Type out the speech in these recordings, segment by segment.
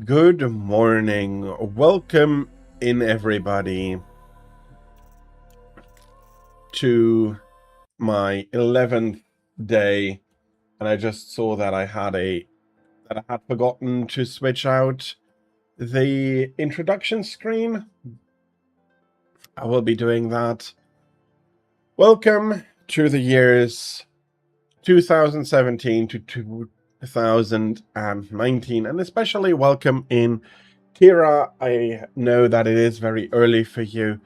Good morning. Welcome in, everybody, to my 11th day. And I just saw that I had forgotten to switch out the introduction screen. I will be doing that. Welcome to the years 2017 to 2019, and especially welcome in Kira. I know that it is very early for you,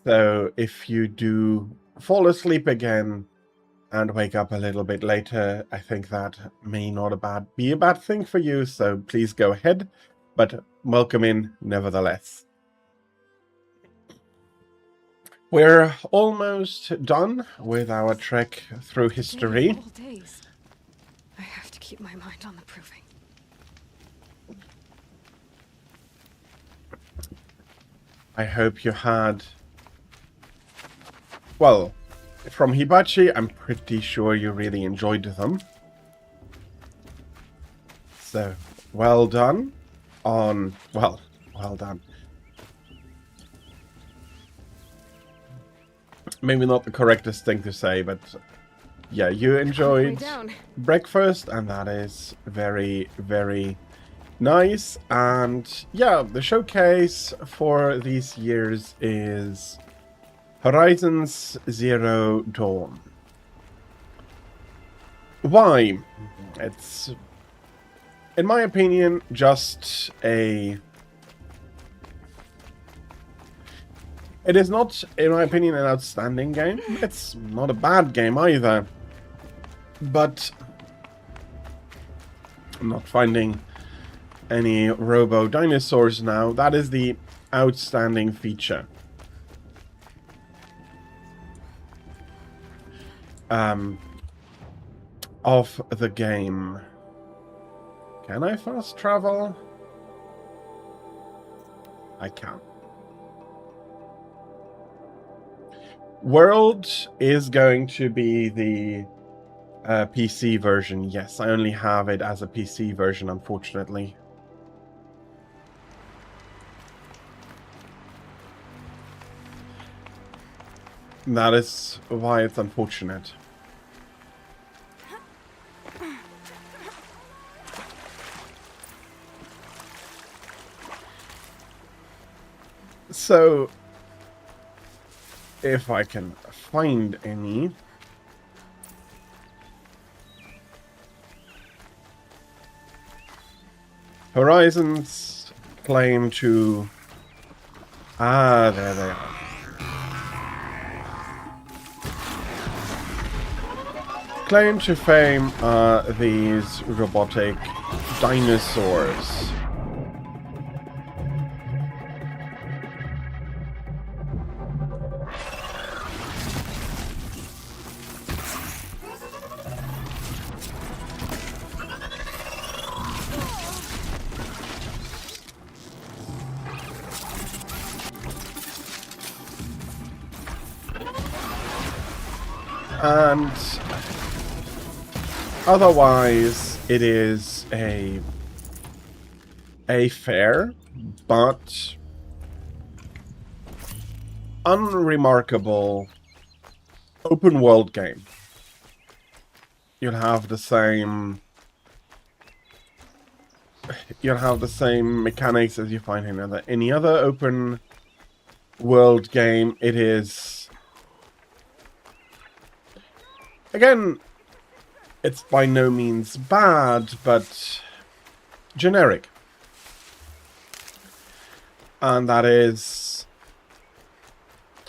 so if you do fall asleep again and wake up a little bit later, I think that may not be a bad thing for you, so please go ahead, but welcome in nevertheless. We're almost done with our trek through history. All days. I have to keep my mind on the proving. I hope you had... Well, from Hibachi, I'm pretty sure you really enjoyed them. So, well done on... Well done. Maybe not the correctest thing to say, but yeah, you enjoyed breakfast, and that is very, very nice. And yeah, the showcase for these years is Horizon Zero Dawn. Why? It's, in my opinion, just a... It is not, in my opinion, an outstanding game. It's not a bad game either. But I'm not finding any robo dinosaurs now. That is the outstanding feature. Of the game. Can I fast travel? I can. World is going to be the PC version. Yes, I only have it as a PC version, unfortunately. That is why it's unfortunate. So, if I can find any... Horizons claim to... Ah, there they are. Claim to fame are these robotic dinosaurs. And otherwise, it is a fair but unremarkable open world game. You'll have the same mechanics as you find in any other open world game. It is, again, it's by no means bad, but generic. And that is,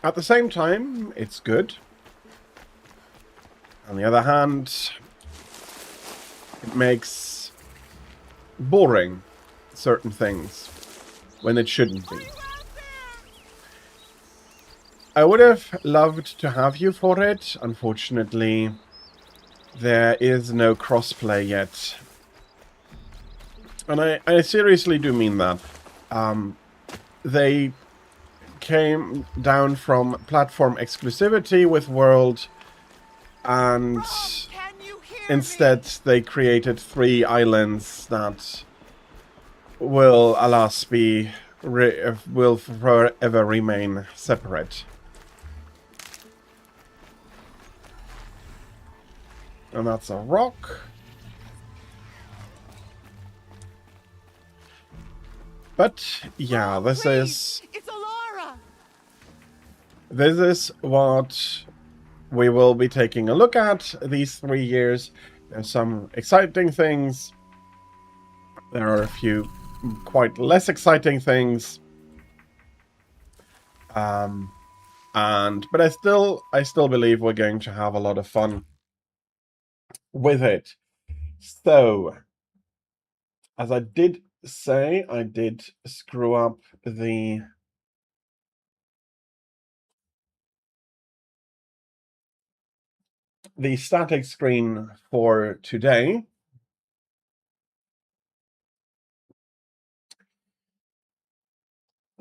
at the same time, it's good. On the other hand, it makes boring certain things when it shouldn't be. I would have loved to have you for it. Unfortunately, there is no crossplay yet. And I seriously do mean that. They came down from platform exclusivity with World, and instead they created 3 islands that will, alas, will forever remain separate. And that's a rock. But yeah, this is It's Alara! this is what we will be taking a look at these 3 years. There's some exciting things. There are a few quite less exciting things. But I still believe we're going to have a lot of fun with it. So, as I did say, I did screw up the static screen for today.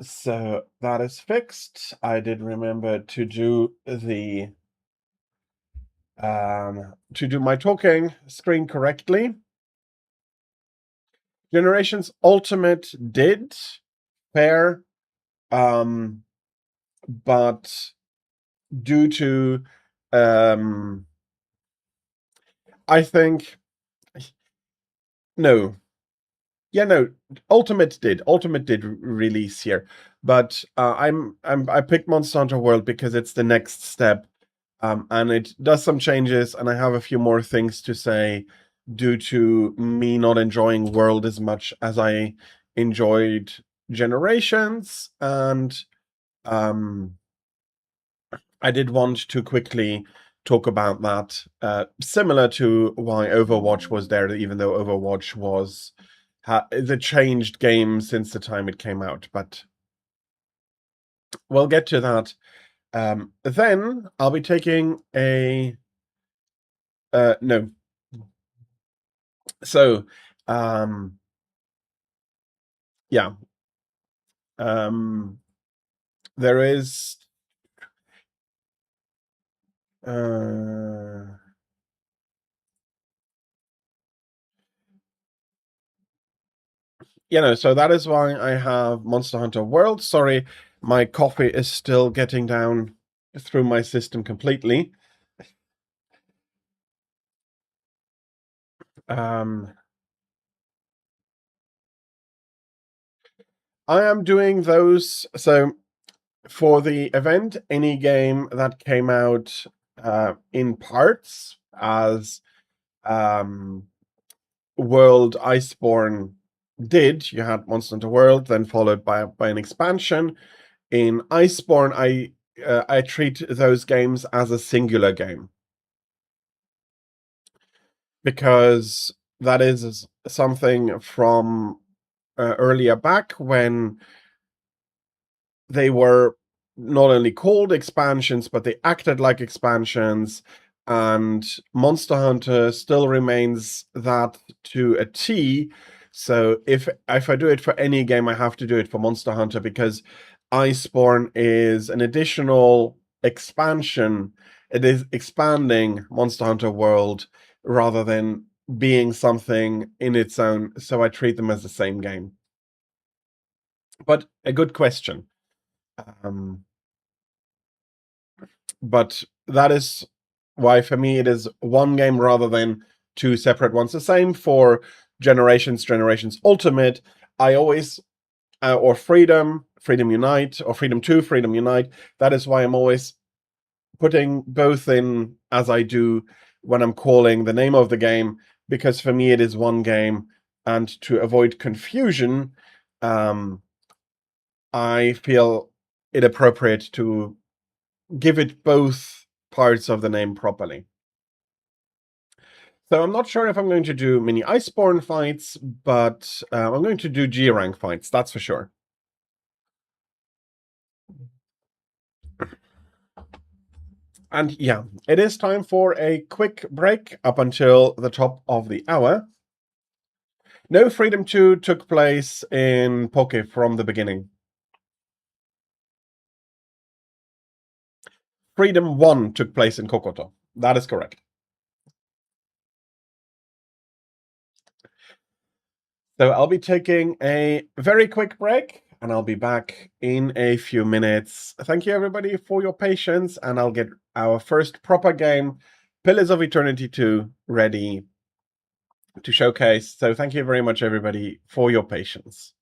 So that is fixed. I did remember to do the to do my talking screen correctly. Generations Ultimate did pair, but due to I think no. Yeah, no. Ultimate did release here, but I picked Monster Hunter World because it's the next step, and it does some changes, and I have a few more things to say due to me not enjoying World as much as I enjoyed Generations, and I did want to quickly talk about that, similar to why Overwatch was there, even though Overwatch was the changed game since the time it came out, but we'll get to that. Then I'll be taking a no. So, yeah. There is so that is why I have Monster Hunter World. Sorry, my coffee is still getting down through my system completely. I am doing those. So for the event, any game that came out in parts as World Iceborne did. You had Monster Hunter World, then followed by an expansion. In Iceborne, I treat those games as a singular game, because that is something from earlier back when they were not only called expansions, but they acted like expansions, and Monster Hunter still remains that to a T. So if I do it for any game, I have to do it for Monster Hunter, because Iceborne is an additional expansion. It is expanding Monster Hunter World rather than being something in its own, so I treat them as the same game. But a good question. But that is why, for me, it is one game rather than two separate ones. The same for Generations Ultimate. I always, or Freedom Unite, or Freedom 2, Freedom Unite. That is why I'm always putting both in as I do when I'm calling the name of the game, because for me it is one game, and to avoid confusion, I feel it appropriate to give it both parts of the name properly. So I'm not sure if I'm going to do mini Iceborne fights, but I'm going to do G rank fights, that's for sure. And yeah, it is time for a quick break up until the top of the hour. No, Freedom 2 took place in Poke from the beginning. Freedom 1 took place in Kokoto. That is correct. So I'll be taking a very quick break and I'll be back in a few minutes. Thank you everybody for your patience, and I'll get our first proper game, Pillars of Eternity 2, ready to showcase. So thank you very much everybody for your patience.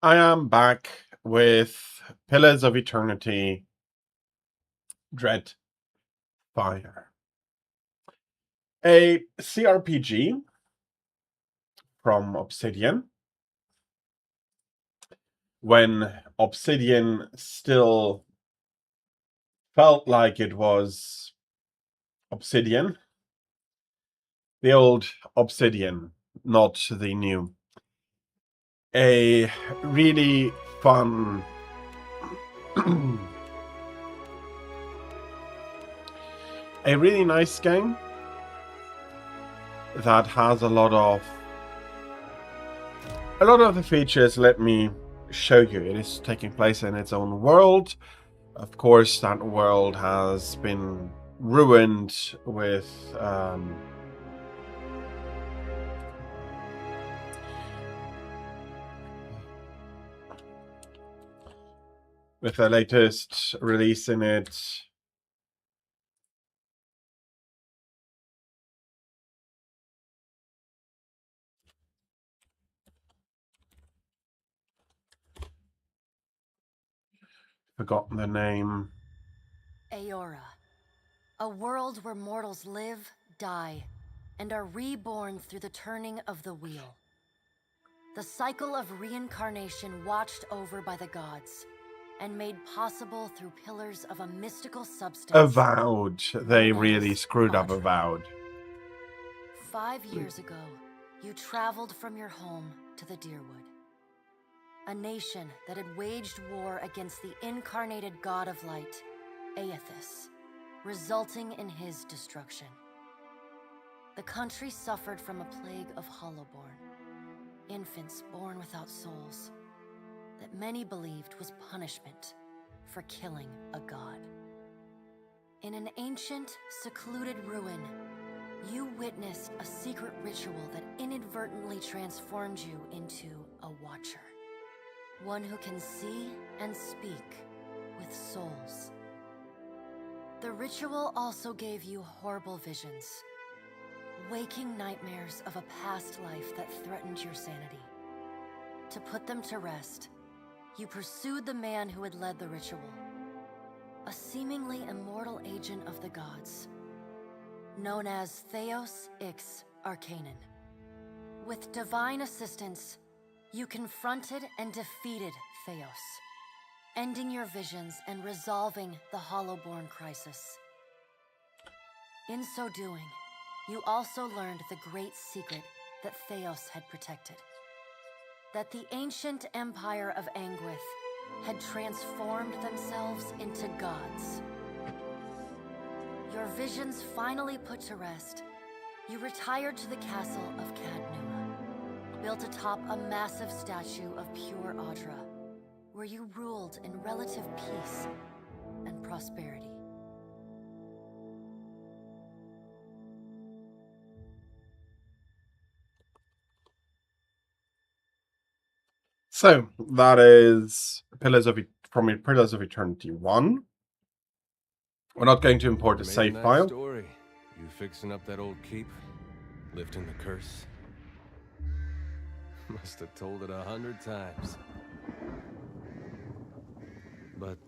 I am back with Pillars of Eternity, Dread Fire. A CRPG from Obsidian. When Obsidian still felt like it was Obsidian. The old Obsidian, not the new. A really fun a really nice game that has a lot of the features. Let me show you. It is taking place in its own world. Of course, that world has been ruined with the latest release in it. Forgotten the name. Eora. A world where mortals live, die, and are reborn through the turning of the wheel. The cycle of reincarnation watched over by the gods, and made possible through pillars of a mystical substance. Avowed. They really screwed up Avowed. 5 years ago, you traveled from your home to the Dyrwood. A nation that had waged war against the incarnated god of light, Aethys, resulting in his destruction. The country suffered from a plague of Hollowborn, infants born without souls, that many believed was punishment for killing a god. In an ancient, secluded ruin, you witnessed a secret ritual that inadvertently transformed you into a Watcher. One who can see and speak with souls. The ritual also gave you horrible visions, waking nightmares of a past life that threatened your sanity. To put them to rest, you pursued the man who had led the ritual, a seemingly immortal agent of the gods, known as Theos Ix Arcanon. With divine assistance, you confronted and defeated Theos, ending your visions and resolving the Hollowborn crisis. In so doing, you also learned the great secret that Theos had protected. That the ancient empire of Anguith had transformed themselves into gods. Your visions finally put to rest, you retired to the castle of Cadnuma, built atop a massive statue of pure Audra, where you ruled in relative peace and prosperity. So that is Pillars of Pillars of Eternity 1. We're not going to import a save Amazing file. Story. You fixing up that old keep? Lifting the curse? Must have told it 100 times. But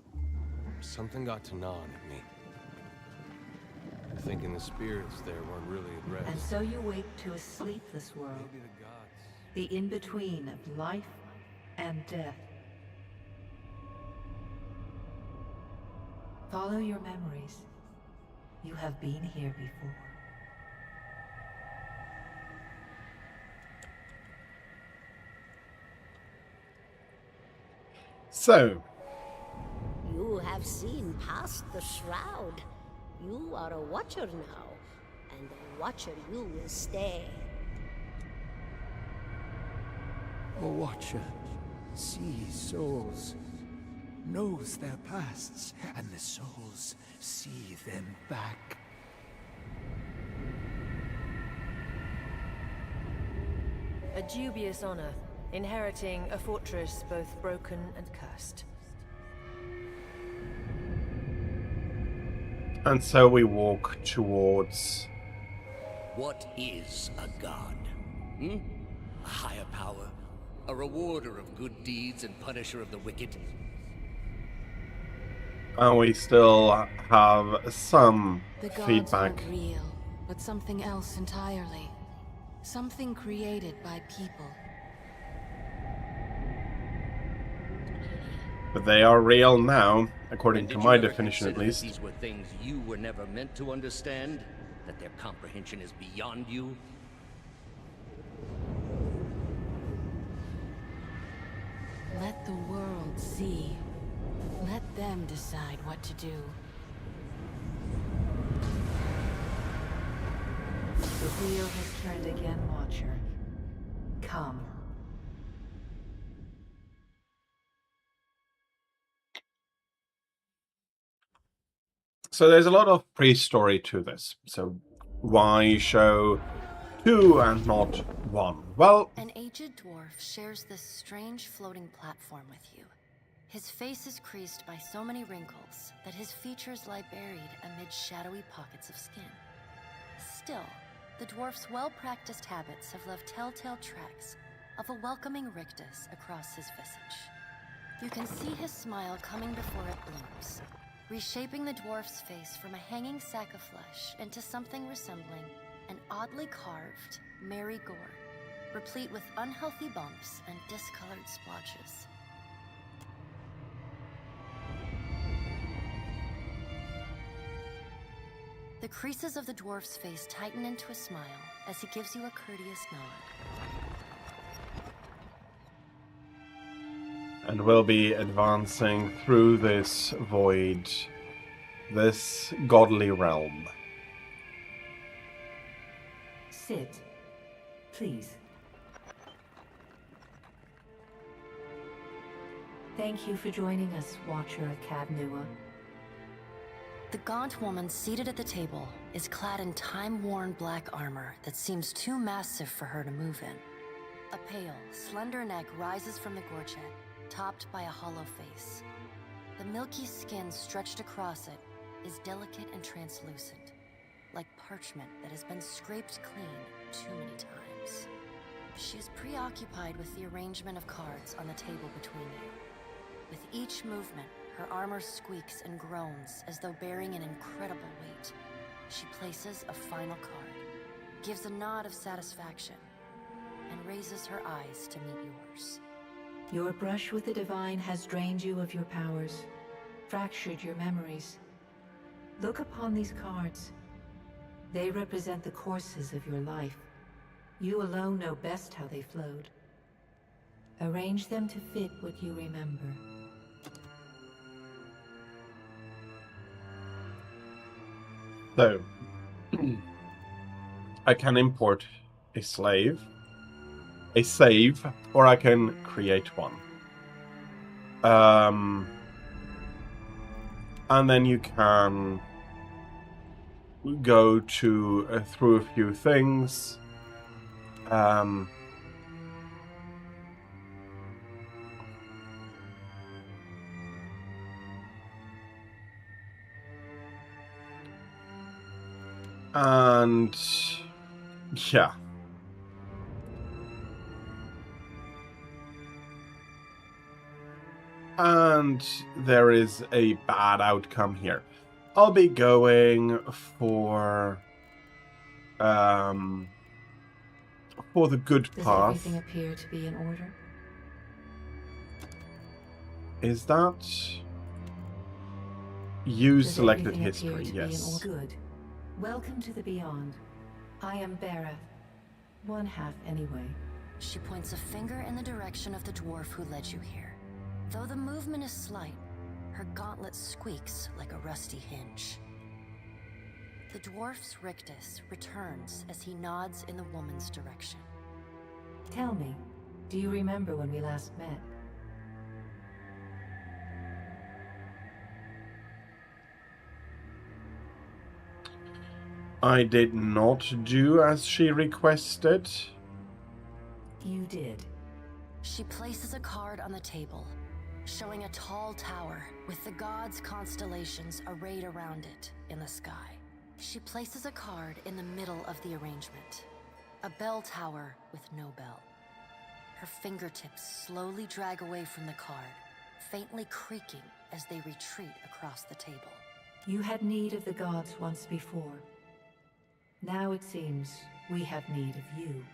something got to gnawing at me. Thinking the spirits there weren't really at rest. And so you wake to a sleepless world, Maybe the gods. the in-between of life and death. Follow your memories. You have been here before. So, You have seen past the shroud. You are a watcher now, and a watcher you will stay. A watcher sees souls, knows their pasts, and the souls see them back. A dubious honor, inheriting a fortress both broken and cursed. and so we walk towards... What is a god? A higher power? A rewarder of good deeds and punisher of the wicked? And we still have some The gods feedback. aren't real, but something else entirely. Something created by people. But they are real now, according And to did my you ever definition at consider that least. These were things you were never meant to understand? That their comprehension is beyond you? Let the world see. Let them decide what to do. The wheel has turned again, Watcher. Come. So there's a lot of pre-story to this. So why show 2 and not 1? Well, An aged dwarf shares this strange floating platform with you. His face is creased by so many wrinkles that his features lie buried amid shadowy pockets of skin. Still, the dwarf's well-practiced habits have left telltale tracks of a welcoming rictus across his visage. You can see his smile coming before it blooms, reshaping the dwarf's face from a hanging sack of flesh into something resembling an oddly carved merry gourd, replete with unhealthy bumps and discolored splotches. The creases of the dwarf's face tighten into a smile as he gives you a courteous nod. and we'll be advancing through this void, this godly realm. Sit. Please. Thank you for joining us, Watcher of Cavnua. The gaunt woman seated at the table is clad in time-worn black armor that seems too massive for her to move in. A pale, slender neck rises from the gorget, topped by a hollow face. The milky skin stretched across it is delicate and translucent, like parchment that has been scraped clean too many times. She is preoccupied with the arrangement of cards on the table between you. With each movement, her armor squeaks and groans as though bearing an incredible weight. She places a final card, gives a nod of satisfaction, and raises her eyes to meet yours. Your brush with the divine has drained you of your powers, fractured your memories. Look upon these cards. They represent the courses of your life. You alone know best how they flowed. Arrange them to fit what you remember. So, I can import a slave, a save, or I can create one. And then you can go to through a few things. And yeah. And there is a bad outcome here. I'll be going for the good Does path. everything appear to be in order? Is that you Does selected everything history? appear to be in Yes. Good. Welcome to the Beyond. I am Bareth. One half, anyway. She points a finger in the direction of the dwarf who led you here. Though the movement is slight, her gauntlet squeaks like a rusty hinge. The dwarf's rictus returns as he nods in the woman's direction. Tell me, do you remember when we last met? I did not do as she requested. You did. She places a card on the table, showing a tall tower with the gods' constellations arrayed around it in the sky. She places a card in the middle of the arrangement, a bell tower with no bell. Her fingertips slowly drag away from the card, faintly creaking as they retreat across the table. You had need of the gods once before. Now it seems we have need of you.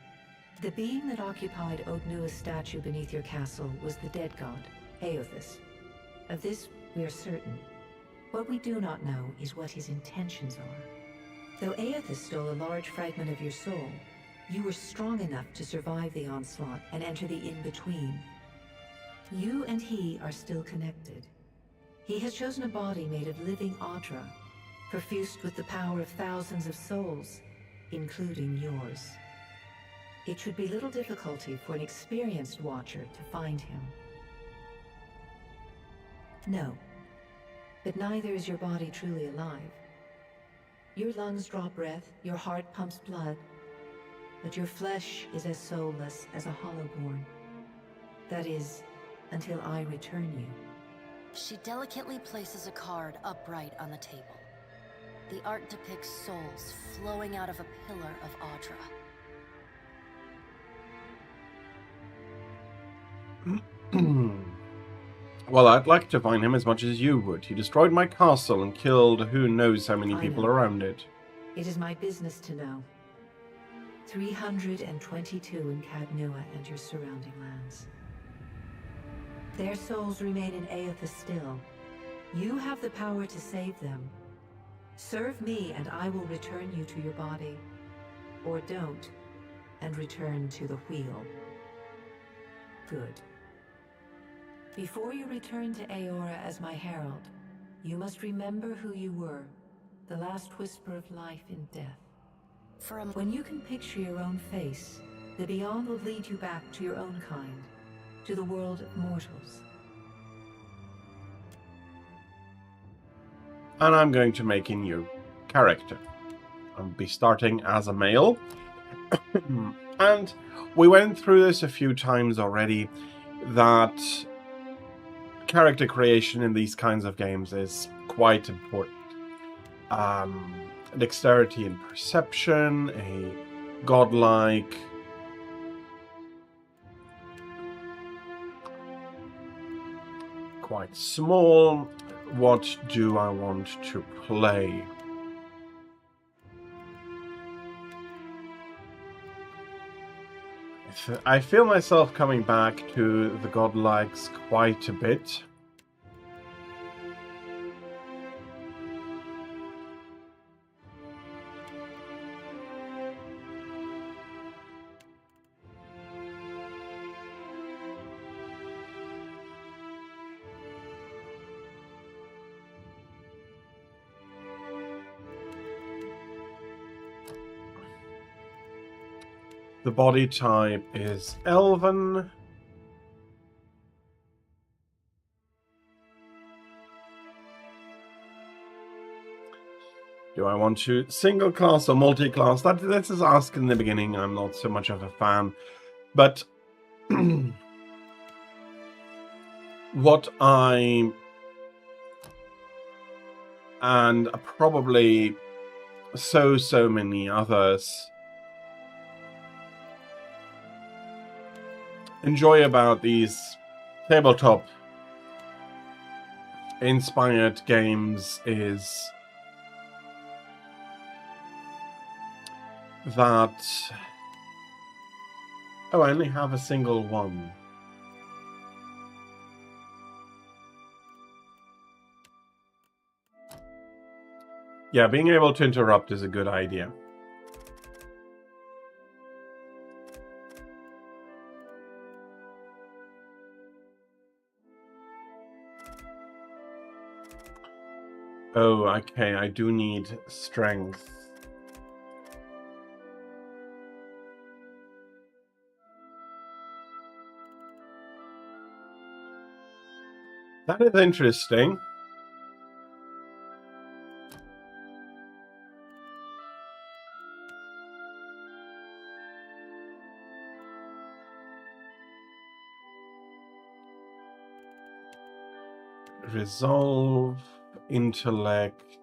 The being that occupied Ognua's statue beneath your castle was the dead god, Aothas. Of this we are certain. What we do not know is what his intentions are. Though Aothas stole a large fragment of your soul, you were strong enough to survive the onslaught and enter the in-between. You and he are still connected. He has chosen a body made of living Audra, perfused with the power of thousands of souls, including yours. It should be little difficulty for an experienced watcher to find him. No, but neither is your body truly alive. Your lungs draw breath, your heart pumps blood, but your flesh is as soulless as a hollowborn. That is, until I return you. She delicately places a card upright on the table. The art depicts souls flowing out of a pillar of Audra. Well, I'd like to find him as much as you would. He destroyed my castle and killed who knows how many people around it. It is my business to know. 322 in Cadnua and your surrounding lands. Their souls remain in Aothas still. You have the power to save them. Serve me and I will return you to your body. Or don't, and return to the wheel. Good. Before you return to Eora as my herald, you must remember who you were, the last whisper of life in death. When you can picture your own face, the Beyond will lead you back to your own kind, to the world of mortals. And I'm going to make a new character. I'll be starting as a male. And we went through this a few times already, that character creation in these kinds of games is quite important. Dexterity and perception, a godlike quite small. What do I want to play? I feel myself coming back to the godlikes quite a bit. The body type is Elven. Do I want to single class or multi-class? This is asked in the beginning. I'm not so much of a fan. But what I... And probably so many others enjoy about these tabletop inspired games is that... Oh, I only have a single one. Yeah, being able to interrupt is a good idea. Oh, okay, I do need strength. That is interesting. Resolve, intellect,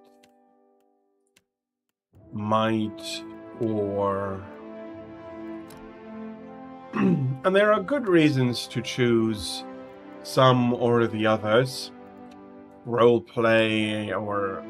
might, or... And there are good reasons to choose some or the others. Roleplay or...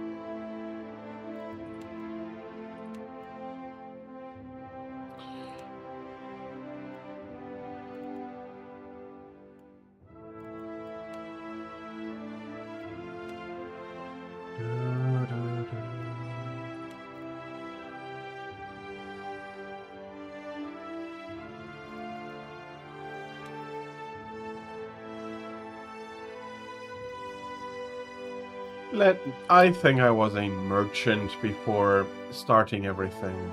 I think I was a merchant before starting everything.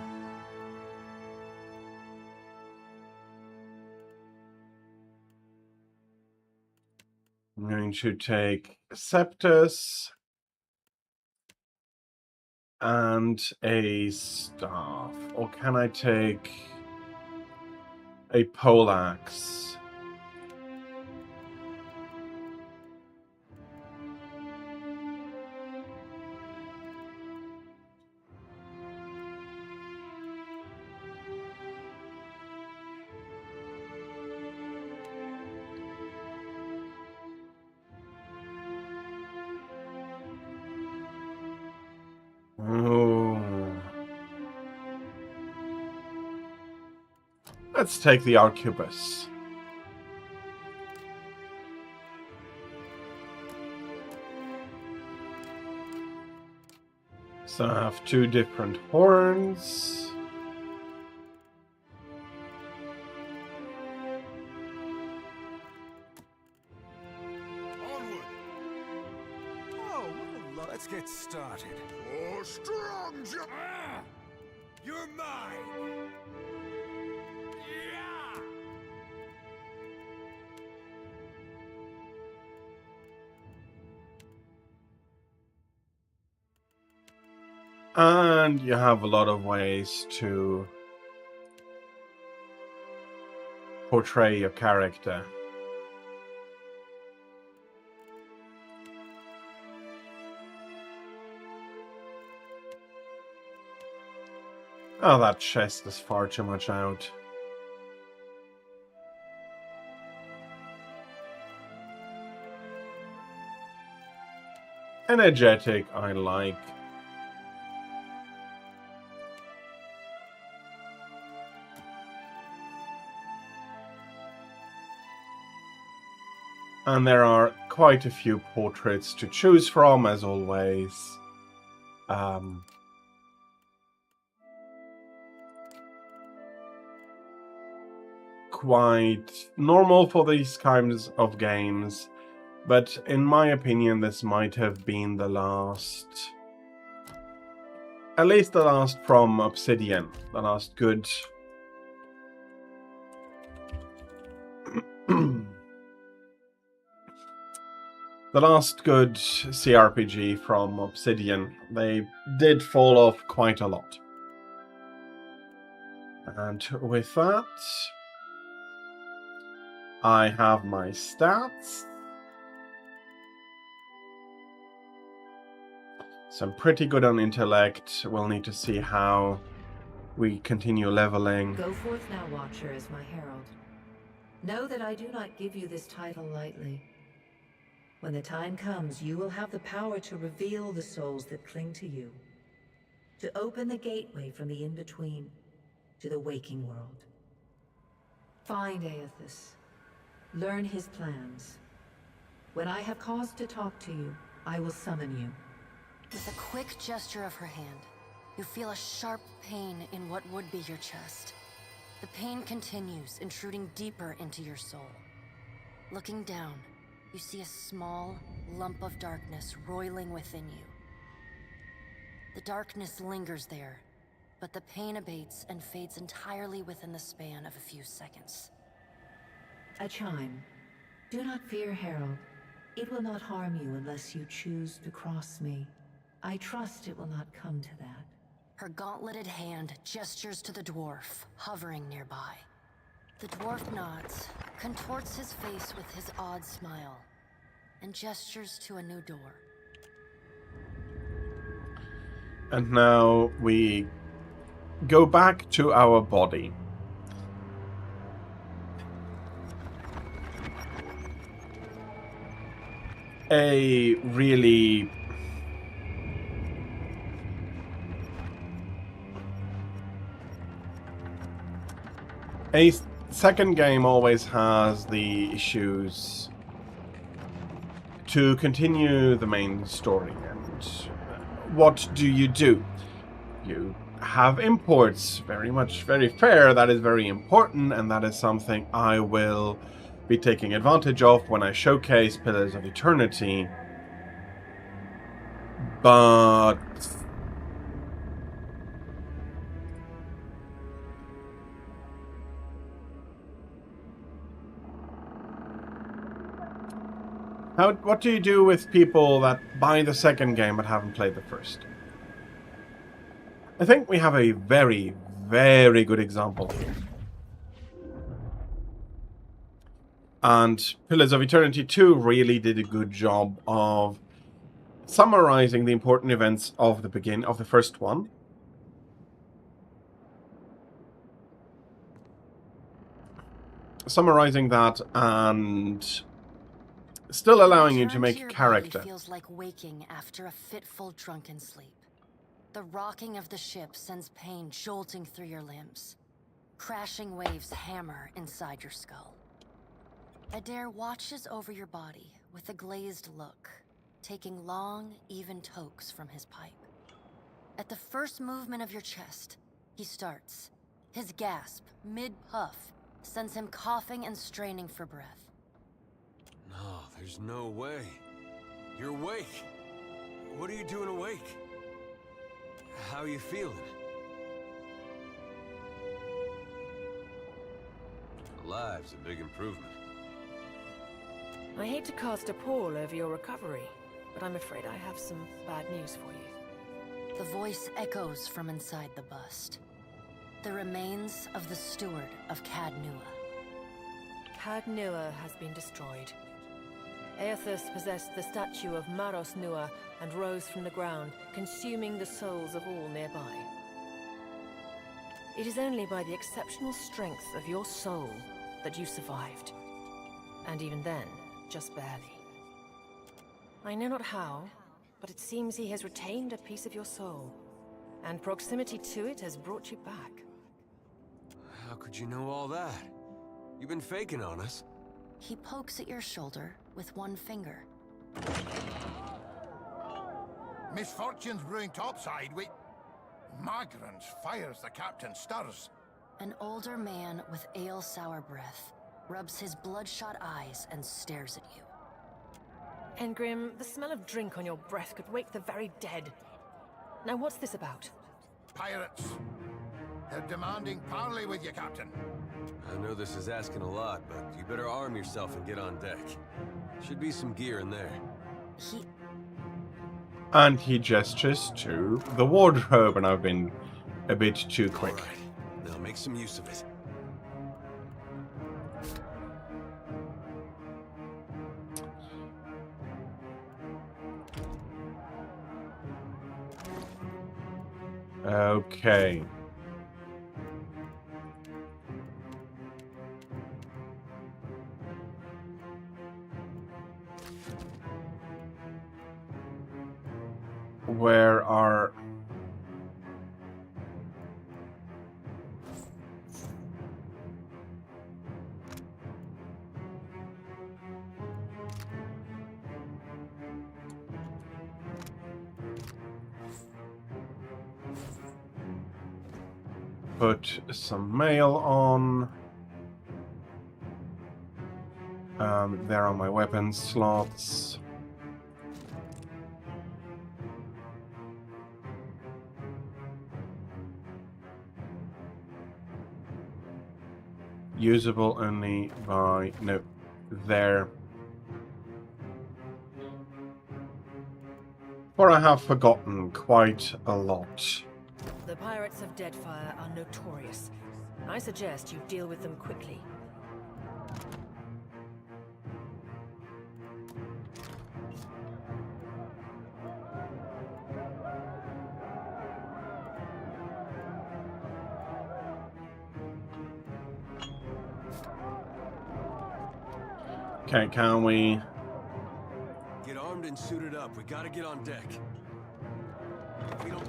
I'm going to take Septus and a staff. Or can I take a poleaxe? Oh. Let's take the Arquebus. So I have two different horns. Onward! Oh, let's get started. For strong, you're mine! Yeah! And you have a lot of ways to portray your character. Oh, that chest is far too much out. Energetic, I like. And there are quite a few portraits to choose from, as always. Quite normal for these kinds of games, but in my opinion this might have been the last, at least the last from Obsidian, the last good the last good CRPG from Obsidian. They did fall off quite a lot. And with that, I have my stats. So I'm pretty good on intellect. We'll need to see how we continue leveling. Go forth now, Watcher, as my herald. Know that I do not give you this title lightly. When the time comes, you will have the power to reveal the souls that cling to you, to open the gateway from the in-between to the waking world. Find Aethys. Learn his plans. When I have cause to talk to you, I will summon you. With a quick gesture of her hand, you feel a sharp pain in what would be your chest. The pain continues, intruding deeper into your soul. Looking down, you see a small lump of darkness roiling within you. The darkness lingers there, but the pain abates and fades entirely within the span of a few seconds. A chime. Do not fear, Herald. It will not harm you unless you choose to cross me. I trust it will not come to that. Her gauntleted hand gestures to the dwarf, hovering nearby. The dwarf nods, contorts his face with his odd smile, and gestures to a new door. And now we go back to our body. A really a second game always has the issues to continue the main story. And what do? You have imports, very fair. That is very important, and that is something I will be taking advantage of when I showcase Pillars of Eternity. But what do you do with people that buy the second game but haven't played the first? I think we have a very, very good example here. And Pillars of Eternity 2 really did a good job of summarizing the important events of the first one. Summarizing that and still allowing you to make a character. Feels like waking after a fitful drunken sleep. The rocking of the ship sends pain jolting through your limbs. Crashing waves hammer inside your skull. Adair watches over your body with a glazed look, taking long, even tokes from his pipe. At the first movement of your chest, he starts. His gasp, mid-puff, sends him coughing and straining for breath. No, there's no way. You're awake. What are you doing awake? How are you feeling? Alive's a big improvement. I hate to cast a pall over your recovery, but I'm afraid I have some bad news for you. The voice echoes from inside the bust. The remains of the steward of Cad Nua. Cad Nua has been destroyed. Aethys possessed the statue of Maros Nua and rose from the ground, consuming the souls of all nearby. It is only by the exceptional strength of your soul that you survived. And even then, just barely. I know not how, but it seems he has retained a piece of your soul, and proximity to it has brought you back. How could you know all that? You've been faking on us. He pokes at your shoulder with one finger. Misfortune's brewing topside. Magrans fires the captain stirs. An older man with ale-sour breath rubs his bloodshot eyes and stares at you. Engrim, the smell of drink on your breath could wake the very dead. Now what's this about? Pirates. They're demanding parley with you, Captain. I know this is asking a lot, but you better arm yourself and get on deck. Should be some gear in there. And he gestures to the wardrobe, and I've been a bit too quick. All right. Now make some use of it. Okay. Where are... Put some mail on. There are my weapon slots. Usable only by... No, there. For I have forgotten quite a lot. The pirates of Deadfire are notorious. I suggest you deal with them quickly. Okay, can we... Get armed and suited up. We gotta get on deck. We don't...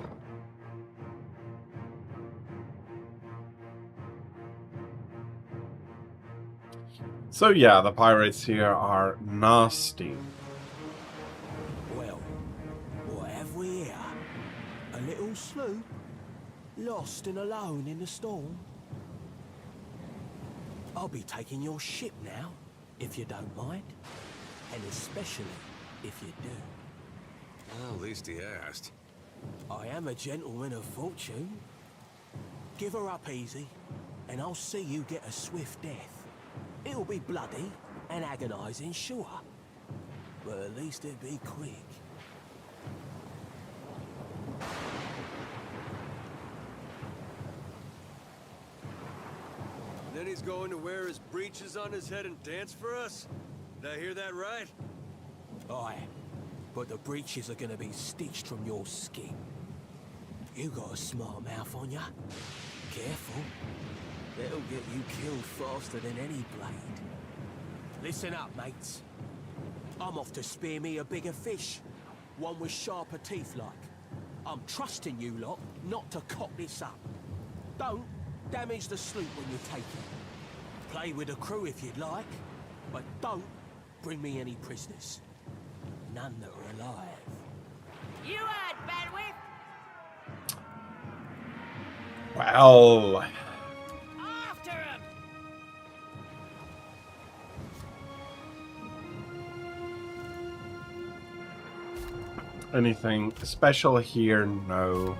So yeah, the pirates here are nasty. Well, what have we here? A little sloop? Lost and alone in the storm? I'll be taking your ship now, if you don't mind. And especially if you do. Well, at least he asked. I am a gentleman of fortune. Give her up easy, and I'll see you get a swift death. It'll be bloody and agonizing, sure. But at least it'll be quick. Then he's going to wear his breeches on his head and dance for us? Did I hear that right? Aye, but the breeches are gonna be stitched from your skin. You got a smart mouth on ya. Careful. That'll get you killed faster than any blade. Listen up, mates. I'm off to spear me a bigger fish. One with sharper teeth like. I'm trusting you lot not to cock this up. Don't damage the sloop when you take it. Play with the crew if you'd like, but don't bring me any prisoners. None that are alive. You heard, Benwick! Well... After him! Anything special here? No.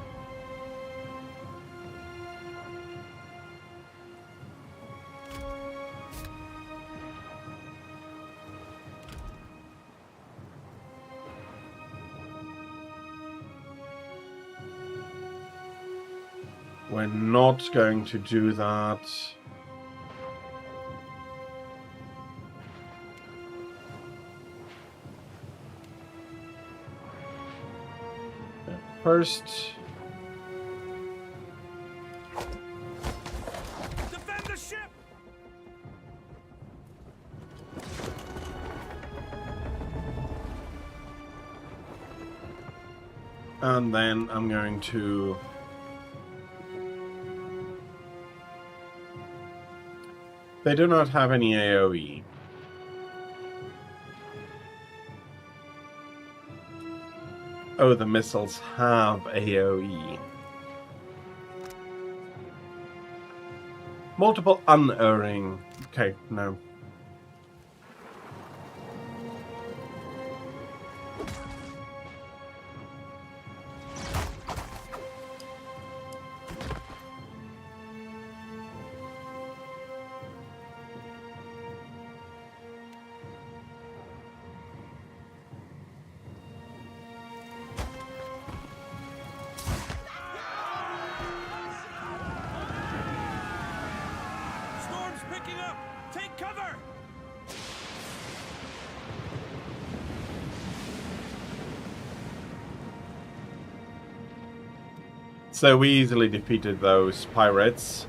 We're not going to do that. First, Defend the ship! and then I'm going to they do not have any AoE. Oh, the missiles have AoE. Multiple unerring. Okay, no. Storm's picking up! Take cover! So we easily defeated those pirates.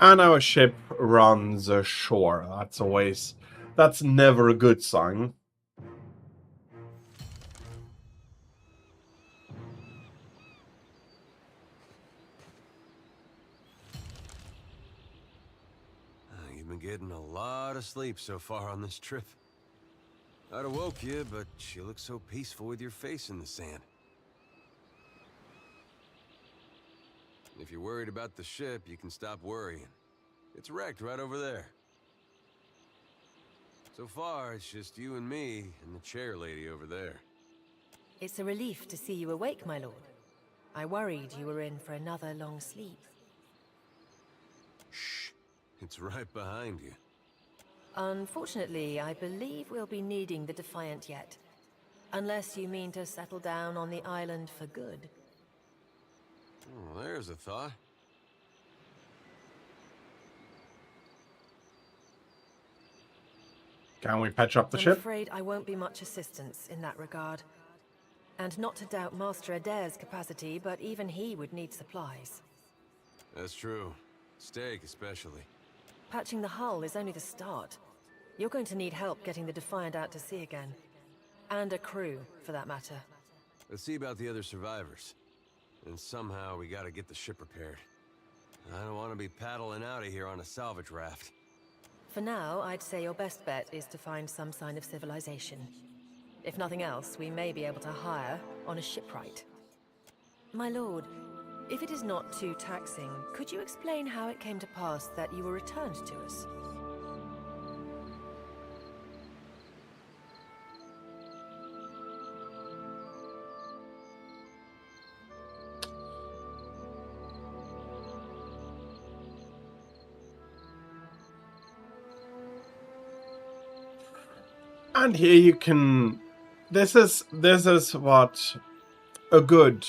And our ship runs ashore. That's never a good sign. You've been getting a lot of sleep so far on this trip. I'd have woke you, but you look so peaceful with your face in the sand. If you're worried about the ship, you can stop worrying. It's wrecked right over there. So far, it's just you and me and the chair lady over there. It's a relief to see you awake, my lord. I worried you were in for another long sleep. Shh. It's right behind you. Unfortunately, I believe we'll be needing the Defiant yet. Unless you mean to settle down on the island for good. Oh, there's a thought. Can we patch up the I'm ship? afraid I won't be much assistance in that regard. And not to doubt Master Adair's capacity, but even he would need supplies. That's true. Steak, especially. Patching the hull is only the start. You're going to need help getting the Defiant out to sea again. And a crew, for that matter. Let's see about the other survivors. And somehow we gotta get the ship repaired. I don't want to be paddling out of here on a salvage raft. For now, I'd say your best bet is to find some sign of civilization. If nothing else, we may be able to hire on a shipwright. My lord, if it is not too taxing, could you explain how it came to pass that you were returned to us? And here you can... This is what a good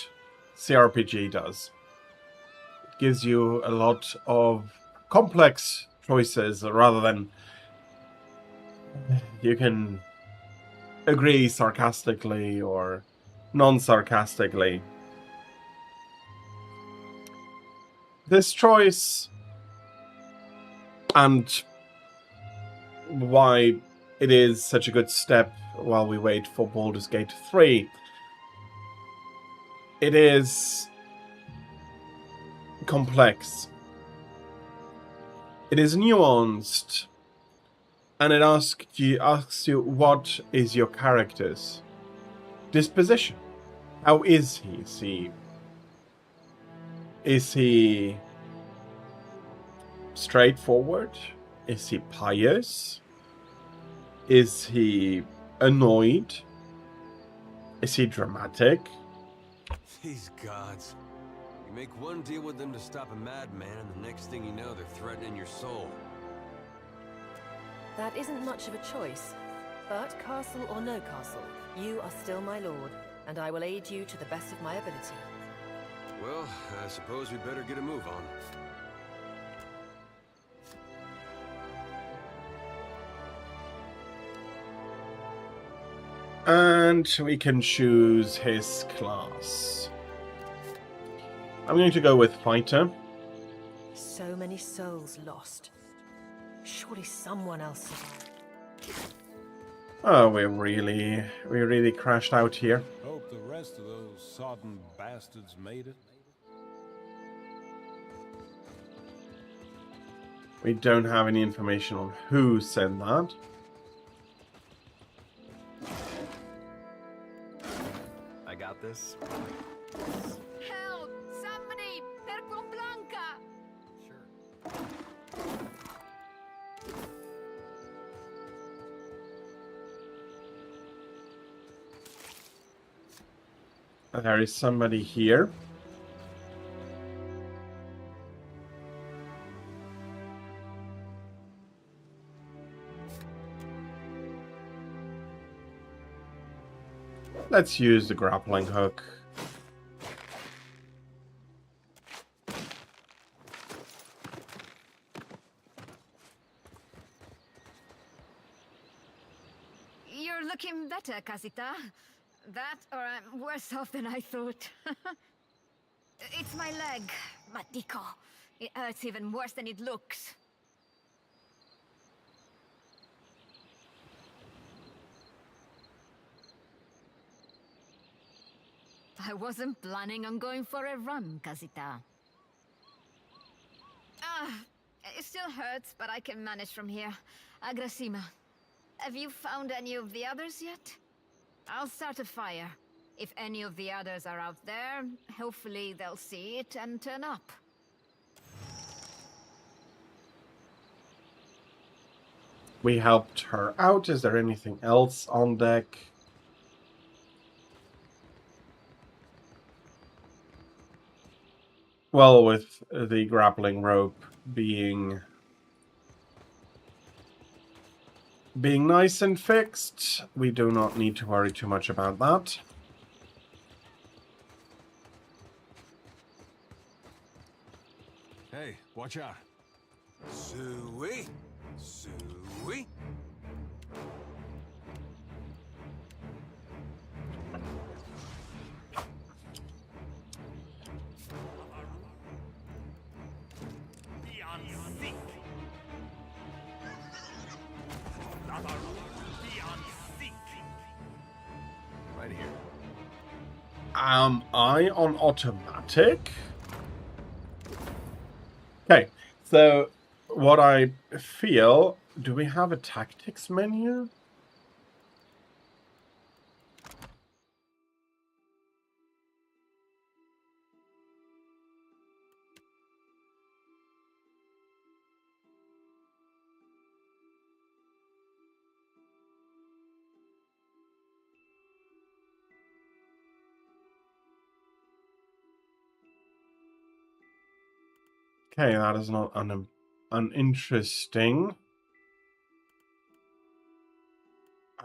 CRPG does. It gives you a lot of complex choices rather than you can agree sarcastically or non-sarcastically. This choice and why it is such a good step while we wait for Baldur's Gate 3. It is complex. It is nuanced. And it asks you what is your character's disposition? How is he? Is he straightforward? Is he pious? Is he annoyed? Is he dramatic? These gods. You make one deal with them to stop a madman, and the next thing you know, they're threatening your soul. That isn't much of a choice. But castle or no castle, you are still my lord, and I will aid you to the best of my ability. Well, I suppose we better get a move on. And we can choose his class. I'm going to go with Fighter. So many souls lost. Surely someone else survived. Oh, we really crashed out here. Hope the rest of those sodden bastards made it. We don't have any information on who said that. I got this. Help! Somebody! Perco Blanca! Sure. There is somebody here. Let's use the grappling hook. You're looking better, Casita. That, or I'm worse off than I thought. It's my leg, Matico. It hurts even worse than it looks. I wasn't planning on going for a run, Casita. It still hurts, but I can manage from here. Agrasima, have you found any of the others yet? I'll start a fire. If any of the others are out there, hopefully they'll see it and turn up. We helped her out. Is there anything else on deck? Well, with the grappling rope being nice and fixed, we do not need to worry too much about that. Hey, watch out. Sui. Sui. Right here. Am I on automatic? Okay, so what I feel, do we have a tactics menu? Okay, that is not uninteresting.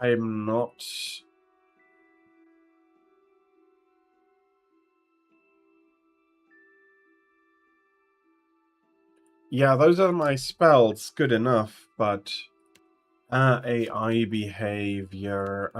I'm not... Yeah, those are my spells. Good enough, but... AI behavior...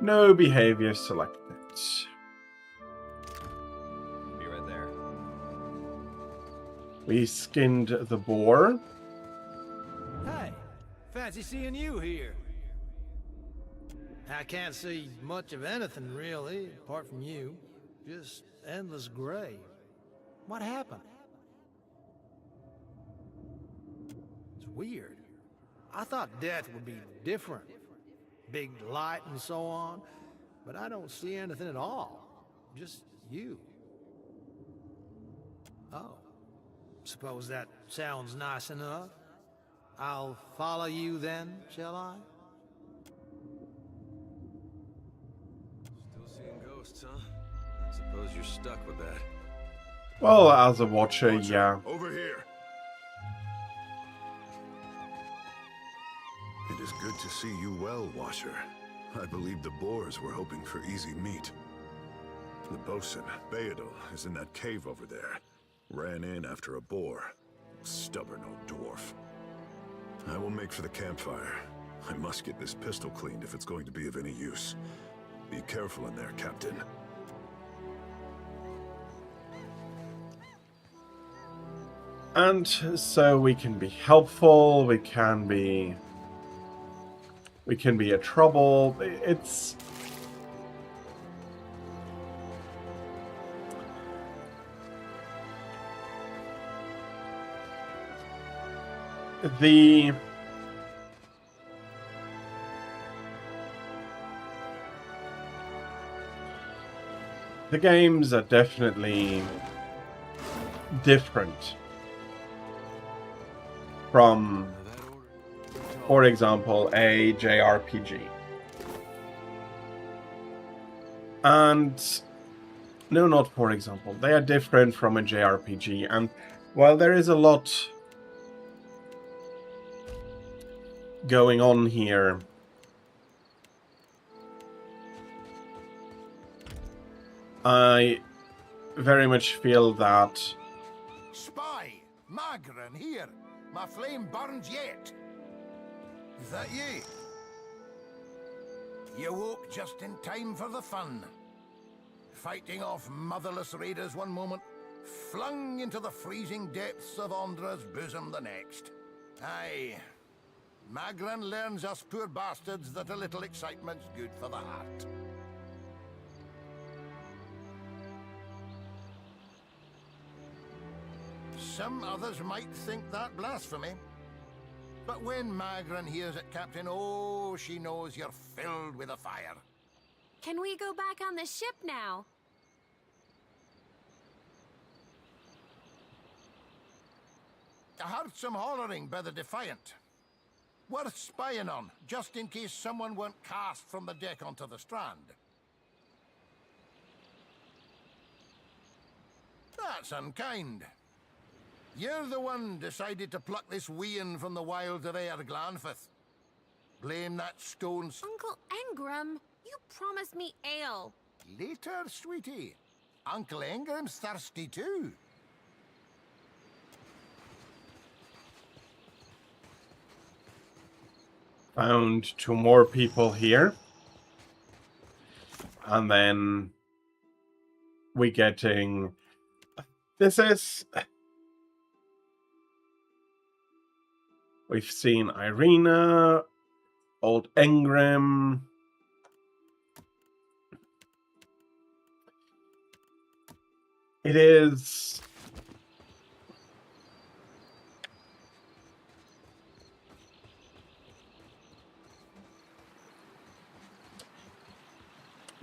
No behavior selected. Be right there. We skinned the boar. Hey, fancy seeing you here. I can't see much of anything, really, apart from you. Just endless gray. What happened? It's weird. I thought death would be different. Big light and so on. But I don't see anything at all. Just you. Oh. Suppose that sounds nice enough. I'll follow you then, shall I? Still seeing ghosts, huh? Suppose you're stuck with that. Well, as a watcher, yeah. Over here. It is good to see you well, Washer. I believe the Boars were hoping for easy meat. The bosun, Beadle, is in that cave over there. Ran in after a boar. Stubborn old dwarf. I will make for the campfire. I must get this pistol cleaned if it's going to be of any use. Be careful in there, Captain. And so we can be helpful, we can be a trouble. It's... The... The games are definitely different from, for example, a JRPG. And no, not for example. They are different from a JRPG, and while there is a lot going on here, I very much feel that... Spy! Magran here! My flame burns yet! Is that you? You woke just in time for the fun. Fighting off motherless raiders one moment, flung into the freezing depths of Ondra's bosom the next. Aye. Magran learns us poor bastards that a little excitement's good for the heart. Some others might think that blasphemy. But when Magran hears it, Captain, oh, she knows you're filled with a fire. Can we go back on the ship now? I heard some hollering by the Defiant. Worth spying on, just in case someone went cast from the deck onto the strand. That's unkind. You're the one decided to pluck this wean from the wilds of Aer Glanfith. Blame that stone's... Uncle Engram, you promised me ale. Later, sweetie. Uncle Engram's thirsty too. Found 2 more people here. And then we're getting... This is... We've seen Irina, Old Engram. It is...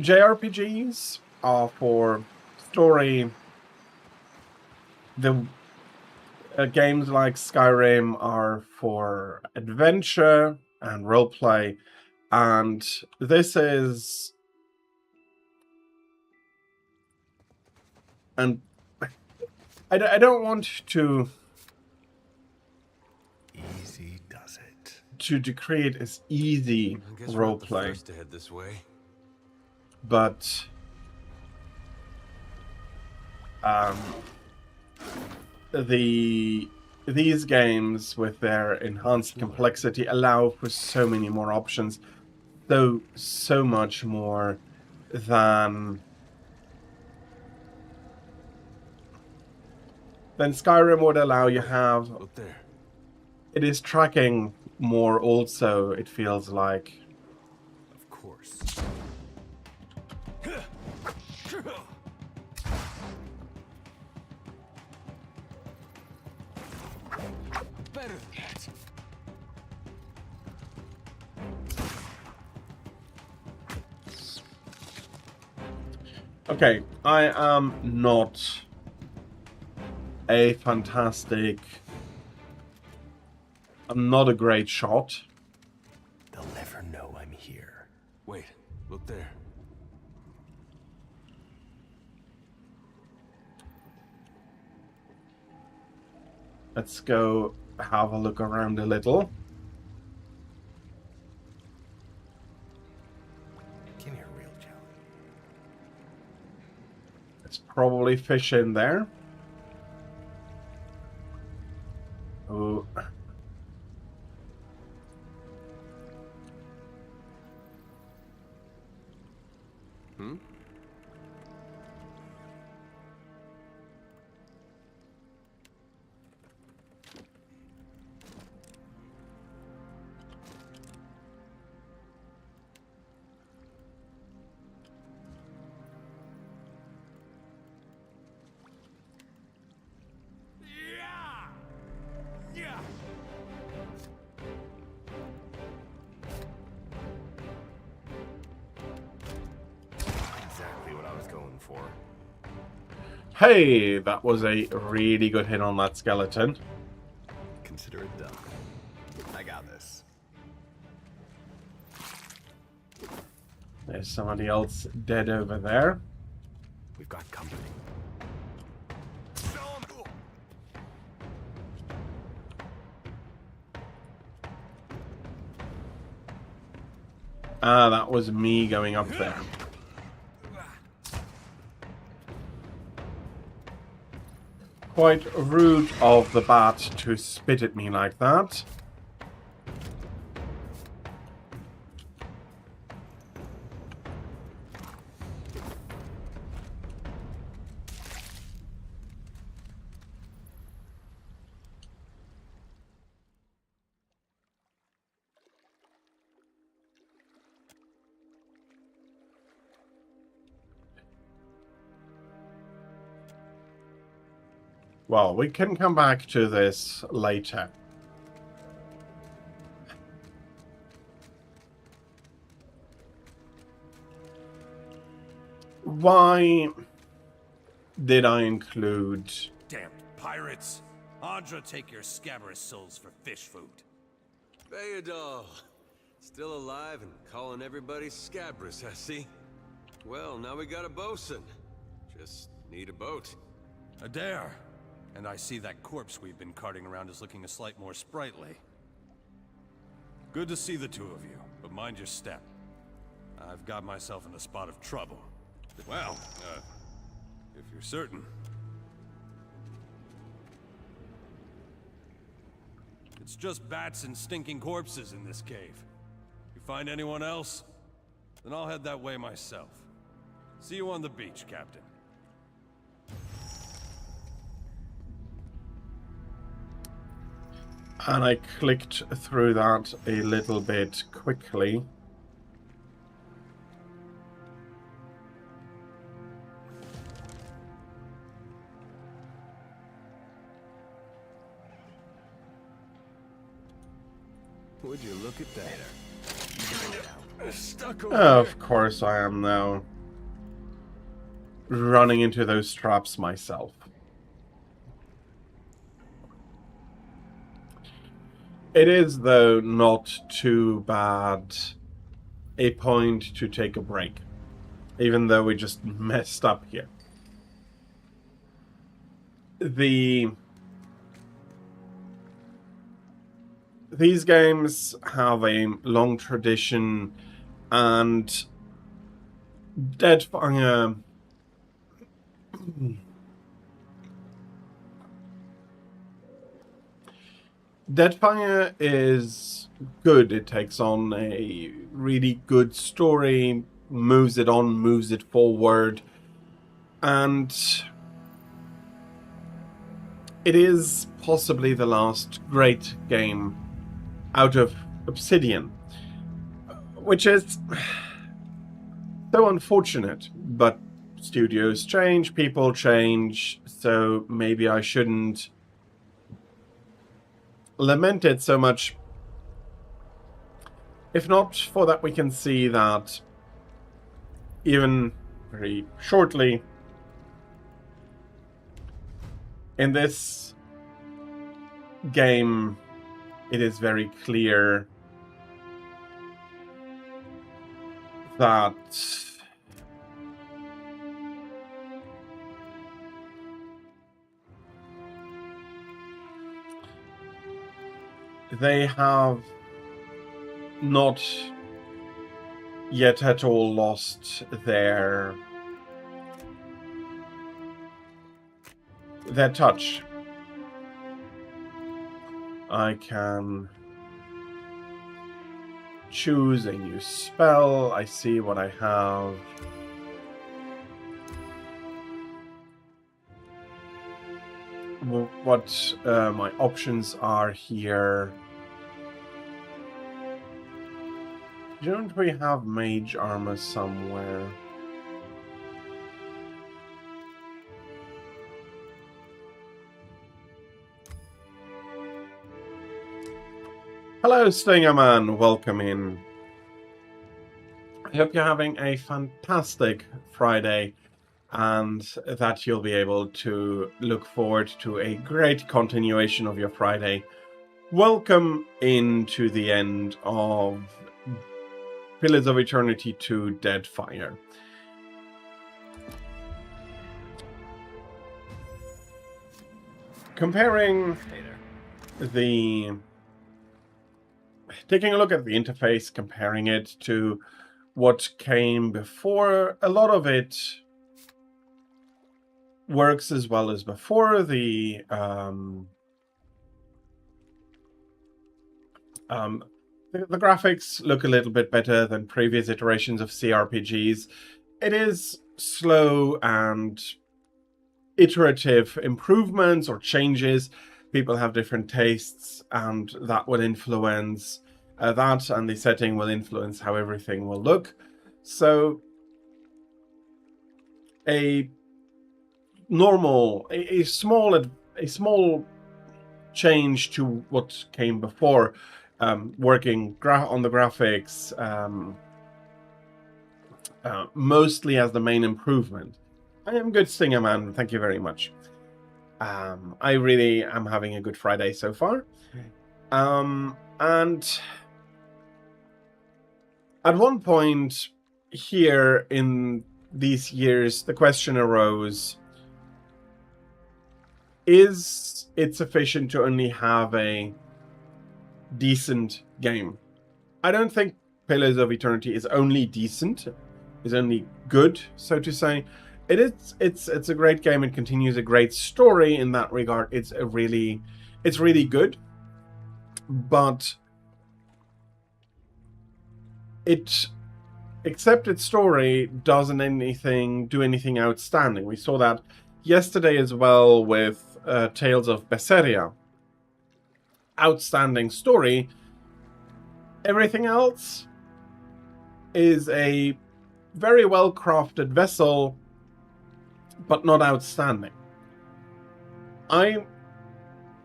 JRPGs are for story. The games like Skyrim are for adventure and roleplay, and this is... And I don't want to... Easy does it. To create as easy roleplay. To head this way. But these games with their enhanced complexity allow for so many more options, so much more than Skyrim would allow. You have... Look there. It is tracking more also, it feels like. Of course. Better than that. Okay, I am not a fantastic... I'm not a great shot. They'll never know I'm here. Wait, look there. Let's go have a look around a little. Give me a real challenge. There's probably fish in there. Oh. Hmm? for. Hey, that was a really good hit on that skeleton. Consider it done. I got this. There's somebody else dead over there. We've got company. Ah, that was me going up there. Quite rude of the bat to spit at me like that. Well, we can come back to this later. Why did I include... Damn pirates! Andra, take your scabrous souls for fish food. Bayadol, still alive and calling everybody scabrous, I see. Well, now we got a bosun. Just need a boat. Adair! And I see that corpse we've been carting around is looking a slight more sprightly. Good to see the two of you, but mind your step. I've got myself in a spot of trouble. Well, if you're certain. It's just bats and stinking corpses in this cave. You find anyone else? Then I'll head that way myself. See you on the beach, Captain. And I clicked through that a little bit quickly. Would you look at that? Stuck over Of course I am now running into those traps myself. It is, though, not too bad a point to take a break, even though we just messed up here. These games have a long tradition, and Deadfire Deadfire is good. It takes on a really good story, moves it on, moves it forward, and it is possibly the last great game out of Obsidian, which is so unfortunate, but studios change, people change, so maybe I shouldn't lament it so much. If not for that, we can see that even very shortly in this game, it is very clear that they have not yet at all lost their touch. I can choose a new spell. I see what I have. What my options are here. Don't we have mage armor somewhere? Hello, Stingerman. Welcome in. I hope you're having a fantastic Friday. and that you'll be able to look forward to a great continuation of your Friday. Welcome into the end of Pillars of Eternity 2 Deadfire. Comparing taking a look at the interface, comparing it to what came before, a lot of it works as well as before. The graphics look a little bit better than previous iterations of CRPGs. It is slow and iterative improvements or changes. People have different tastes, and that will influence that, and the setting will influence how everything will look. So a small change to what came before, working on the graphics mostly as the main improvement. I am good, Stinger Man. Thank you very much. I really am having a good Friday so far. And at one point here in these years, the question arose, is it sufficient to only have a decent game? I don't think Pillars of Eternity is only decent, is only good, so to say. It's a great game. It continues a great story in that regard. It's really good, but except its story doesn't do anything outstanding. We saw that yesterday as well with Tales of Berseria. Outstanding story. Everything else is a very well crafted vessel, but not outstanding. I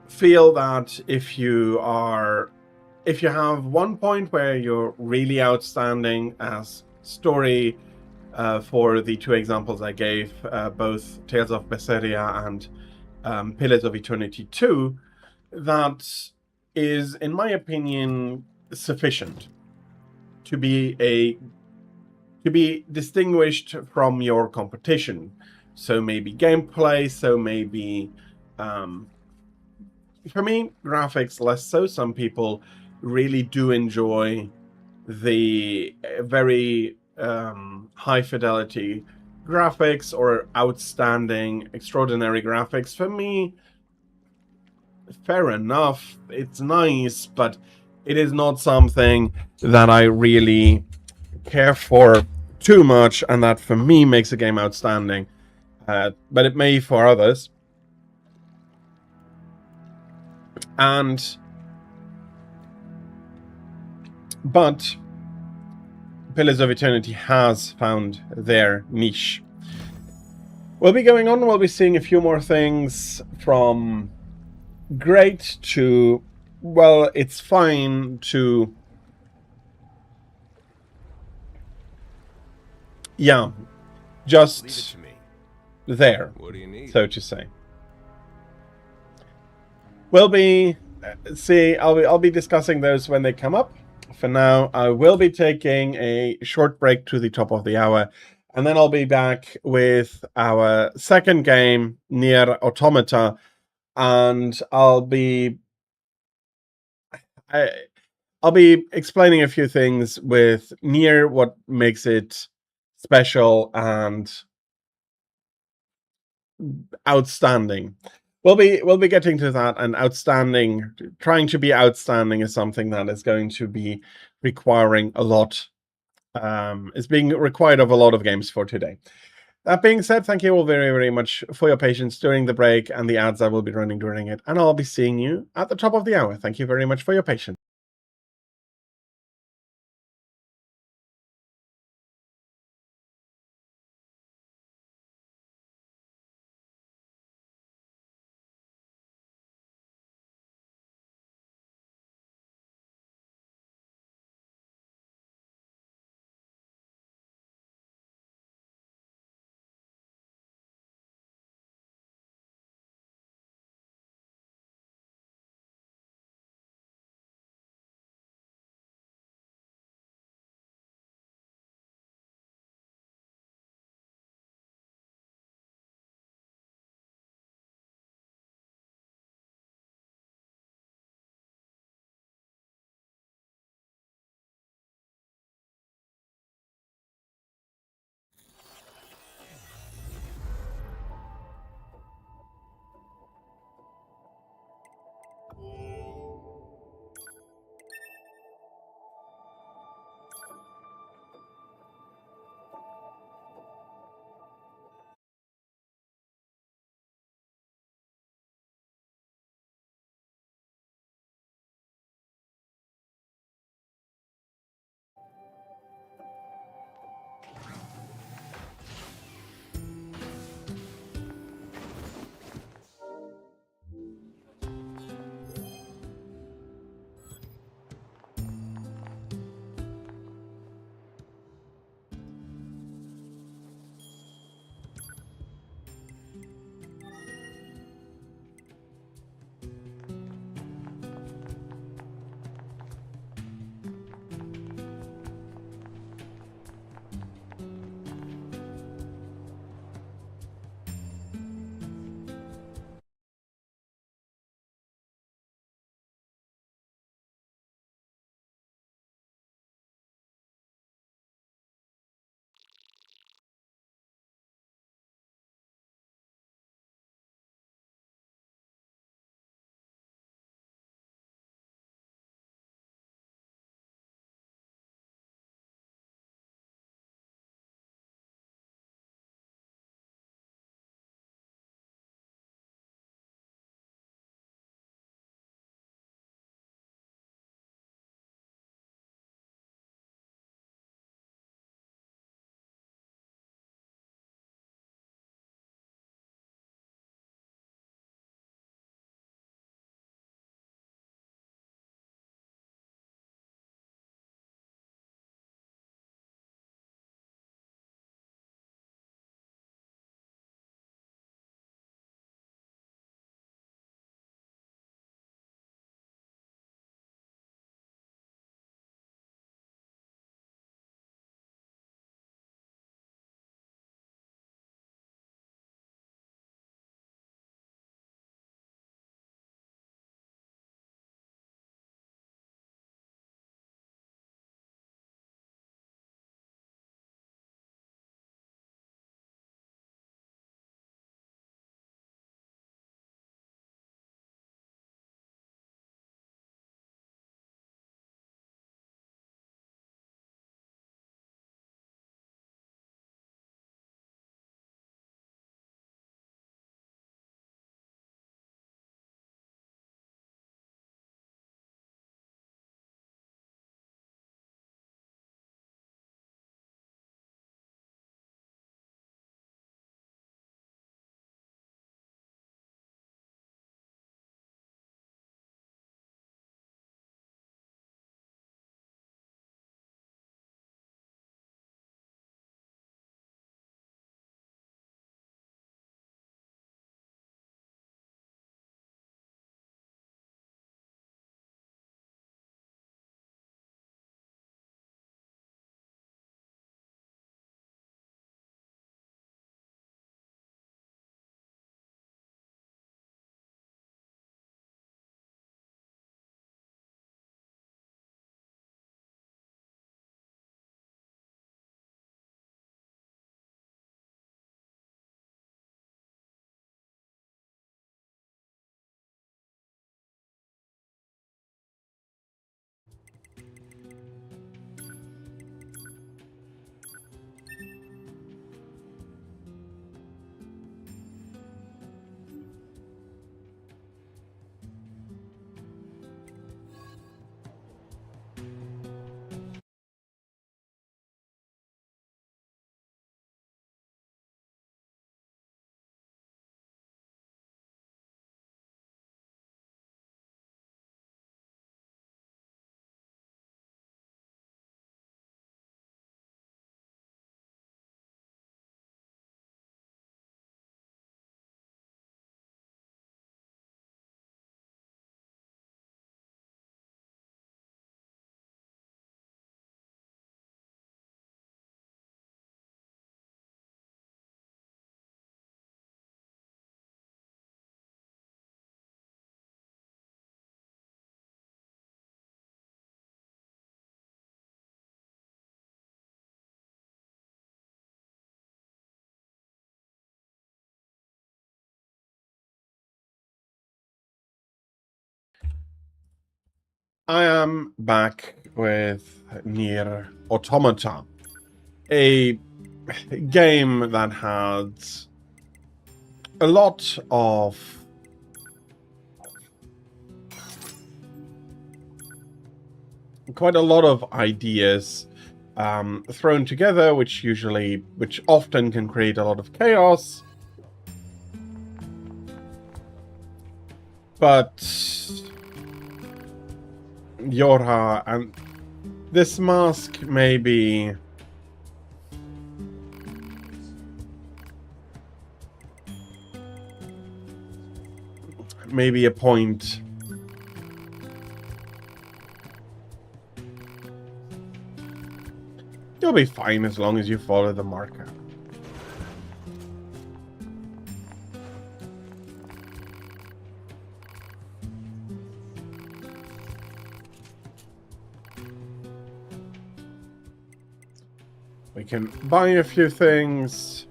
feel that if you have one point where you're really outstanding as story, for the two examples I gave, both Tales of Berseria and Pillars of Eternity 2, that is, in my opinion, sufficient to be distinguished from your competition. So maybe gameplay, so maybe for me, graphics less so. Some people really do enjoy the very high fidelity graphics or outstanding, extraordinary graphics. For me, fair enough, it's nice, but it is not something that I really care for too much, and that for me makes a game outstanding. But it may for others. But Pillars of Eternity has found their niche. We'll be going on, we'll be seeing a few more things from great to, well, it's fine to, yeah, just there, so to say. We'll be I'll be discussing those when they come up. For now, I will be taking a short break to the top of the hour, and then I'll be back with our second game, Nier Automata, and I'll be explaining a few things with Nier, what makes it special and outstanding. We'll be getting to that, and trying to be outstanding is something that is going to be requiring a lot. It's being required of a lot of games for today. That being said, thank you all very, very much for your patience during the break and the ads I will be running during it, and I'll be seeing you at the top of the hour. Thank you very much for your patience. I am back with Nier Automata, a game that had a lot of quite a lot of ideas thrown together, which often can create a lot of chaos. But Yorha and this mask may be a point you'll be fine as long as you follow the marker. We can buy a few things.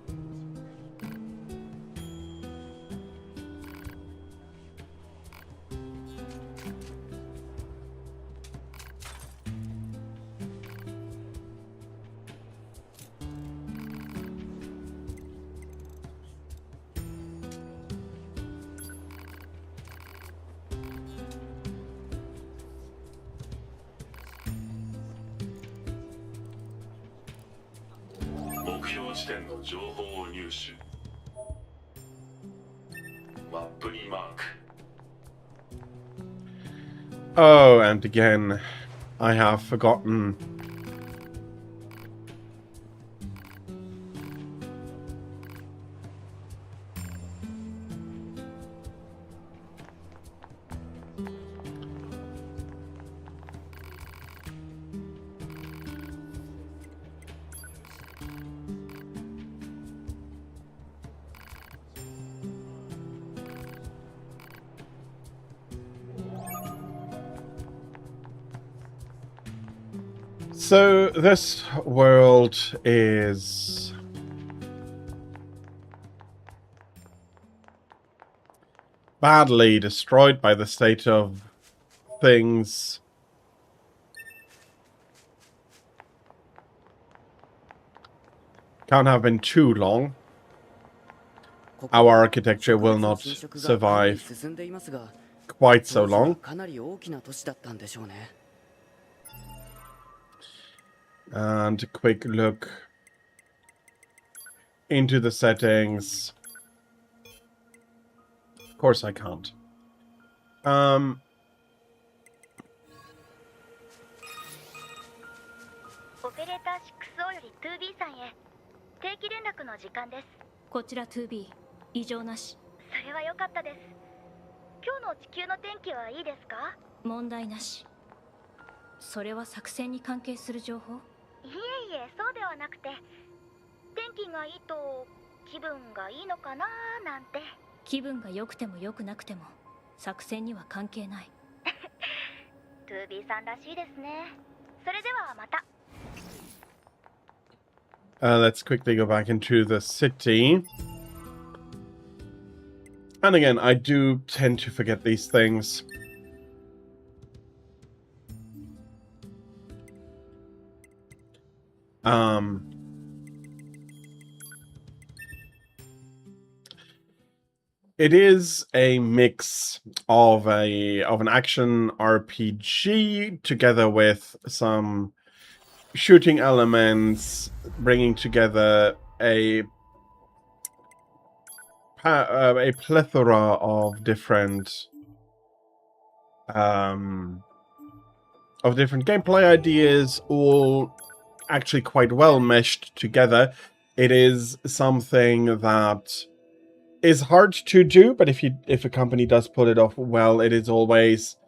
Oh, and again, I have forgotten. So this world is badly destroyed by the state of things. Can't have been too long. Our architecture will not survive quite so long. And a quick look into the settings. Of course I can't. オペレーター 6O より 2B さんへ定期連絡の時間です。こちら 2B 異常なし。それは良かったです。今日の地球の天気はいいですか？問題なし。それは作戦に関係する情報？いえいえ、そうではなくて、天気がいいと気分がいいのかななんて。気分が良くても良くなくても作戦には関係ない。2B さんらしいですね。それではまた。Let's quickly go back into the city. And again, I do tend to forget these things. It is a mix of an action RPG together with some shooting elements, bringing together a plethora of different gameplay ideas, all actually quite well meshed together. It is something that is hard to do, but if a company does pull it off well, it is always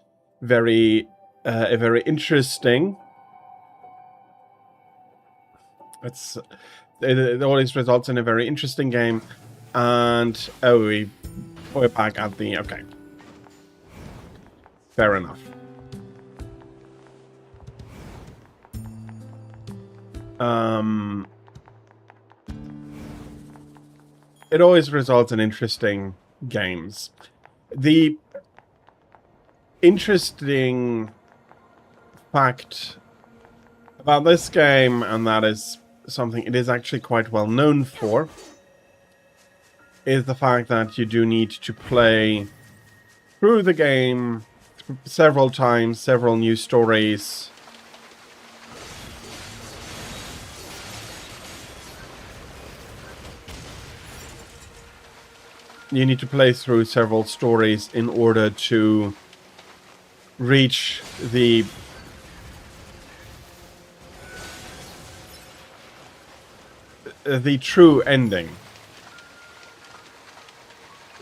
very interesting. It always results in a very interesting game. And we're back at the okay. Fair enough. It always results in interesting games. The interesting fact about this game, and that is something it is actually quite well known for, is the fact that you do need to play through the game several times, several new stories. You need to play through several stories in order to reach the true ending.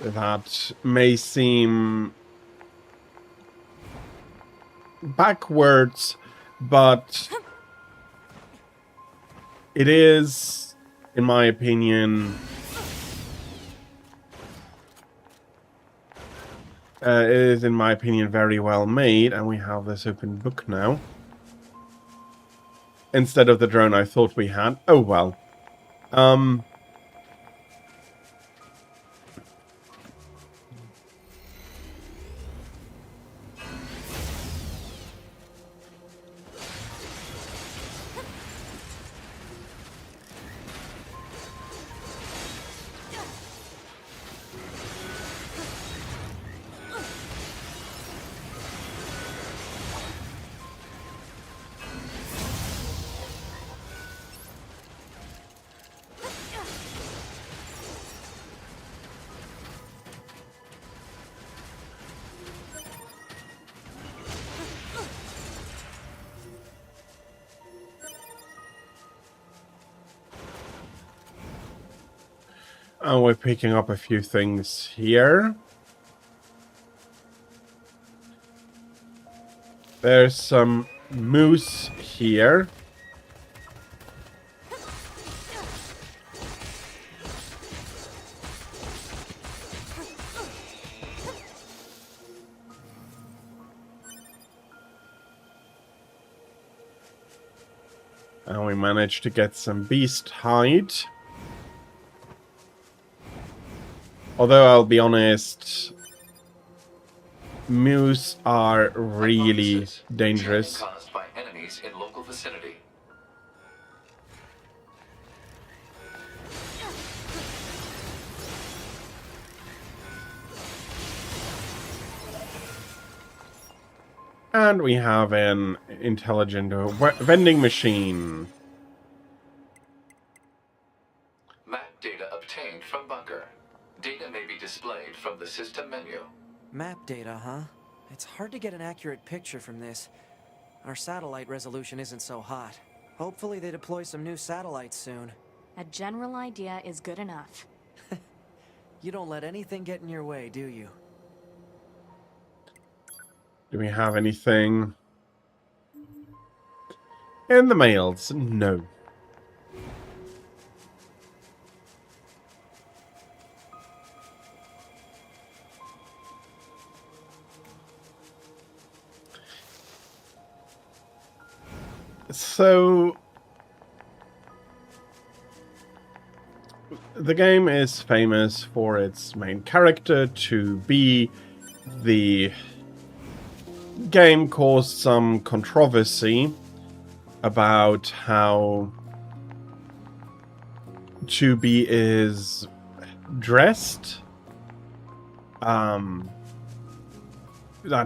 That may seem backwards, but it is, in my opinion, very well made. And we have this open book now instead of the drone I thought we had. Oh well. And we're picking up a few things here. There's some moose here. And we managed to get some beast hide. Although I'll be honest, moose are really dangerous. Caused by enemies in local vicinity. And we have an intelligent vending machine. Map data obtained from bunker. Data may be displayed from the system menu. Map data, huh? It's hard to get an accurate picture from this. Our satellite resolution isn't so hot. Hopefully they deploy some new satellites soon. A general idea is good enough. You don't let anything get in your way, do you? Do we have anything in the mails? No. So, the game is famous for its main character to be the game caused some controversy about how 2B is dressed. That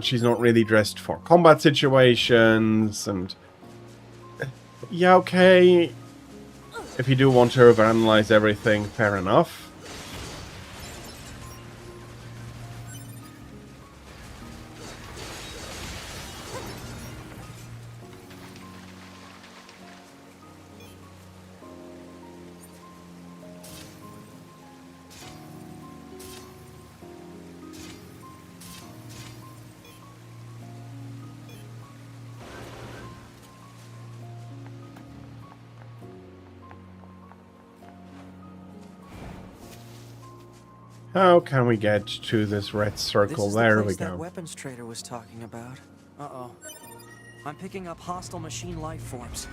she's not really dressed for combat situations, and yeah, okay, if you do want to overanalyze everything, fair enough. How can we get to this red circle? There we go. That weapons trader was talking about. Uh-oh. I'm picking up hostile machine life forms.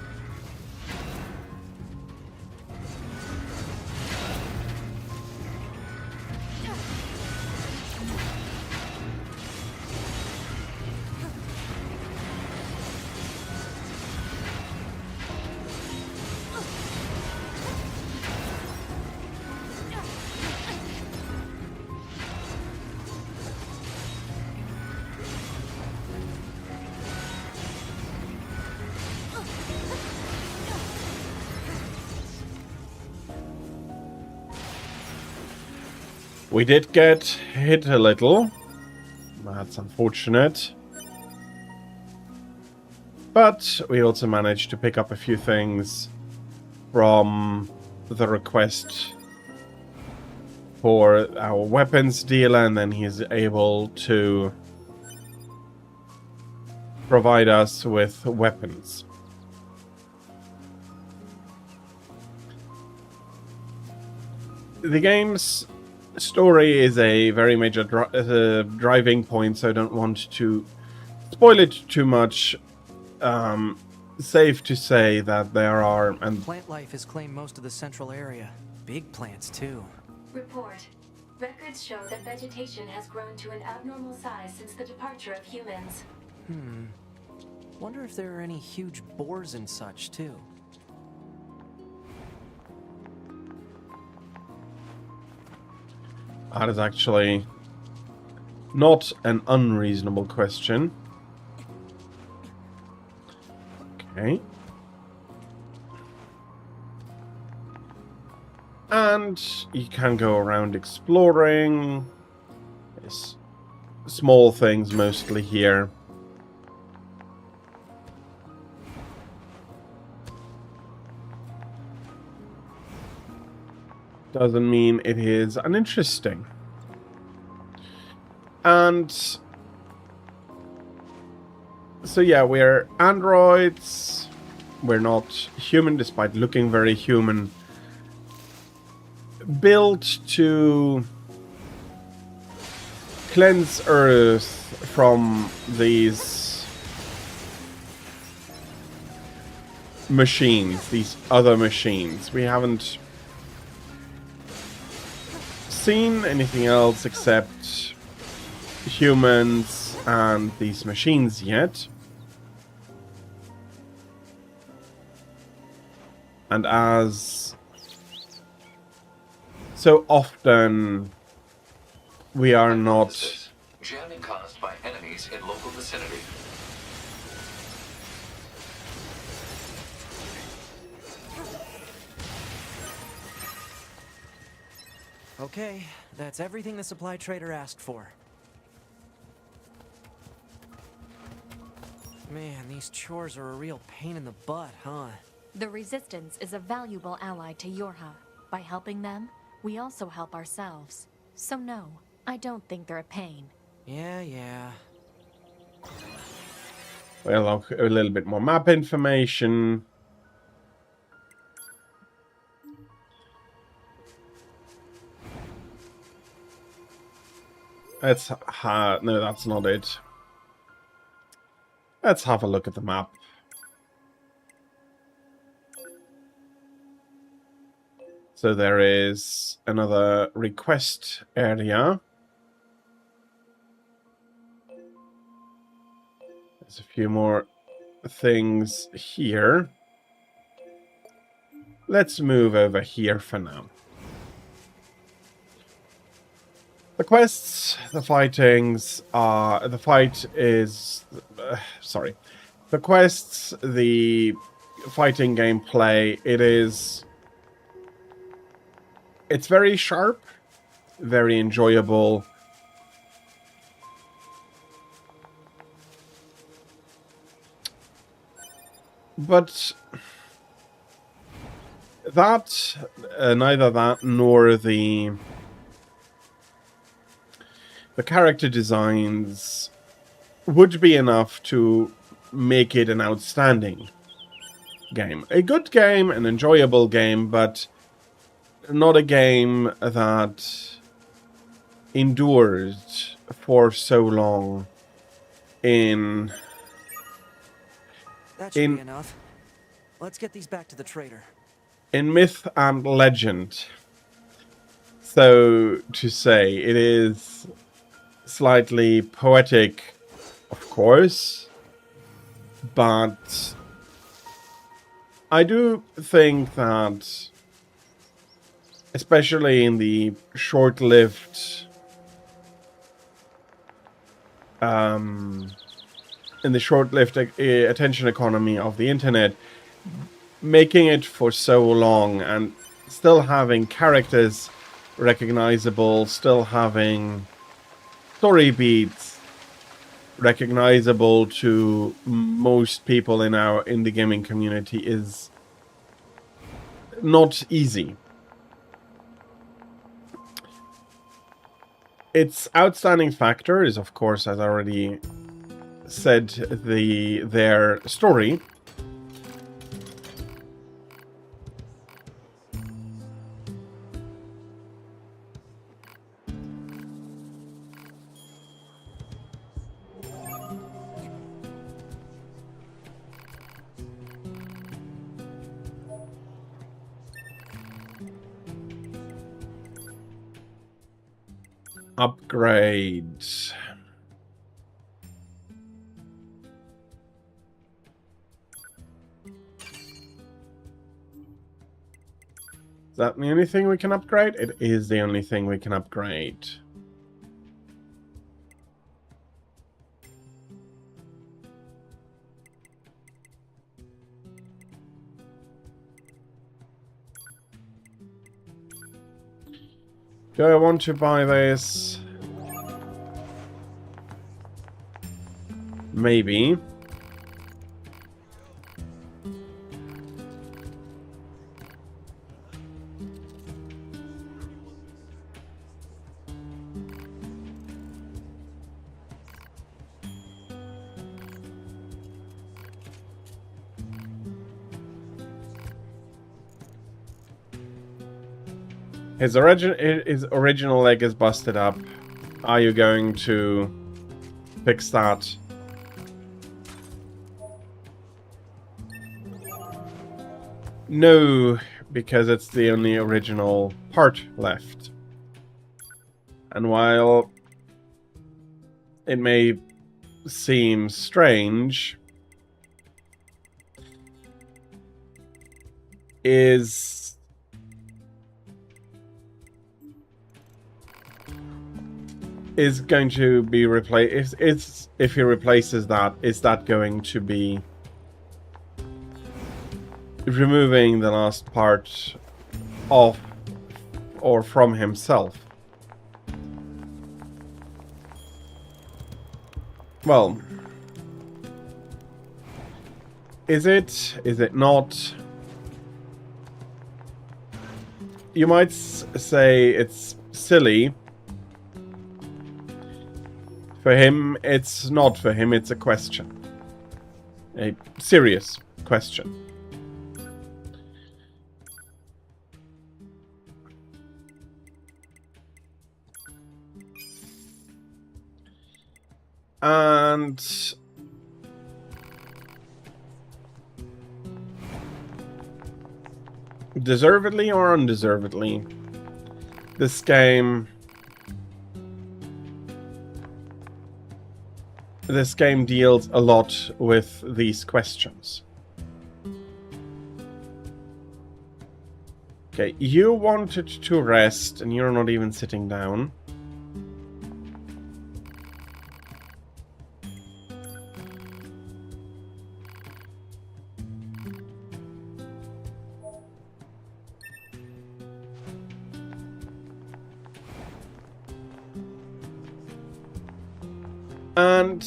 We did get hit a little. That's unfortunate. But we also managed to pick up a few things from the request for our weapons dealer, and then he's able to provide us with weapons. The game's story is a very major driving point, so I don't want to spoil it too much. Safe to say that there are... Plant life has claimed most of the central area. Big plants, too. Report. Records show that vegetation has grown to an abnormal size since the departure of humans. Wonder if there are any huge boars and such, too. That is actually not an unreasonable question. Okay. And you can go around exploring. There's small things mostly here. Doesn't mean it is uninteresting. And so yeah, we're androids. We're not human, despite looking very human. Built to cleanse Earth from these machines, these other machines. We haven't seen anything else except humans and these machines yet. And as so often we are not... Jamming caused by enemies in local vicinity. Okay, that's everything the supply trader asked for. Man, these chores are a real pain in the butt, huh? The Resistance is a valuable ally to Yorha. By helping them, we also help ourselves. So no, I don't think they're a pain. Yeah. Well, a little bit more map information. No, that's not it. Let's have a look at the map. So there is another request area. There's a few more things here. Let's move over here for now. The quests, the fightings are... The fight is... sorry. The quests, the fighting gameplay, it's very sharp, very enjoyable. But that, neither that nor the character designs would be enough to make it an outstanding game. A good game, an enjoyable game, but not a game that endured for so long in... That should be enough. Let's get these back to the trader. In myth and legend. So to say, it is slightly poetic, of course, but I do think that, especially in the short-lived attention economy of the internet, making it for so long and still having characters recognizable, still having story beats recognizable to most people in our indie gaming community is not easy. Its outstanding factor is, of course, as I already said, their story. Upgrades. Is that the only thing we can upgrade? It is the only thing we can upgrade. Do I want to buy this? Maybe. His original leg is busted up. Are you going to fix that? No, because it's the only original part left. And while it may seem strange, is going to be replaced. If he replaces that, is that going to be removing the last part of or from himself? Well, is it? Is it not? You might say it's silly. For him, it's not. For him, it's a question. A serious question. And deservedly or undeservedly, this game deals a lot with these questions. Okay, you wanted to rest and you're not even sitting down. And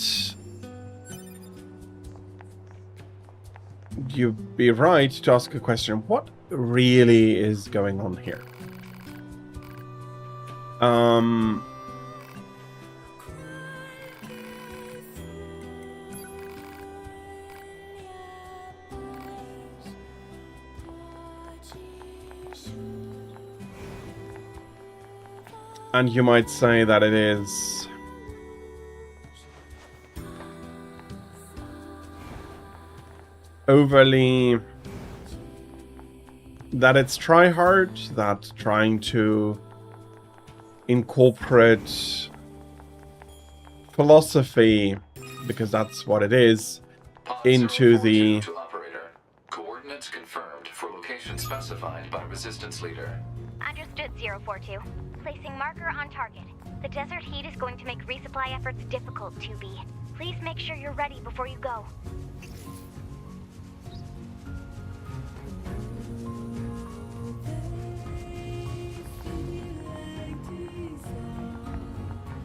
you'd be right to ask a question. What really is going on here? And you might say that it is overly, that it's try hard, that trying to incorporate philosophy, because that's what it is, into the coordinates confirmed for location specified by resistance leader. Understood, 042. Placing marker on target. The desert heat is going to make resupply efforts difficult, 2B. Please make sure you're ready before you go.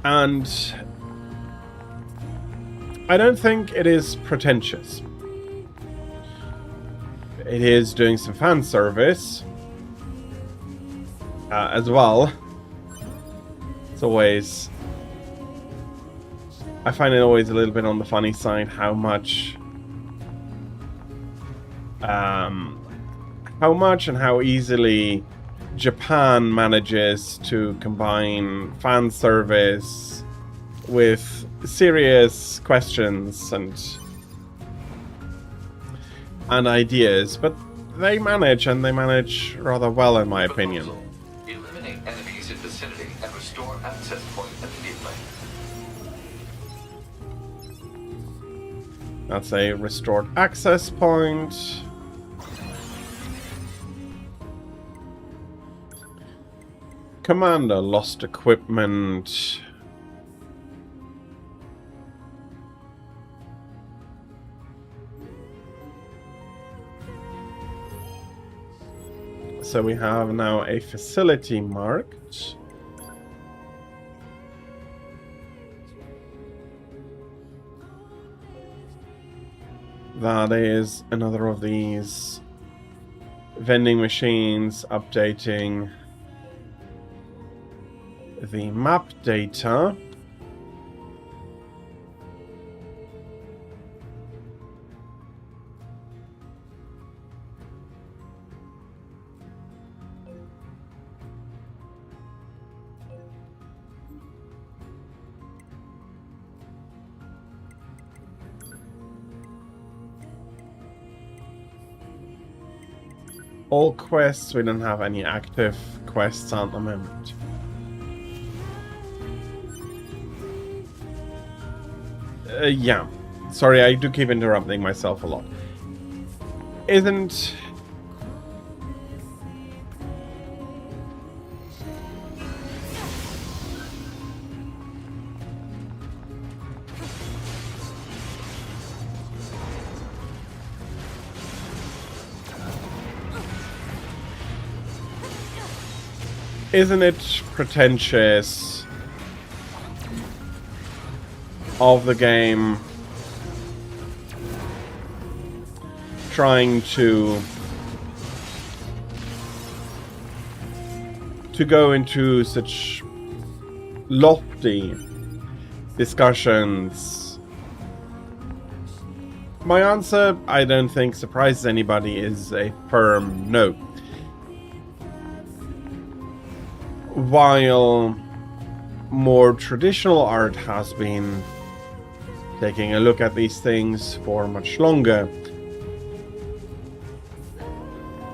And I don't think it is pretentious. It is doing some fan service as well. It's always... I find it always a little bit on the funny side how much and how easily Japan manages to combine fan service with serious questions and ideas, but they manage, and they manage rather well, in my opinion. Eliminate enemies in vicinity and restore access point immediately. That's a restored access point. Commander lost equipment. So we have now a facility marked. That is another of these vending machines updating the map data. All quests, we don't have any active quests at the moment. Yeah. Sorry, I do keep interrupting myself a lot. Isn't... Isn't it pretentious of the game trying to go into such lofty discussions? My answer, I don't think surprises anybody, is a firm no. While more traditional art has been taking a look at these things for much longer,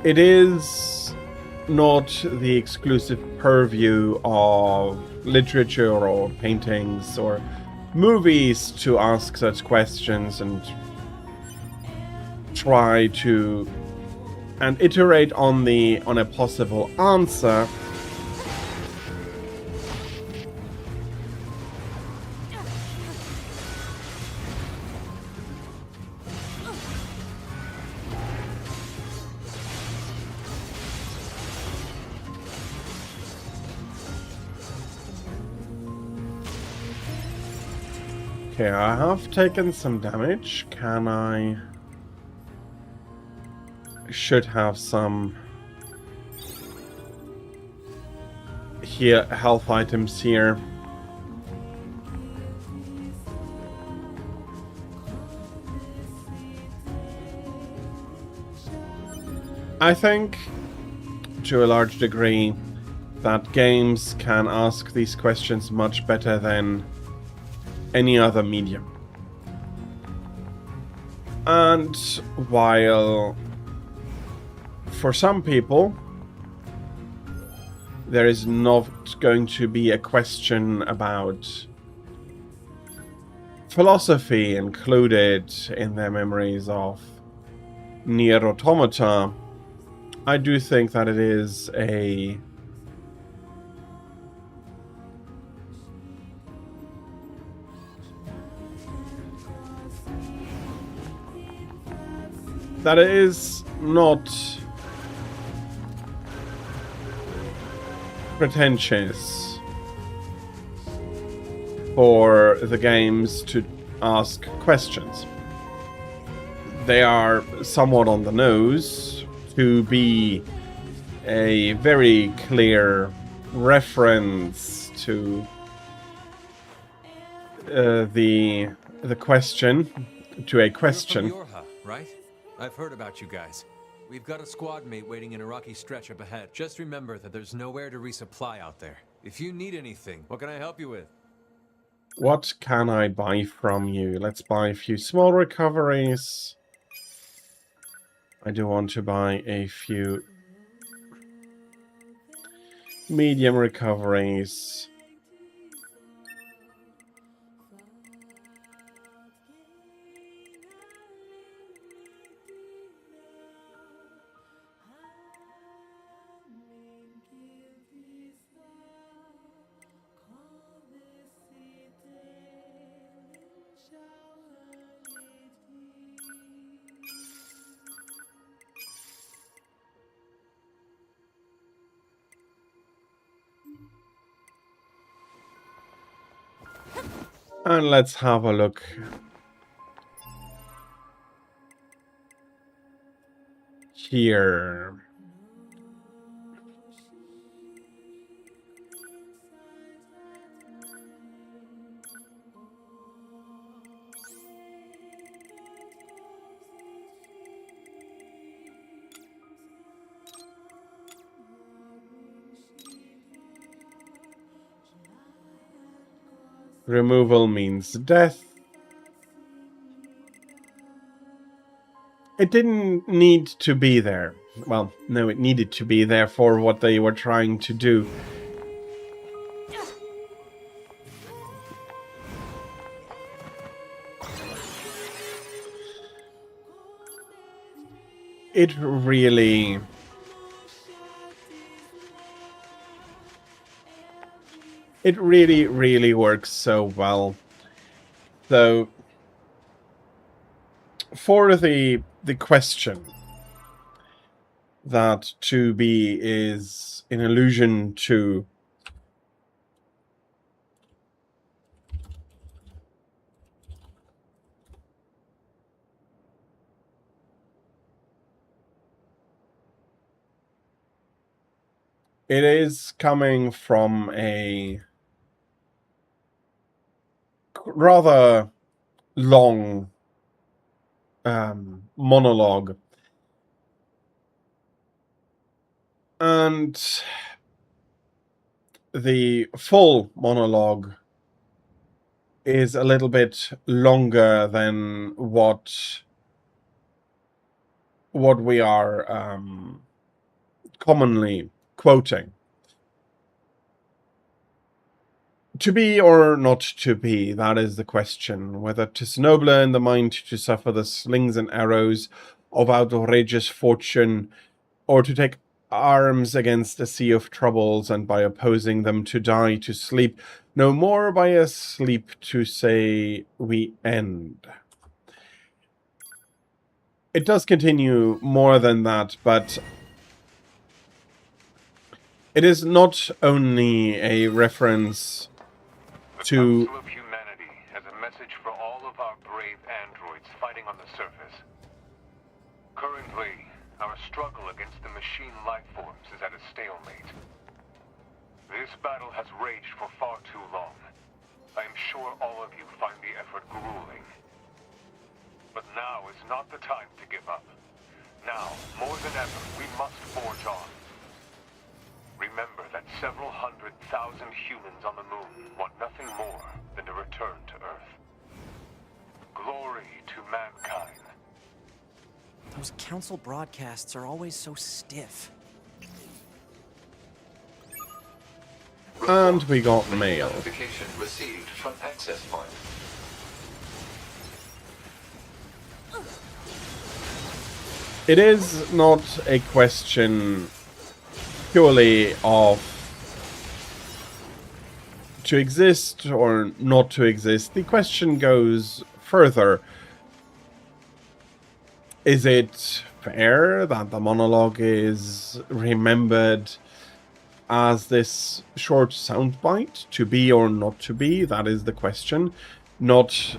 it is not the exclusive purview of literature or paintings or movies to ask such questions and try to iterate on a possible answer. Okay, I have taken some damage. Can I... should have some... health items here. I think, to a large degree, that games can ask these questions much better than any other medium. And while for some people there is not going to be a question about philosophy included in their memories of Nier Automata, I do think that it is a that it is not pretentious for the games to ask questions. They are somewhat on the nose to be a very clear reference to the question, to a question. You're from Yorha, right? I've heard about you guys. We've got a squad mate waiting in a rocky stretch up ahead. Just remember that there's nowhere to resupply out there. If you need anything, what can I help you with? What can I buy from you? Let's buy a few small recoveries. I do want to buy a few medium recoveries. And let's have a look. Here. Removal means death. It didn't need to be there. Well, no, it needed to be there for what they were trying to do. It really... It really, really works so well. So, for the question that to be is an allusion to it is coming from a rather long monologue, and the full monologue is a little bit longer than what we are commonly quoting. To be or not to be, that is the question. Whether 'tis nobler in the mind to suffer the slings and arrows of outrageous fortune, or to take arms against a sea of troubles, and by opposing them to die, to sleep, no more by a sleep to say we end. It does continue more than that, but it is not only a reference to of humanity has a message for all of our brave androids fighting on the surface. Currently, our struggle against the machine life forms is at a stalemate. This battle has raged for far too long. I am sure all of you find the effort grueling. But now is not the time to give up. Now, more than ever, we must forge on. Remember that several 100,000 humans on the moon want nothing more than to return to Earth. Glory to mankind. Those council broadcasts are always so stiff. And we got mail. Notification received from access point. It is not a question purely of to exist or not to exist. The question goes further. Is it fair that the monologue is remembered as this short soundbite, to be or not to be, that is the question, not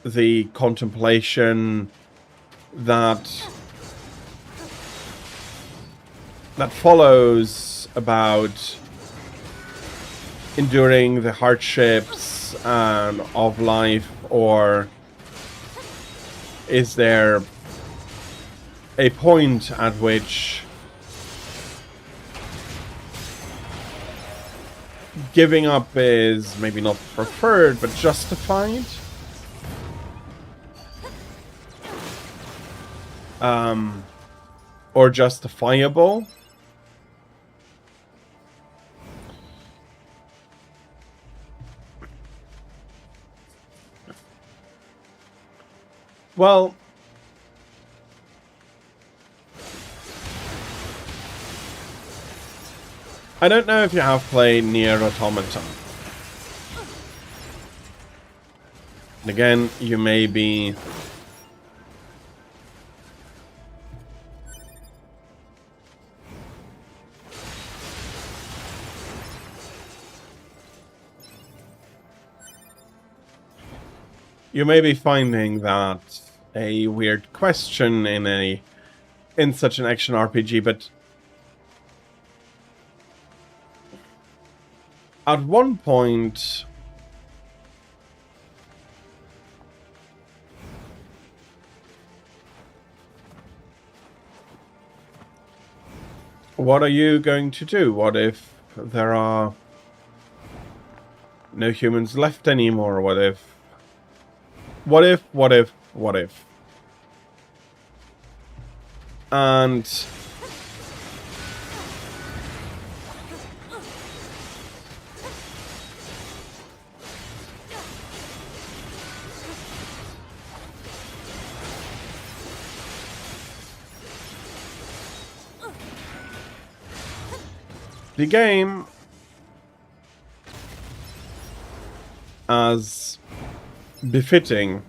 the contemplation that follows about enduring the hardships of life, or is there a point at which giving up is maybe not preferred but justified? Or justifiable? Well, I don't know if you have played Nier Automata. And again, you may be finding that a weird question in such an action RPG, but at one point what are you going to do? What if there are no humans left anymore? What if? And the game, as befitting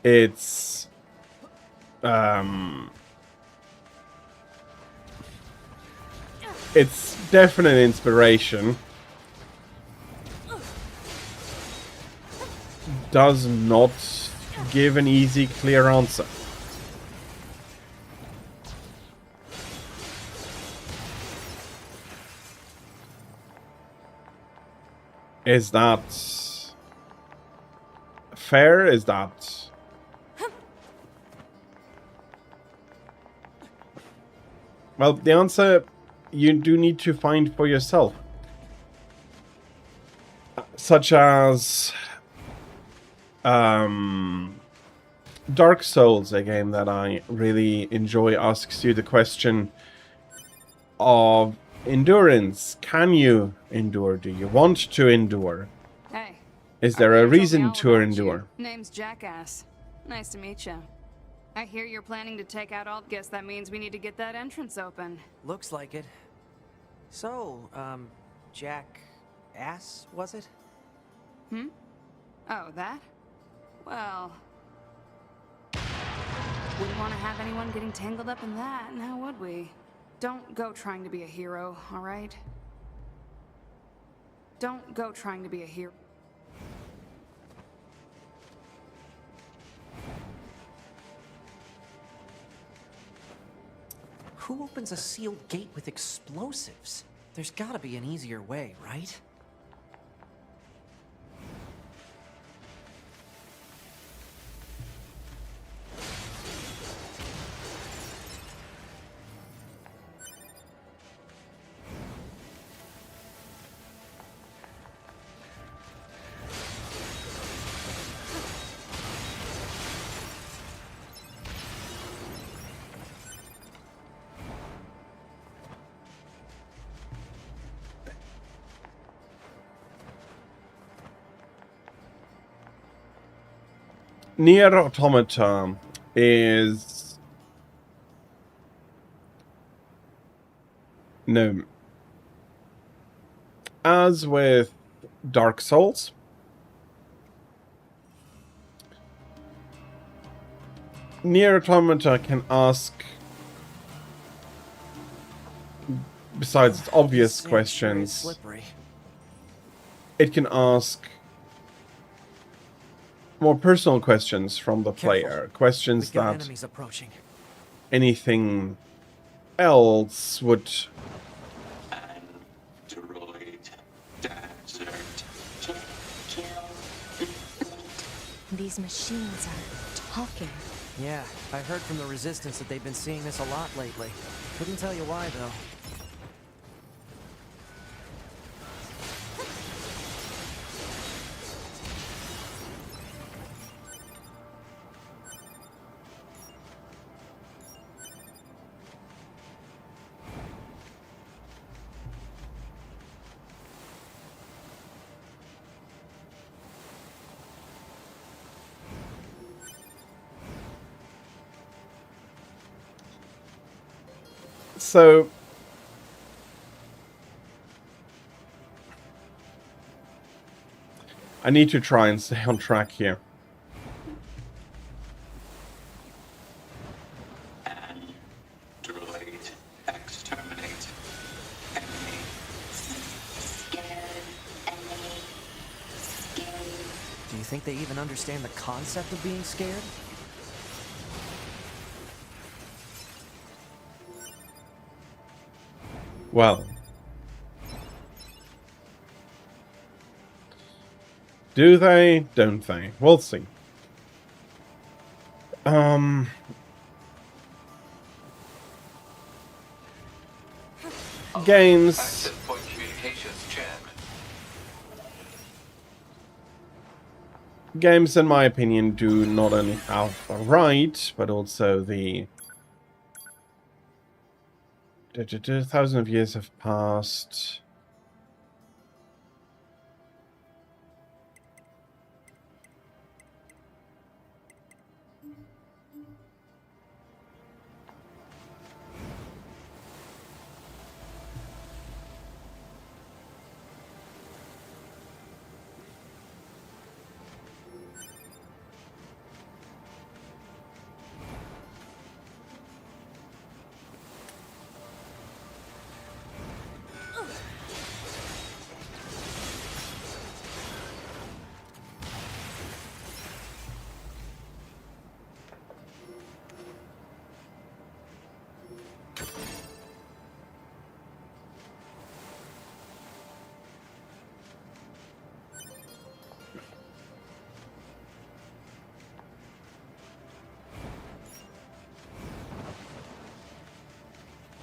its definite inspiration, does not give an easy, clear answer. Is that fair? Is that... Well, the answer you do need to find for yourself. Such as Dark Souls, a game that I really enjoy, asks you the question of endurance. Can you endure? Do you want to endure? Hey. Is there a reason to endure? Name's Jackass. Nice to meet you. I hear you're planning to take out all. Guess that means we need to get that entrance open. Looks like it. So, Jackass, was it? Hmm? Oh, that? Well... wouldn't want to have anyone getting tangled up in that, now would we? Don't go trying to be a hero, alright? Don't go trying to be a hero. Who opens a sealed gate with explosives? There's gotta be an easier way, right? Nier Automata is... No. As with Dark Souls, Nier Automata can ask besides its obvious This sand sure is questions, slippery. it can ask more personal questions from the player. Careful. Questions We've got that enemies approaching. anything else would These machines are talking. Yeah, I heard from the Resistance that they've been seeing this a lot lately. Couldn't tell you why, though. So, I need to try and stay on track here. Droid, exterminate. Enemy. Scared. Enemy. Scared. Do you think they even understand the concept of being scared? Well, do they? Don't they? We'll see. Games. Access point communications jammed. Games, in my opinion, do not only have the right, but also the 1,000 of years have passed.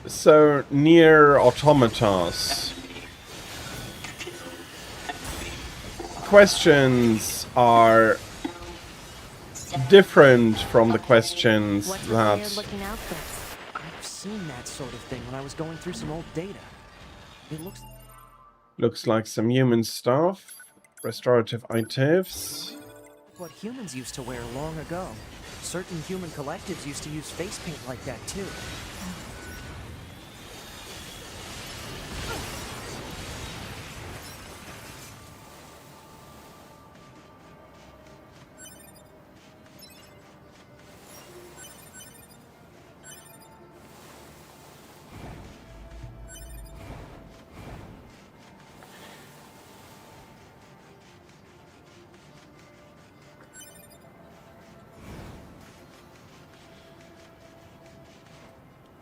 So, Nier Automatas. Questions are different from the questions What's that... weird looking outfits? I've seen that sort of thing when I was going through some old data. It Looks like some human stuff. Restorative items. what humans used to wear long ago. Certain human collectives used to use face paint like that too.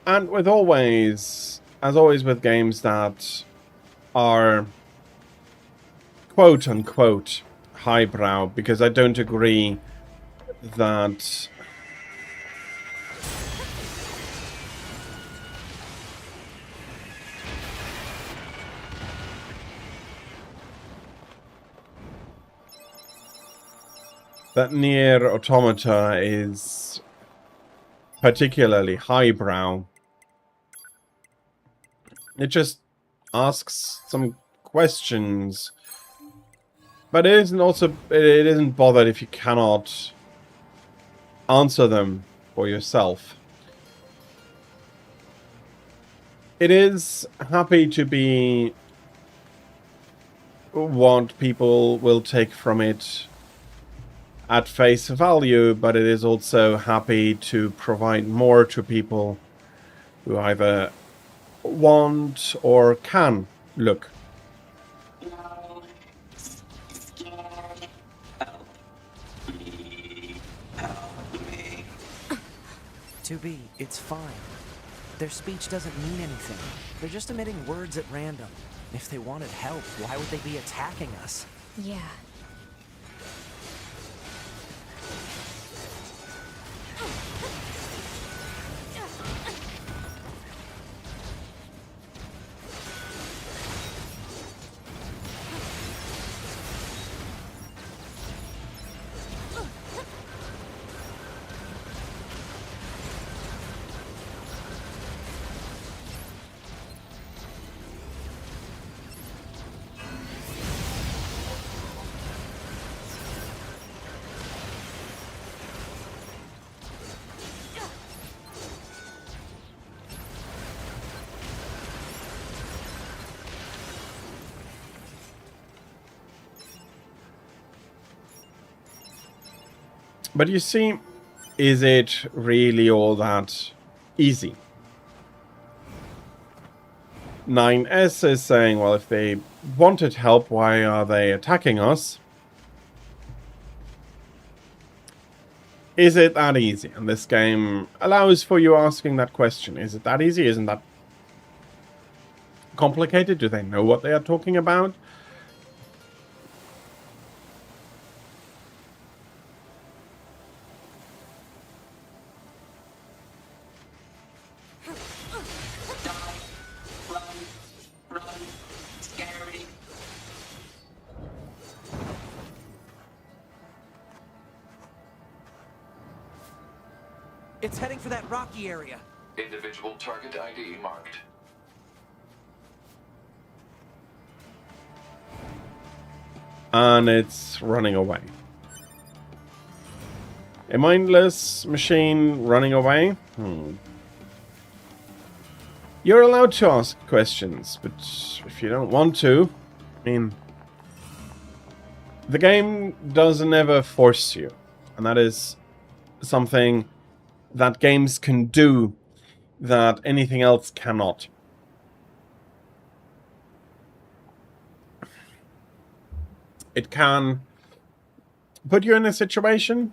And with always, as always with games that are quote-unquote highbrow, because I don't agree that Nier Automata is particularly highbrow. It just asks some questions, but it isn't bothered if you cannot answer them for yourself. It is happy to be what people will take from it at face value, but it is also happy to provide more to people who either want or can look. 2B, it's fine. Their speech doesn't mean anything. They're just emitting words at random. If they wanted help, why would they be attacking us? Yeah. But you see, is it really all that easy? 9S is saying, well, if they wanted help, why are they attacking us? Is it that easy? And this game allows for you asking that question. Is it that easy? Isn't that complicated? Do they know what they are talking about? It's heading for that rocky area. Individual target ID marked. And it's running away. A mindless machine running away? You're allowed to ask questions, but if you don't want to, I mean, the game doesn't ever force you. And that is something that games can do that anything else cannot. It can put you in a situation.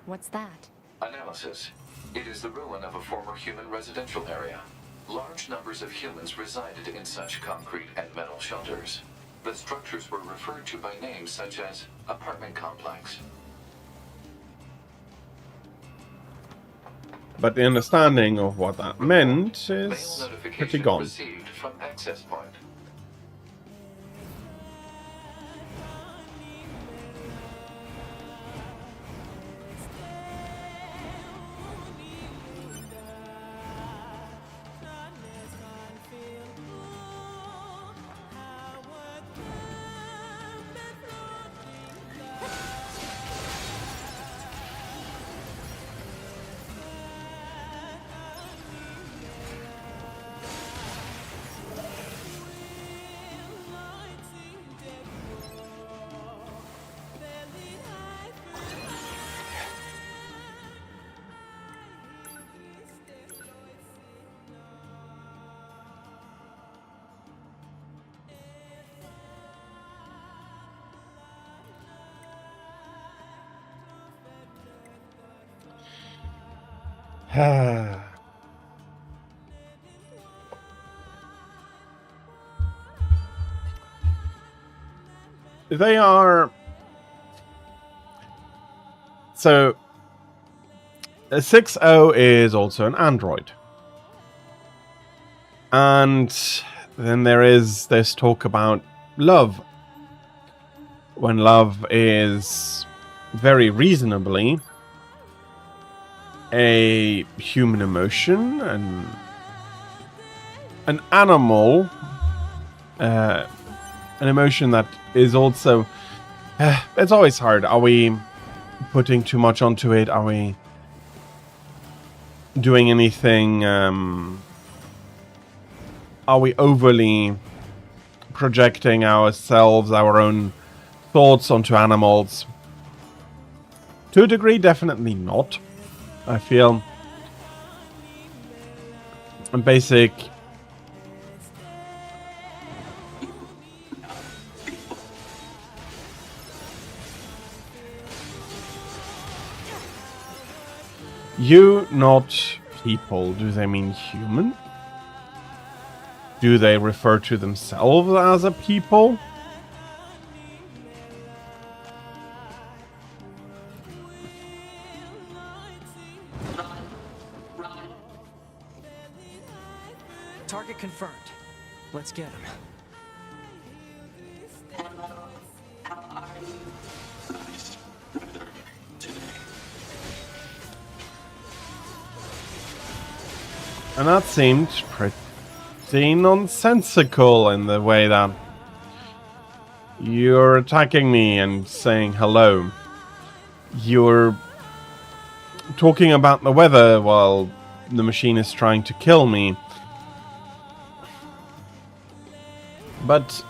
What's that? Analysis. It is the ruin of a former human residential area. Large numbers of humans resided in such concrete and metal shelters. The structures were referred to by names such as apartment complex. But the understanding of what that meant is pretty gone. Received from access point. They are... So, 6.0 is also an android. And then there is this talk about love. When love is very reasonably a human emotion and an animal, an emotion that is also, it's always hard. Are we putting too much onto it? Are we doing anything, are we overly projecting ourselves, our own thoughts onto animals? To a degree, definitely not. I feel basic you, not people. Do they mean human? Do they refer to themselves as a people? Target confirmed. Let's get him. And that seemed pretty nonsensical in the way that you're attacking me and saying hello. You're talking about the weather while the machine is trying to kill me. But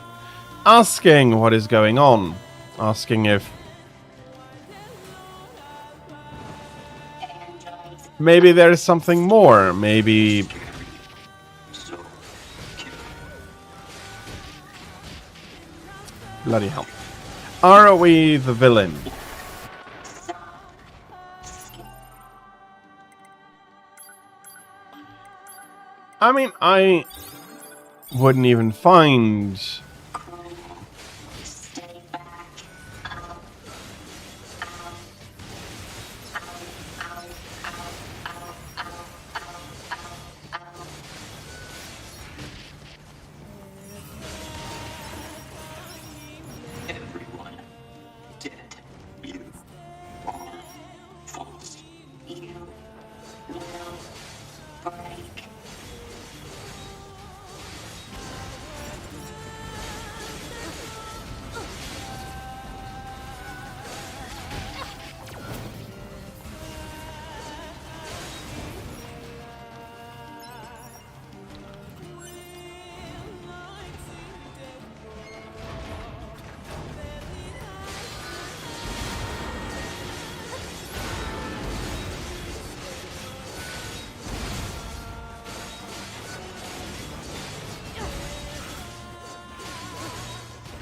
asking what is going on, asking if maybe there is something more, maybe bloody hell. Are we the villain? I mean, I wouldn't even find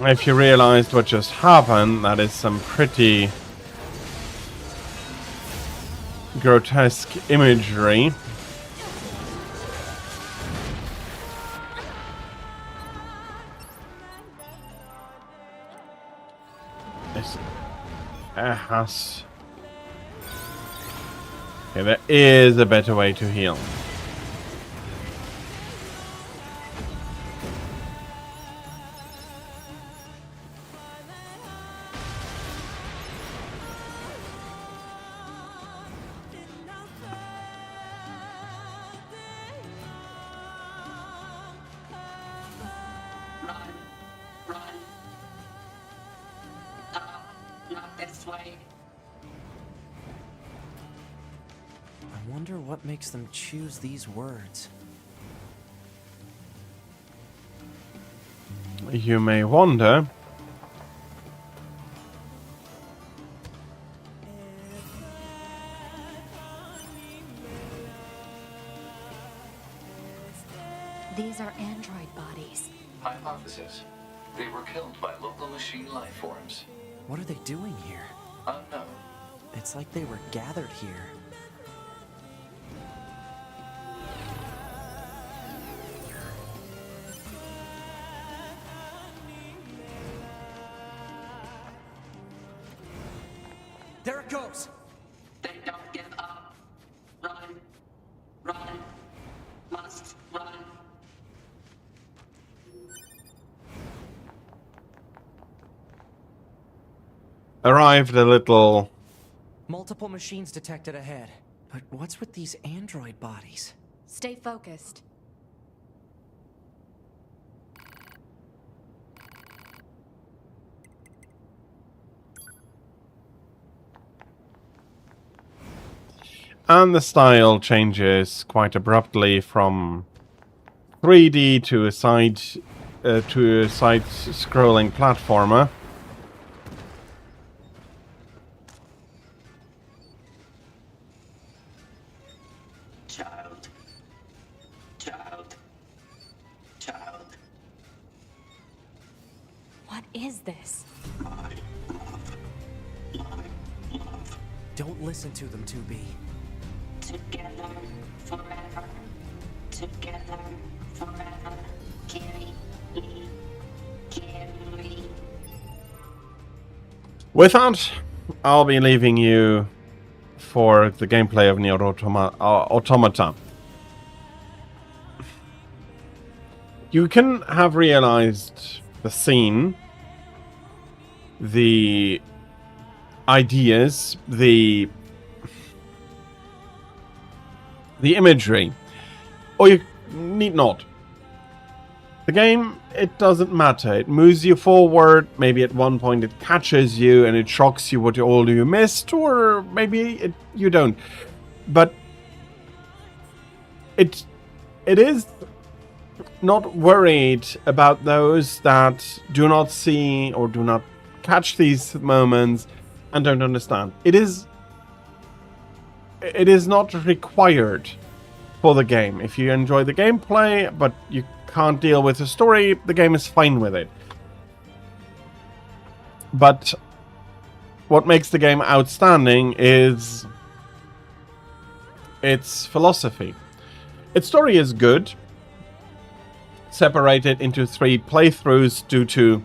if you realized what just happened, that is some pretty grotesque imagery. This has... Okay, there is a better way to heal. I wonder what makes them choose these words. You may wonder. These are android bodies. Hypothesis. They were killed by local machine life forms. What are they doing here? Unknown. It's like they were gathered here. There it goes! They don't give up. Run. Run. Must run. Arrived a little... Multiple machines detected ahead. But what's with these android bodies? Stay focused. And the style changes quite abruptly from 3D to a side-scrolling platformer. Child. is this? Don't listen to them, 2B. Together forever. Together forever. Kiri. Lee. Kiri. With that, I'll be leaving you for the gameplay of Nier Automata. You can have realized the scene, the ideas, the imagery, or you need not. The game, it doesn't matter. It moves you forward. Maybe at one point it catches you and it shocks you what all you missed, or maybe you don't. But it is not worried about those that do not see or do not catch these moments and don't understand. It is not required for the game. If you enjoy the gameplay, but you can't deal with the story, the game is fine with it. But what makes the game outstanding is its philosophy. Its story is good, separated into 3 playthroughs due to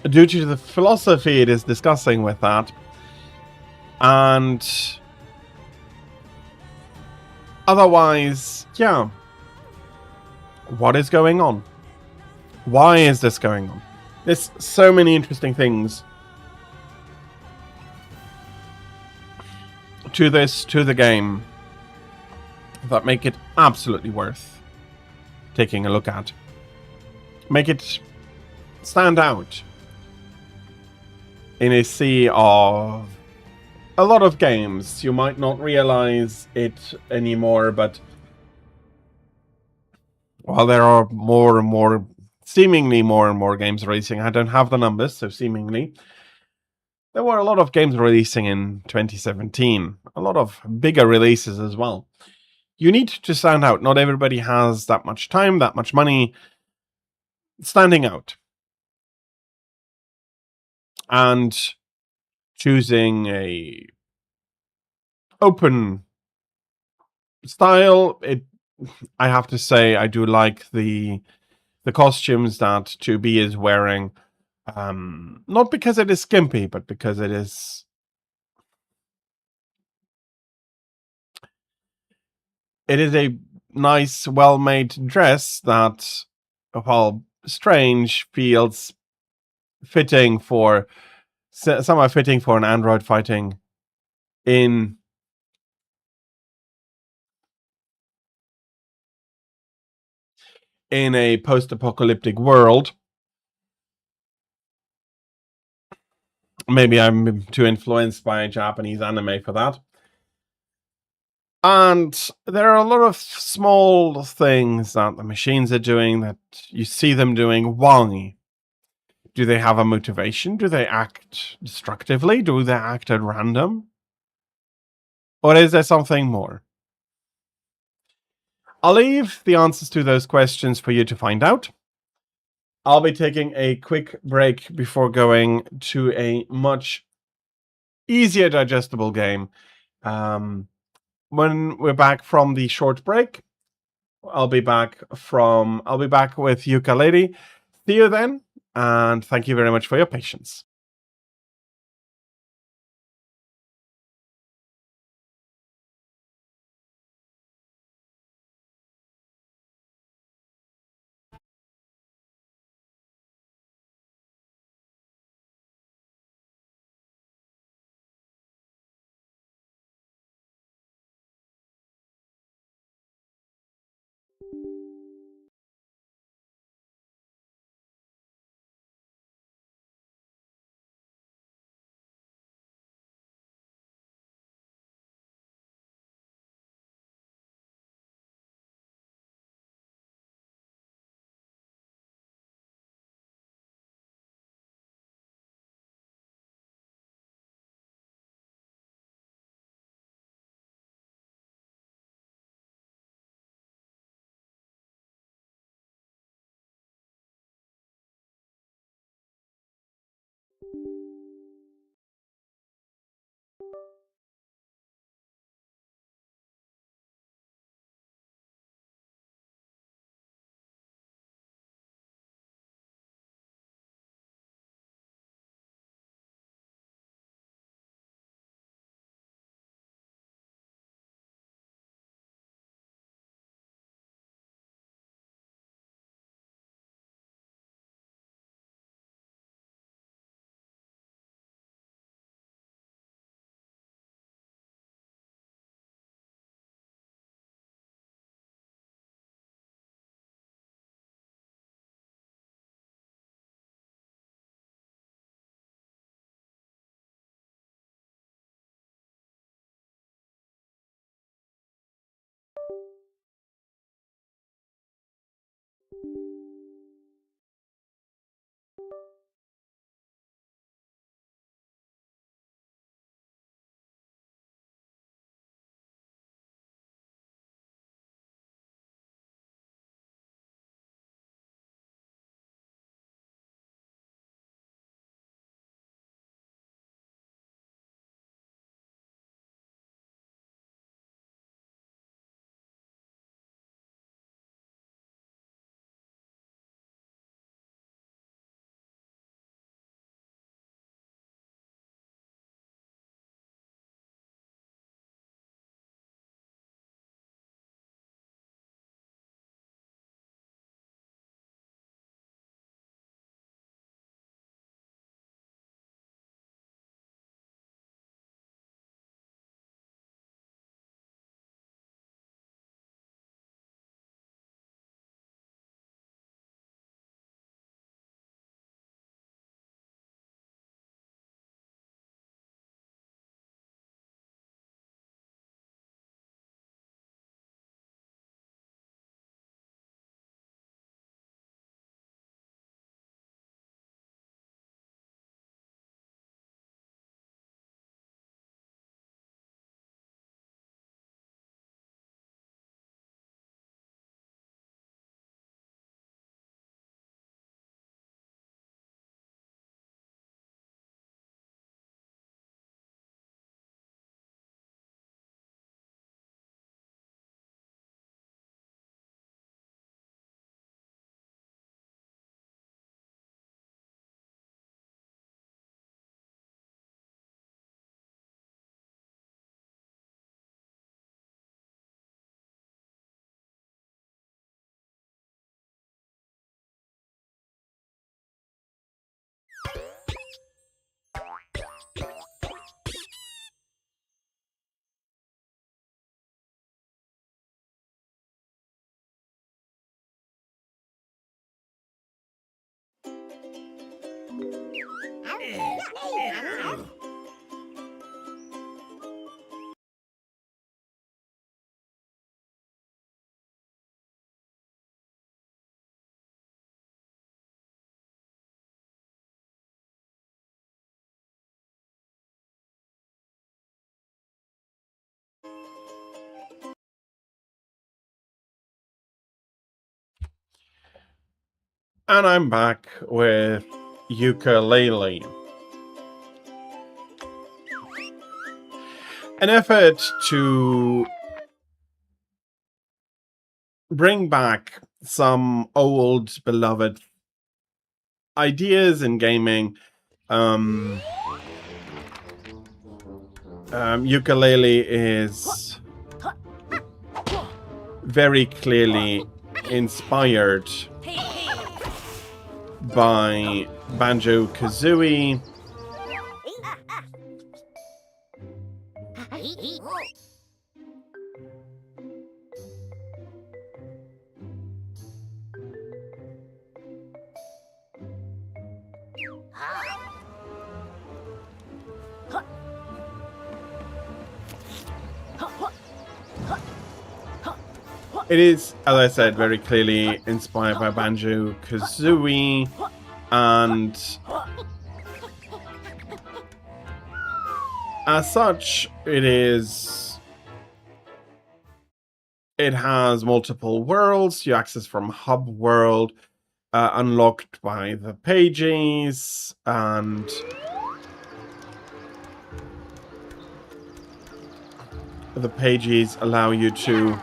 the philosophy it is discussing with that. And otherwise, yeah. What is going on? Why is this going on? There's so many interesting things to the game, that make it absolutely worth taking a look at. Make it stand out in a sea of a lot of games. You might not realize it anymore, but while there are more and more, seemingly more and more games releasing, I don't have the numbers, so seemingly, there were a lot of games releasing in 2017. A lot of bigger releases as well. You need to stand out. Not everybody has that much time, that much money. Standing out. And choosing a open style. I have to say, I do like the costumes that 2B is wearing. Not because it is skimpy, but because it is a nice, well-made dress that, while strange, feels fitting for somehow fitting for an android fighting in a post-apocalyptic world. Maybe I'm too influenced by Japanese anime for that. And there are a lot of small things that the machines are doing that you see them doing. Why? Do they have a motivation? Do they act destructively? Do they act at random? Or is there something more? I'll leave the answers to those questions for you to find out. I'll be taking a quick break before going to a much easier digestible game. When we're back from the short break, I'll be back with Yooka-Laylee. See you then, and thank you very much for your patience. And I'm back with Yooka-Laylee. An effort to bring back some old beloved ideas in gaming. Yooka-Laylee is very clearly inspired by Banjo-Kazooie. It is, as I said, very clearly inspired by Banjo-Kazooie, and as such, it has multiple worlds you access from Hub World, unlocked by the pages, and the pages allow you to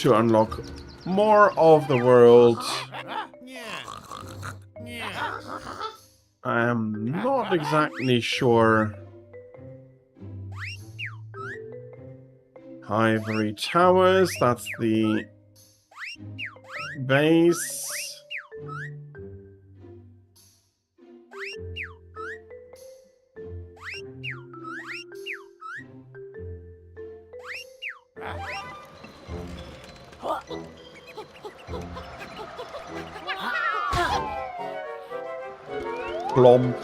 unlock more of the world. I am not exactly sure. Ivory Towers, that's the base. Plomp.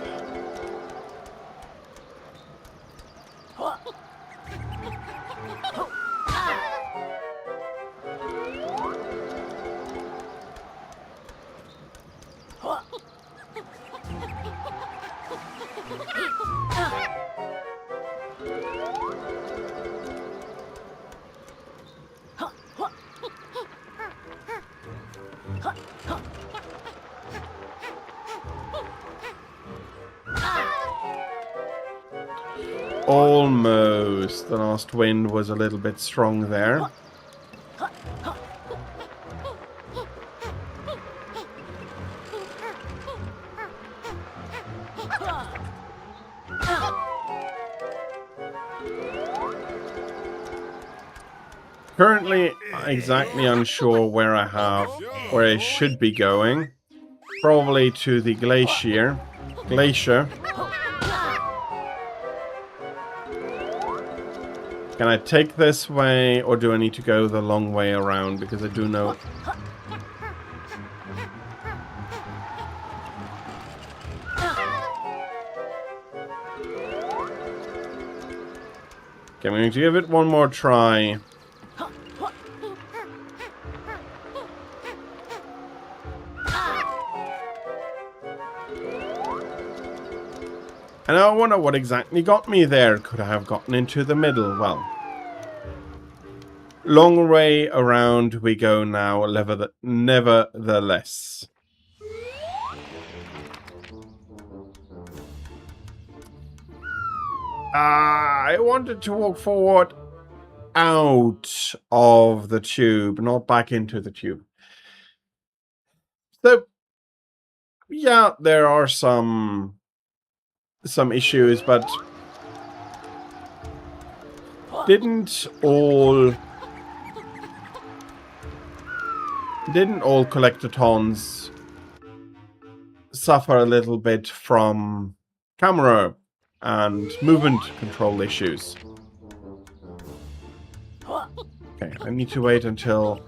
Almost. The last wind was a little bit strong there. Currently, exactly unsure where I should be going. Probably to the glacier. Can I take this way, or do I need to go the long way around? Because I do know... Okay, I'm going to give it one more try. And I wonder what exactly got me there. Could I have gotten into the middle? Well, long way around we go now, nevertheless. I wanted to walk forward out of the tube, not back into the tube. So, yeah, there are some issues, but didn't all collectatons suffer a little bit from camera and movement control issues? Okay, I need to wait until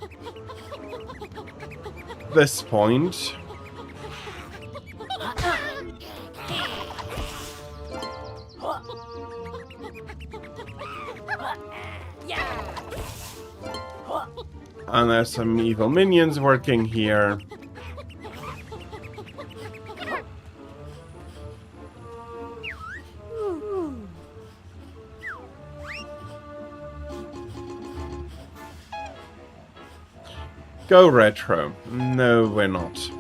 this point. And there's some evil minions working here. Go retro. No, we're not.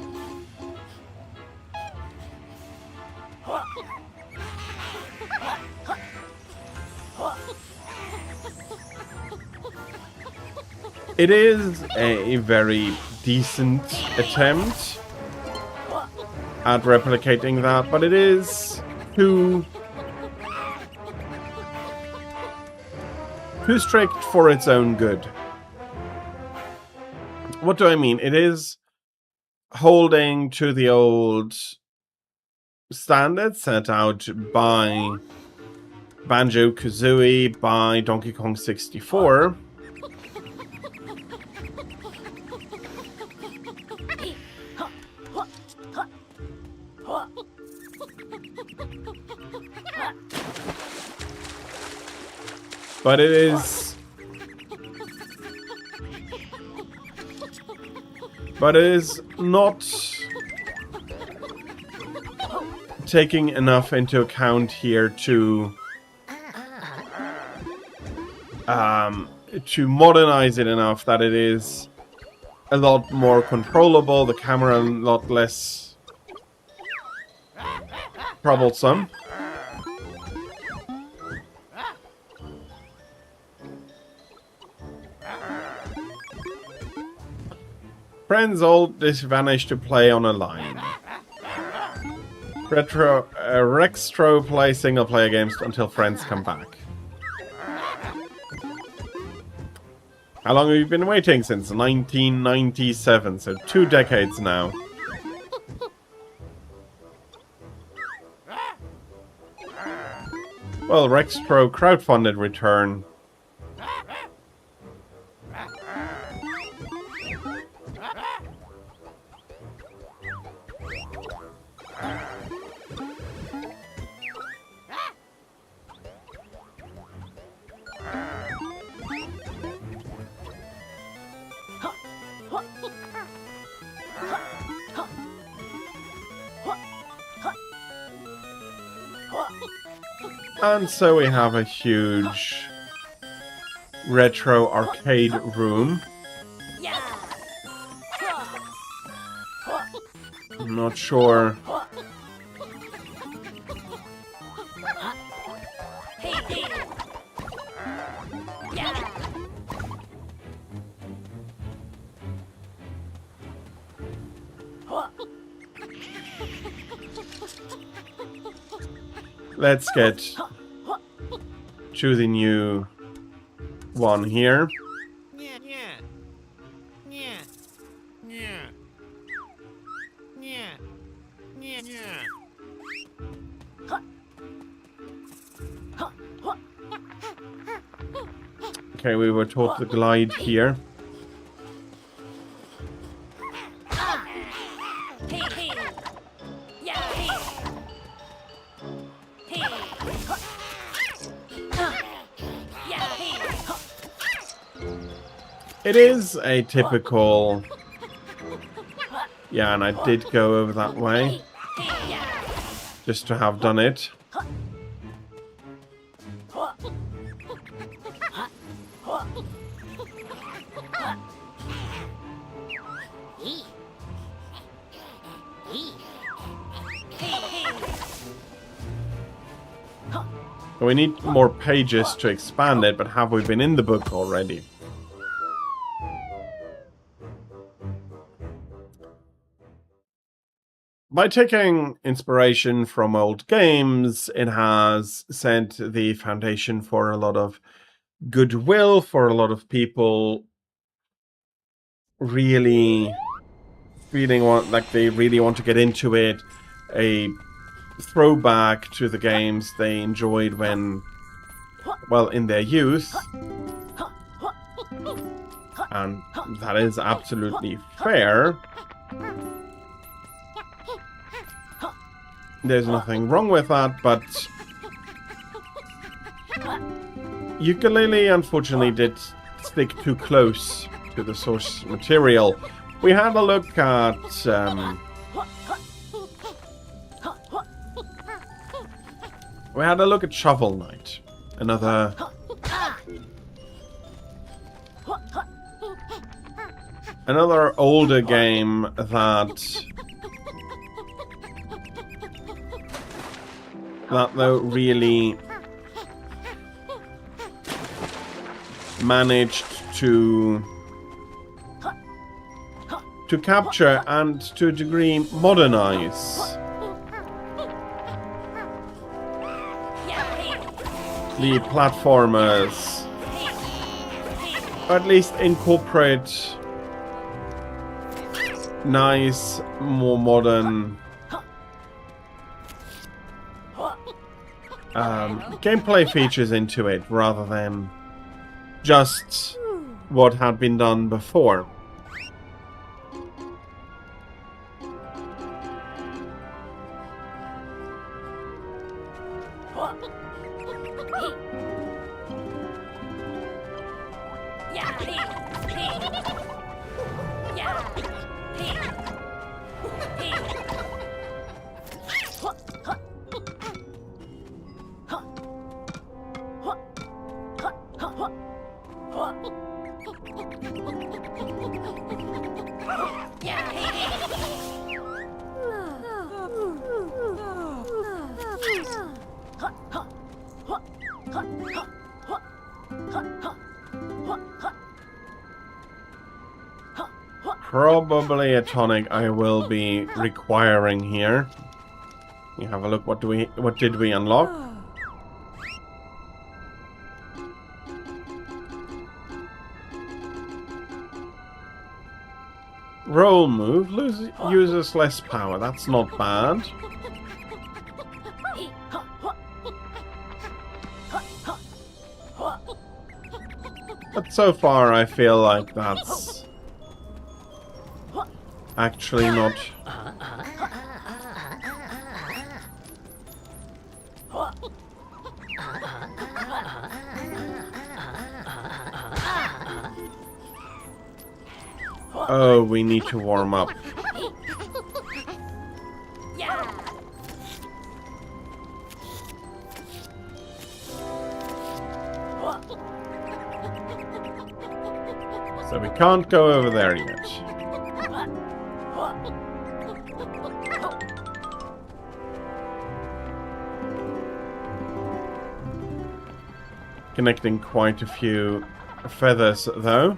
It is a very decent attempt at replicating that, but it is too strict for its own good. What do I mean? It is holding to the old standards set out by Banjo-Kazooie, by Donkey Kong 64. But it is... not taking enough into account here to to modernize it enough that it is a lot more controllable, the camera a lot less troublesome. Friends all vanished to play on a line. Rextro play single player games until friends come back. How long have you been waiting? Since 1997, so 2 decades now. Well, Rextro crowdfunded return. And so we have a huge retro arcade room. I'm not sure. Let's get to the new one here. Okay, we were taught to glide here. It is a typical... Yeah, and I did go over that way. Just to have done it. We need more pages to expand it, but have we been in the book already? By taking inspiration from old games, it has set the foundation for a lot of goodwill, for a lot of people really feeling like they really want to get into it. A throwback to the games they enjoyed when, well, in their youth. And that is absolutely fair. There's nothing wrong with that, but Yooka-Laylee unfortunately did stick too close to the source material. We had a look at Shovel Knight, another older game that though really managed to capture and to a degree modernize the platformers, or at least incorporate nice, more modern gameplay features into it, rather than just what had been done before. Probably a tonic I will be requiring here. You have a look. What did we unlock? Roll move uses less power. That's not bad. But so far I feel like that's actually not... Oh, we need to warm up. So we can't go over there yet. Connecting quite a few feathers, though.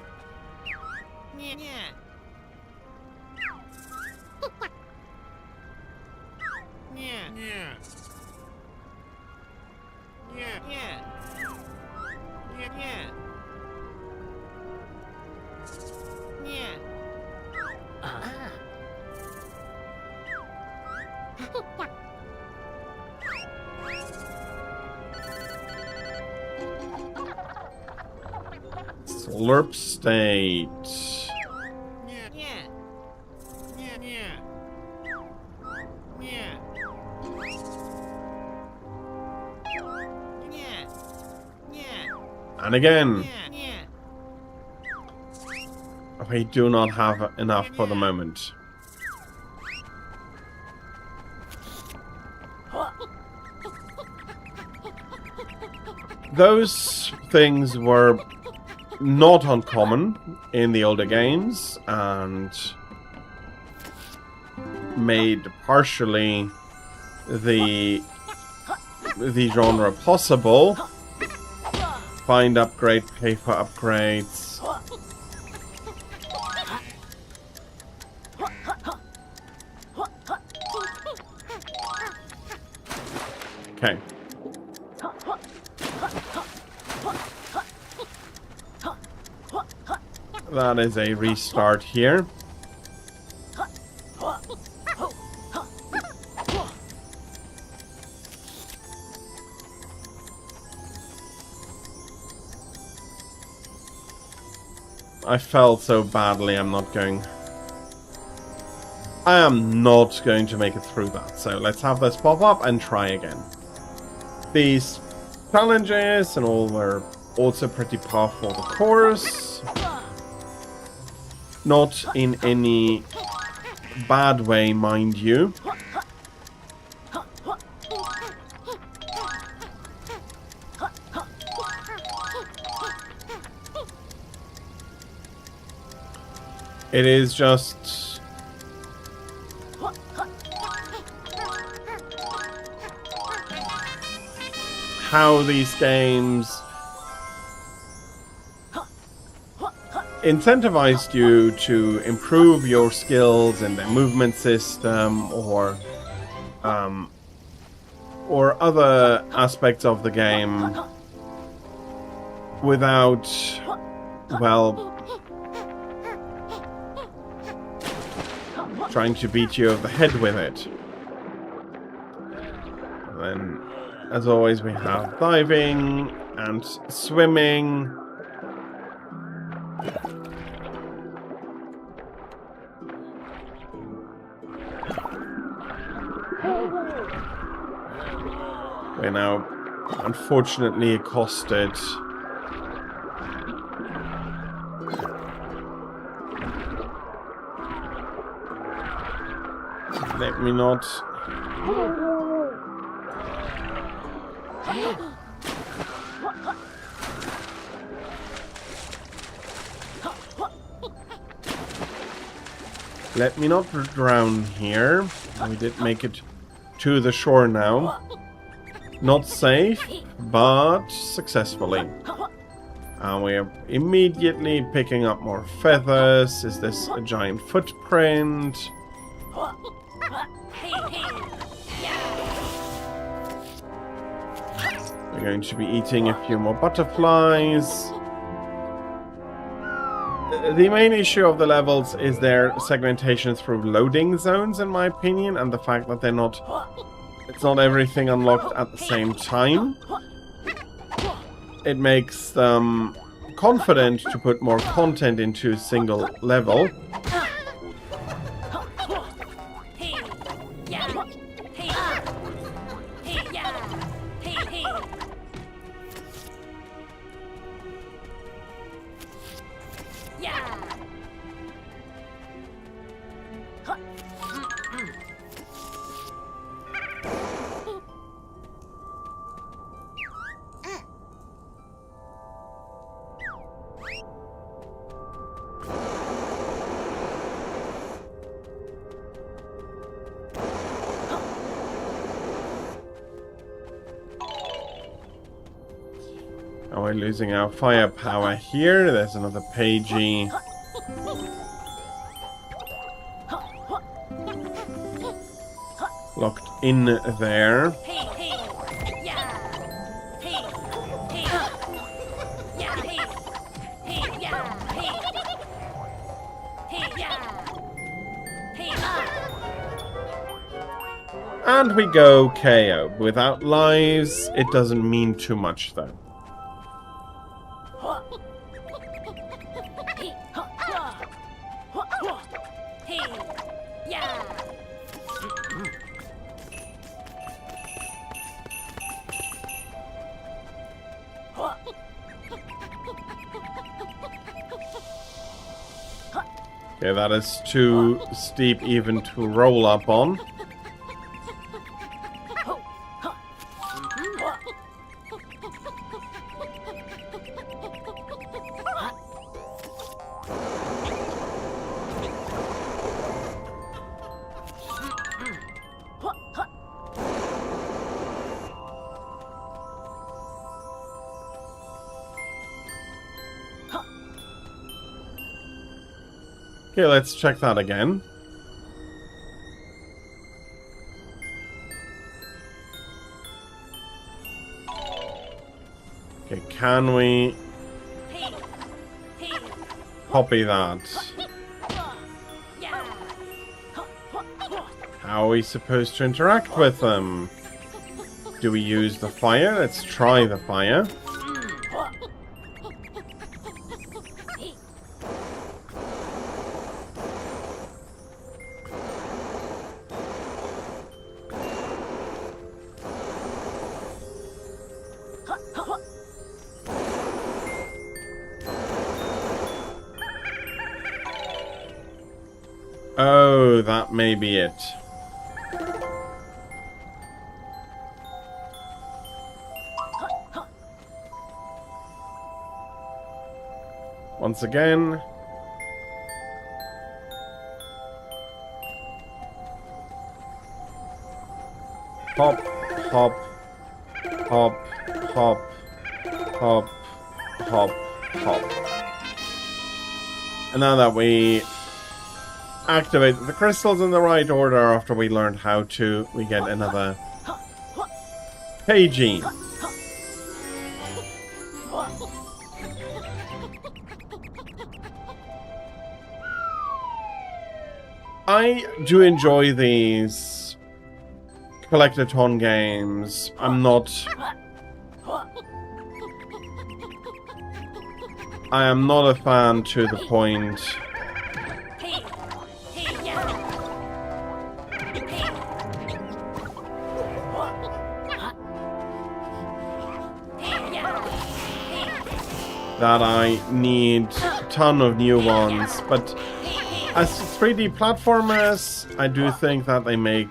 Slurp state. And again. We do not have enough for the moment. Those things were not uncommon in the older games and made partially the genre possible. Find upgrade, pay for upgrades. Okay. That is a restart here. I felt so badly. I am not going to make it through that. So let's have this pop up and try again. These challenges and all were also pretty powerful, of course. Not in any bad way, mind you. It is just... how these games incentivized you to improve your skills in the movement system or other aspects of the game without, well, trying to beat you over the head with it. And then, as always, we have diving and swimming. We're now, unfortunately, accosted. Let me not... Let me not drown here. We did make it to the shore now. Not safe, but successfully. And we are immediately picking up more feathers. Is this a giant footprint? We're going to be eating a few more butterflies. The main issue of the levels is their segmentation through loading zones, in my opinion, and the fact that they're not... It's not everything unlocked at the same time. It makes them confident to put more content into a single level. Oh, we're losing our firepower here. There's another pagey. Locked in there. And we go KO. Without lives, it doesn't mean too much though. Okay, that is too steep even to roll up on. Okay, let's check that again. Okay, can we copy that? How are we supposed to interact with them? Do we use the fire? Let's try the fire. Oh, that may be it. Once again. Hop, hop, hop, hop, hop, hop, hop. And now that we activate the crystals in the right order after we learned how to, we get another pagey. I do enjoy these collectathon games. I am not a fan to the point. That I need a ton of new ones, but as 3D platformers, I do think that they make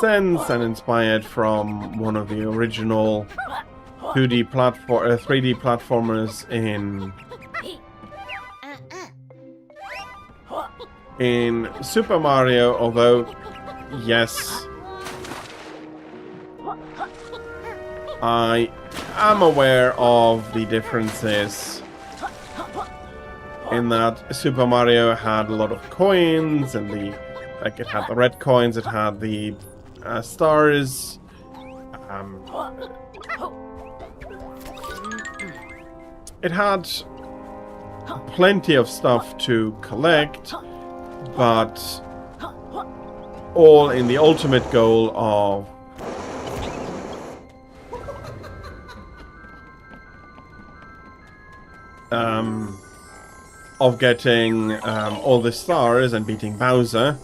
sense and inspired from one of the original 3D platformers in in Super Mario, although, yes, I am aware of the differences in that Super Mario had a lot of coins, and it had the red coins, it had the stars. It had plenty of stuff to collect, but all in the ultimate goal of getting all the stars and beating Bowser.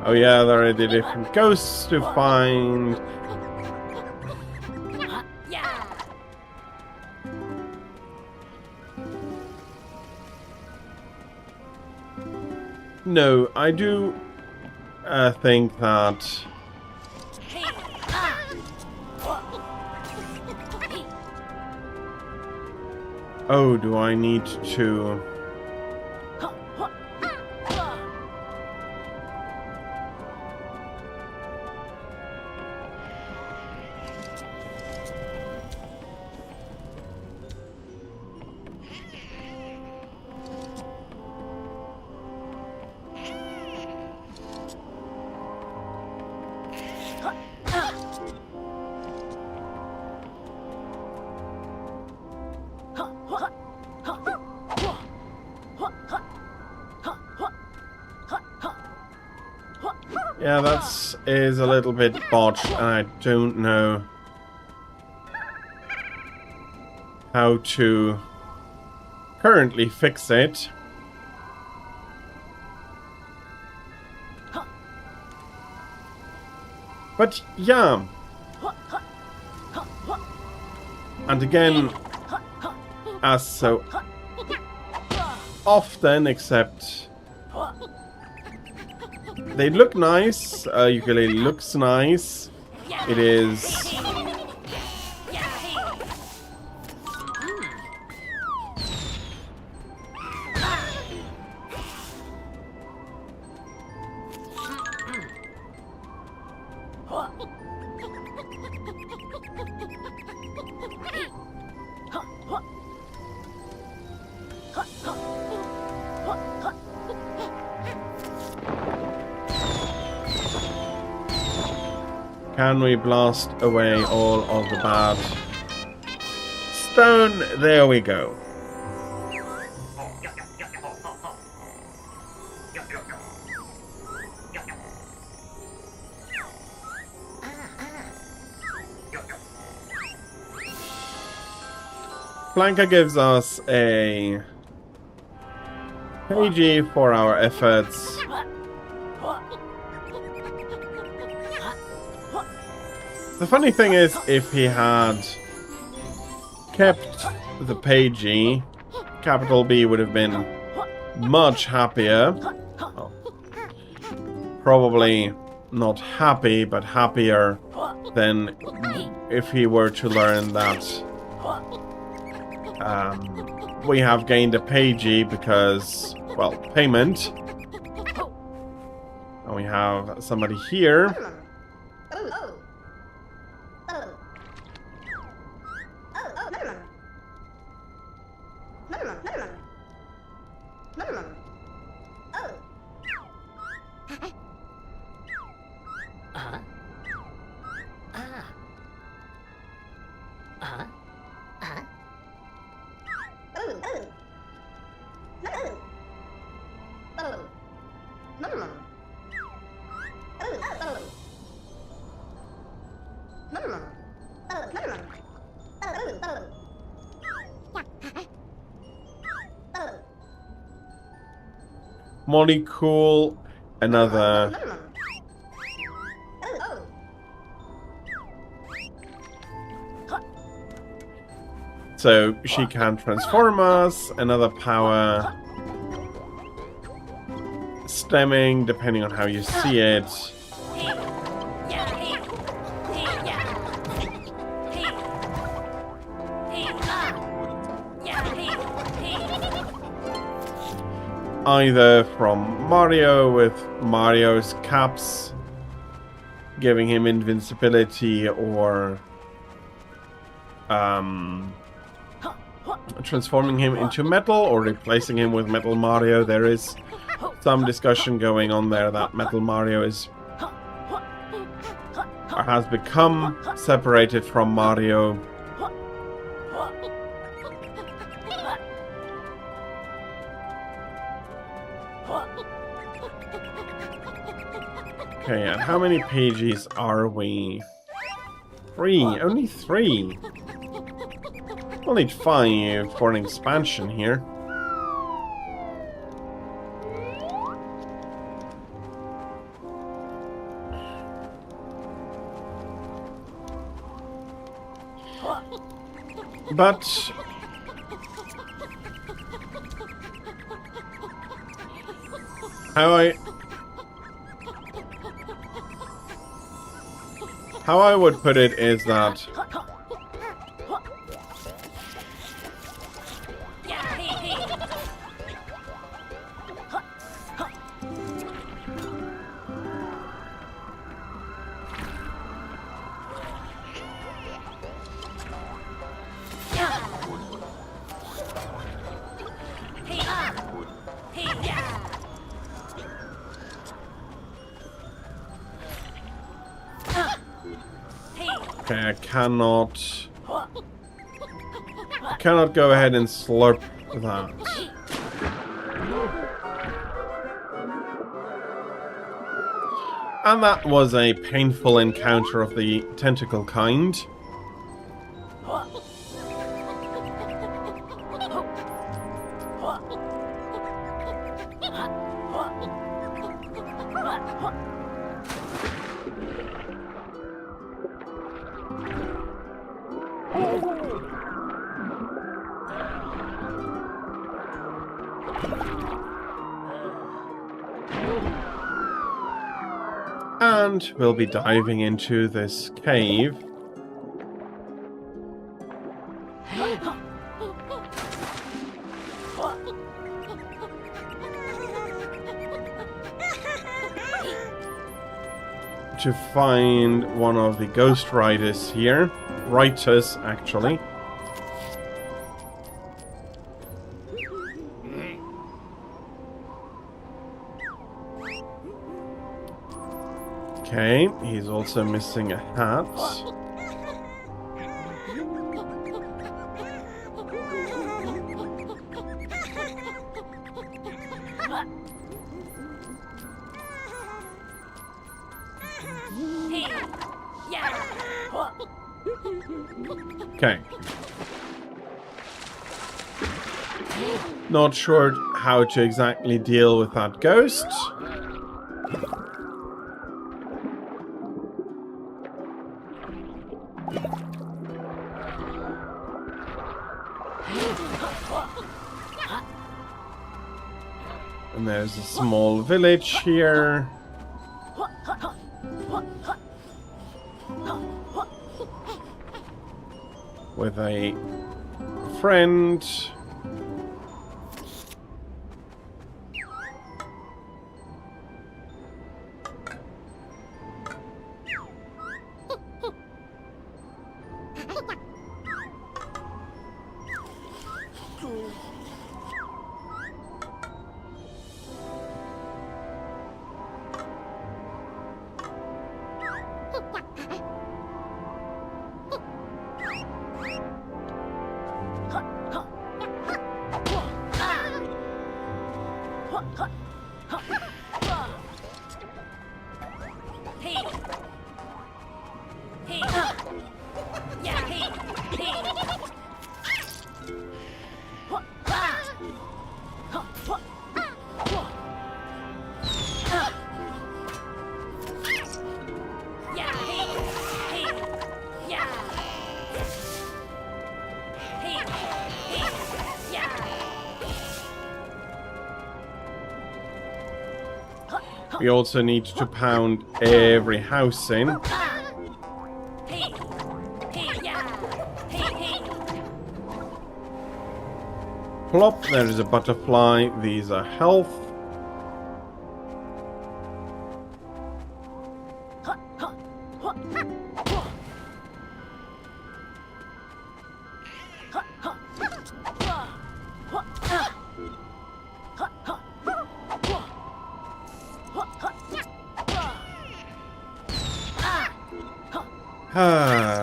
Oh yeah, there are the different ghosts to find. No, I do think that oh, do I need to... Yeah, that is a little bit botched, and I don't know how to currently fix it. But yeah. And again, as so often, except they look nice. Ukulele looks nice. It is... Can we blast away all of the bad stone? There we go. Blanca gives us a page for our efforts. The funny thing is, if he had kept the pagey, capital B would have been much happier. Well, probably not happy, but happier than if he were to learn that we have gained a pagey because, well, payment. And we have somebody here. Molecule, another so she can transform us, another power stemming, depending on how you see it. Either from Mario with Mario's caps giving him invincibility, or transforming him into metal, or replacing him with Metal Mario. There is some discussion going on there that Metal Mario is or has become separated from Mario. Okay, and how many pages are we? 3, only 3. We'll need 5 for an expansion here. But how I would put it is that okay, I cannot go ahead and slurp that. And that was a painful encounter of the tentacle kind. And we'll be diving into this cave. To find one of the Ghost Riders here. Writers, actually. Okay, he's also missing a hat. Okay. Not sure how to exactly deal with that ghost. And there's a small village here. With a friend. We also need to pound every house in. Plop, there is a butterfly. These are health.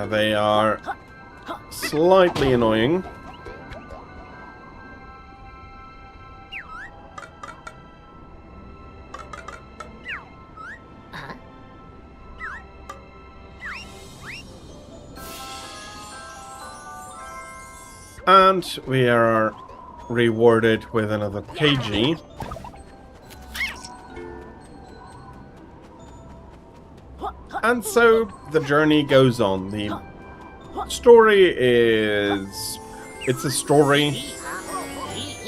They are slightly annoying. And we are rewarded with another pagey. And so the journey goes on. The story is... it's a story.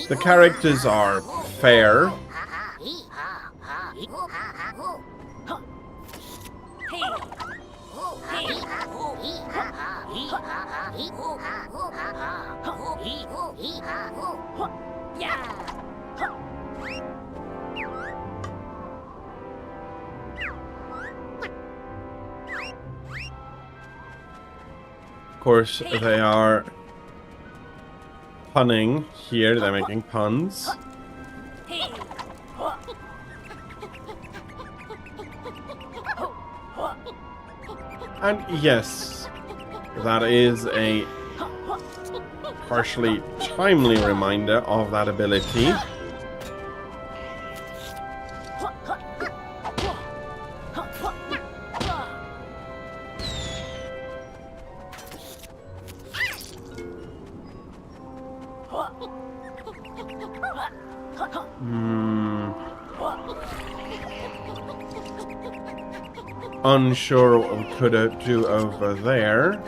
The characters are fair. Of course, they are punning here. They're making puns. And yes, that is a partially timely reminder of that ability. Unsure what we could do over there.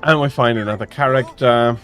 And we find another character.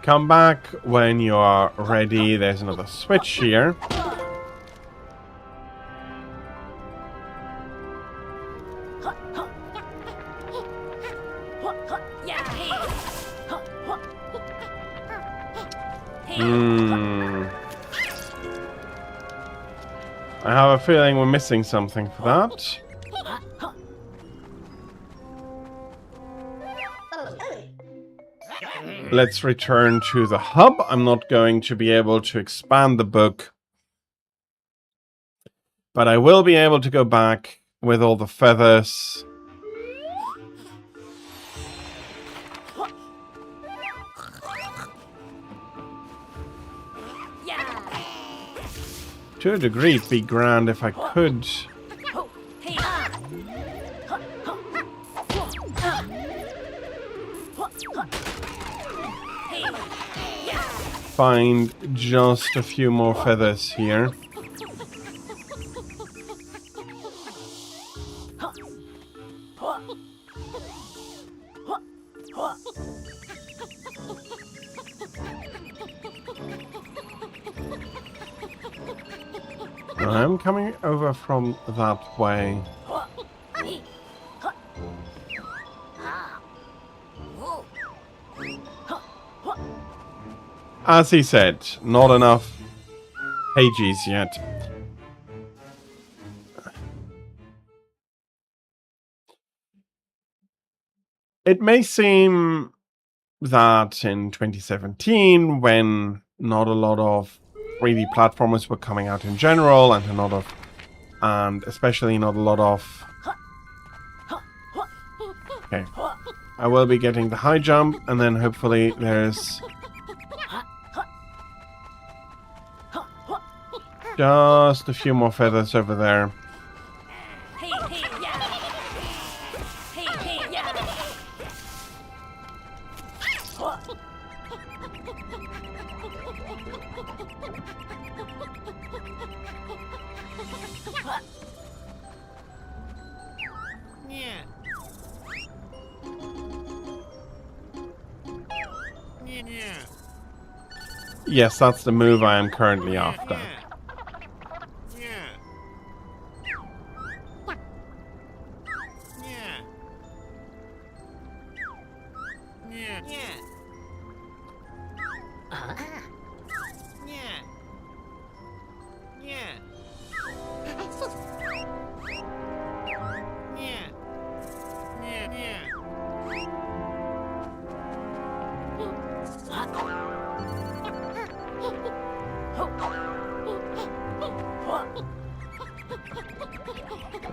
Come back when you are ready. There's another switch here. I have a feeling we're missing something for that. Let's return to the hub. I'm not going to be able to expand the book, but I will be able to go back with all the feathers To a degree, it'd be grand if I could find just a few more feathers here. I'm coming over from that way. As he said, not enough pages yet. It may seem that in 2017, when not a lot of 3D platformers were coming out in general, and especially not a lot of... Okay. I will be getting the high jump, and then hopefully there's just a few more feathers over there. Yes, that's the move I am currently after.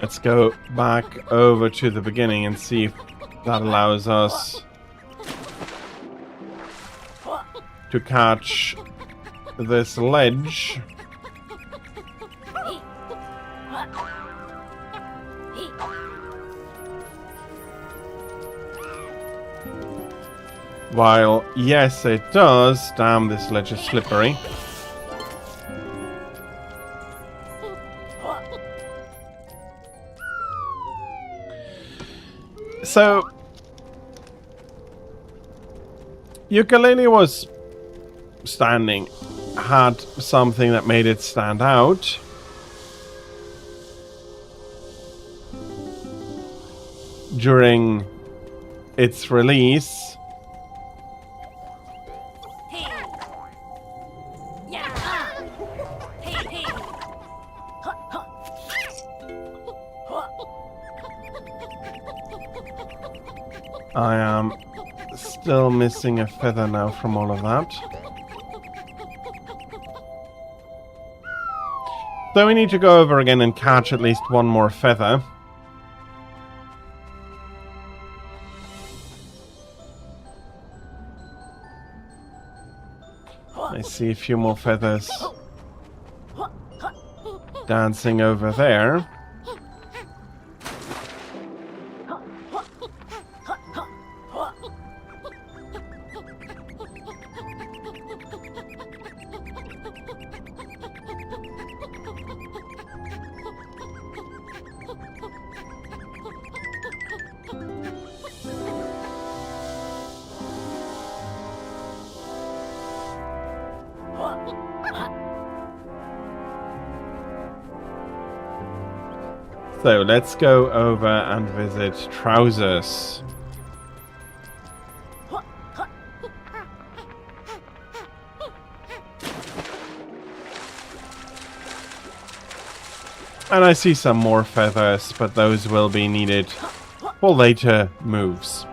Let's go back over to the beginning and see if that allows us to catch this ledge. While, yes, it does. Damn, this ledge is slippery. So, Yooka-Laylee was standing, had something that made it stand out. During its release. I am still missing a feather now from all of that. So we need to go over again and catch at least one more feather. I see a few more feathers dancing over there. So let's go over and visit Trousers. And I see some more feathers, but those will be needed for later moves.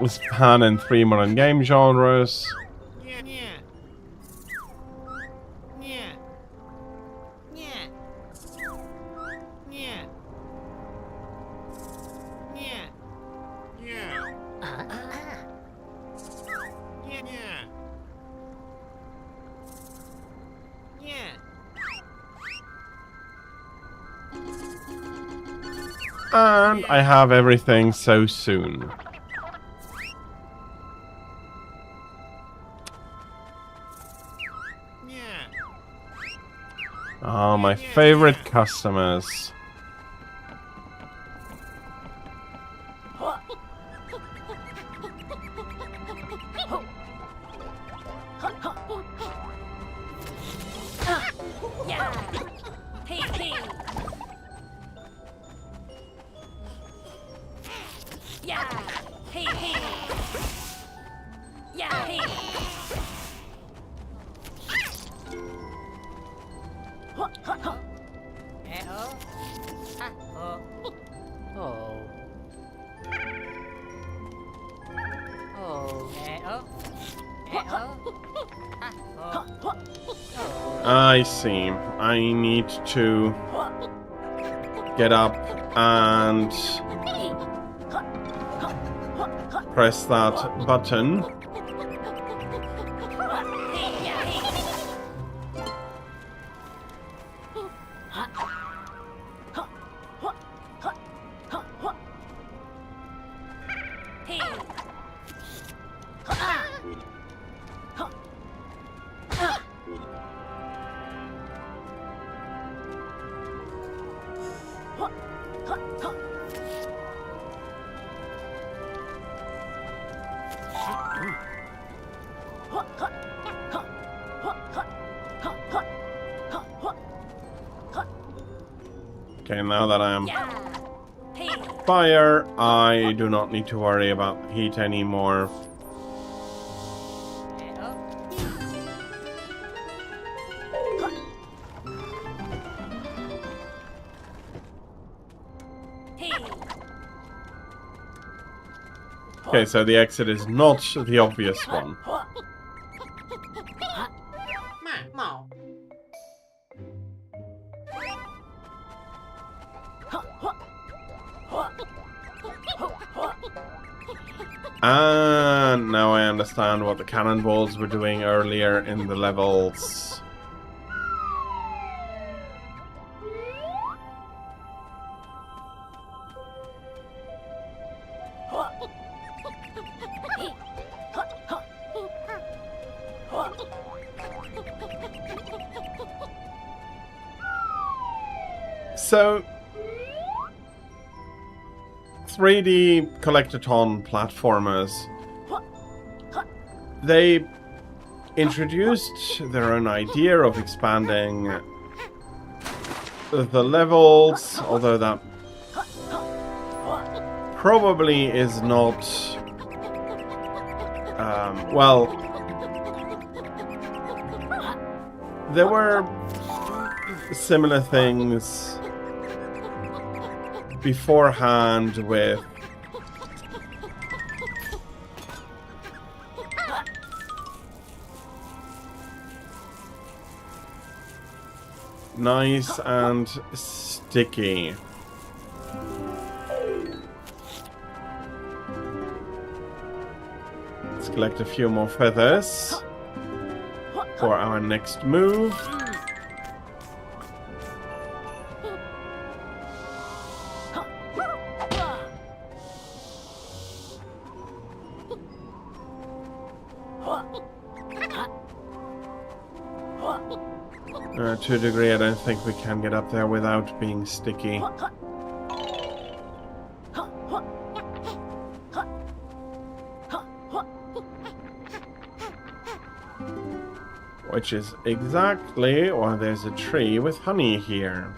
Span in 3 modern game genres. And I have everything so soon. Oh, my favorite customers. I see. I need to get up and press that button. Okay, now that I am fire, I do not need to worry about heat anymore. Okay, so the exit is not the obvious one. And now I understand what the cannonballs were doing earlier in the levels. So 3D collectathon platformers, they introduced their own idea of expanding the levels, although that probably is not well, there were similar things beforehand with nice and sticky. Let's collect a few more feathers for our next move. To a degree, I don't think we can get up there without being sticky. Which is exactly why there's a tree with honey here.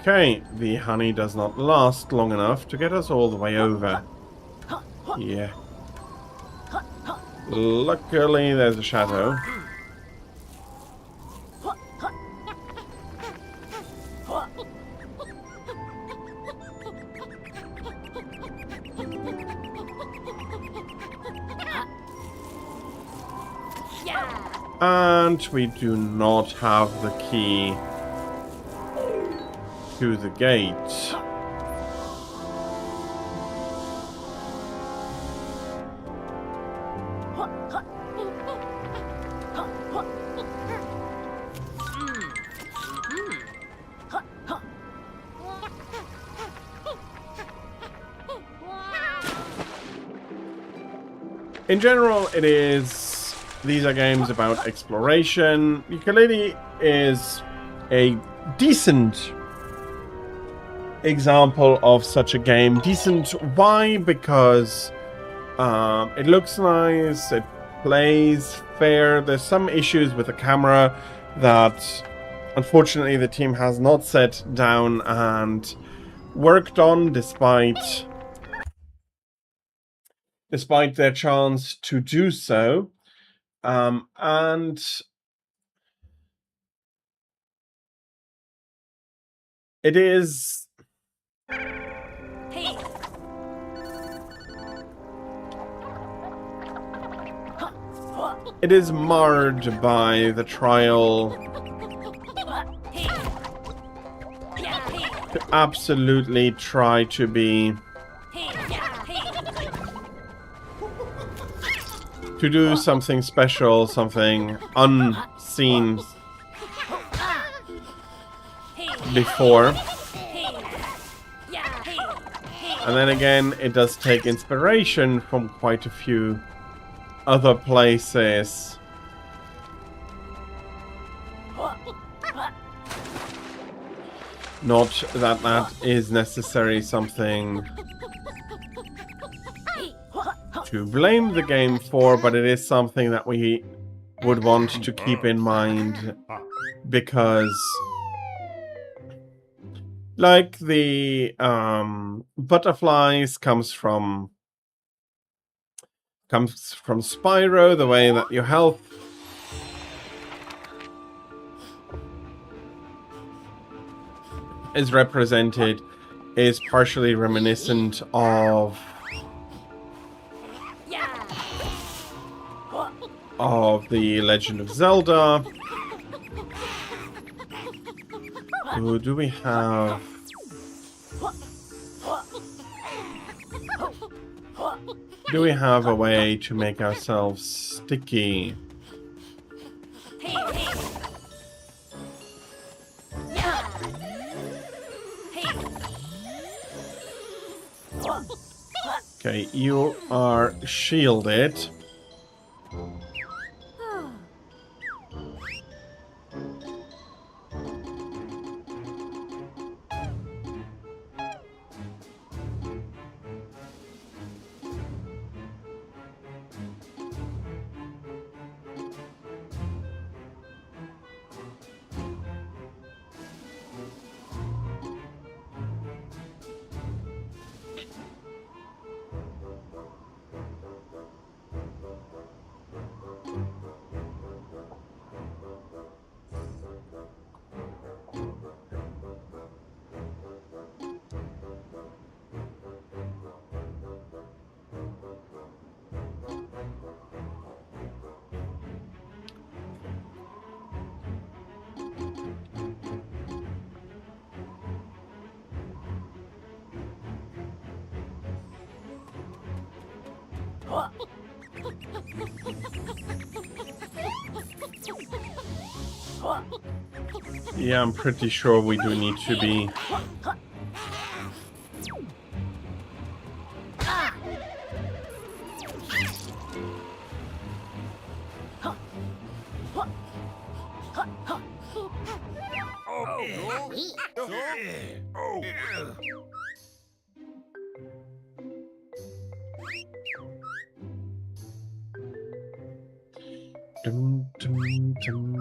Okay, the honey does not last long enough to get us all the way over. Yeah. Luckily, there's a shadow. And we do not have the key to the gate. In general, these are games about exploration. Yooka-Laylee is a decent example of such a game. Decent, why? Because it looks nice, it plays fair. There's some issues with the camera that unfortunately the team has not set down and worked on despite their chance to do so. And it is marred by the trial to absolutely try to do something special, something unseen before. And then again, it does take inspiration from quite a few other places. Not that that is necessarily something to blame the game for, but it is something that we would want to keep in mind, because like the butterflies comes from Spyro, the way that your health is represented is partially reminiscent of the Legend of Zelda. Who do we have? Do we have a way to make ourselves sticky? Okay, you are shielded. Yeah, I'm pretty sure we do need to be. Dum, dum, dum.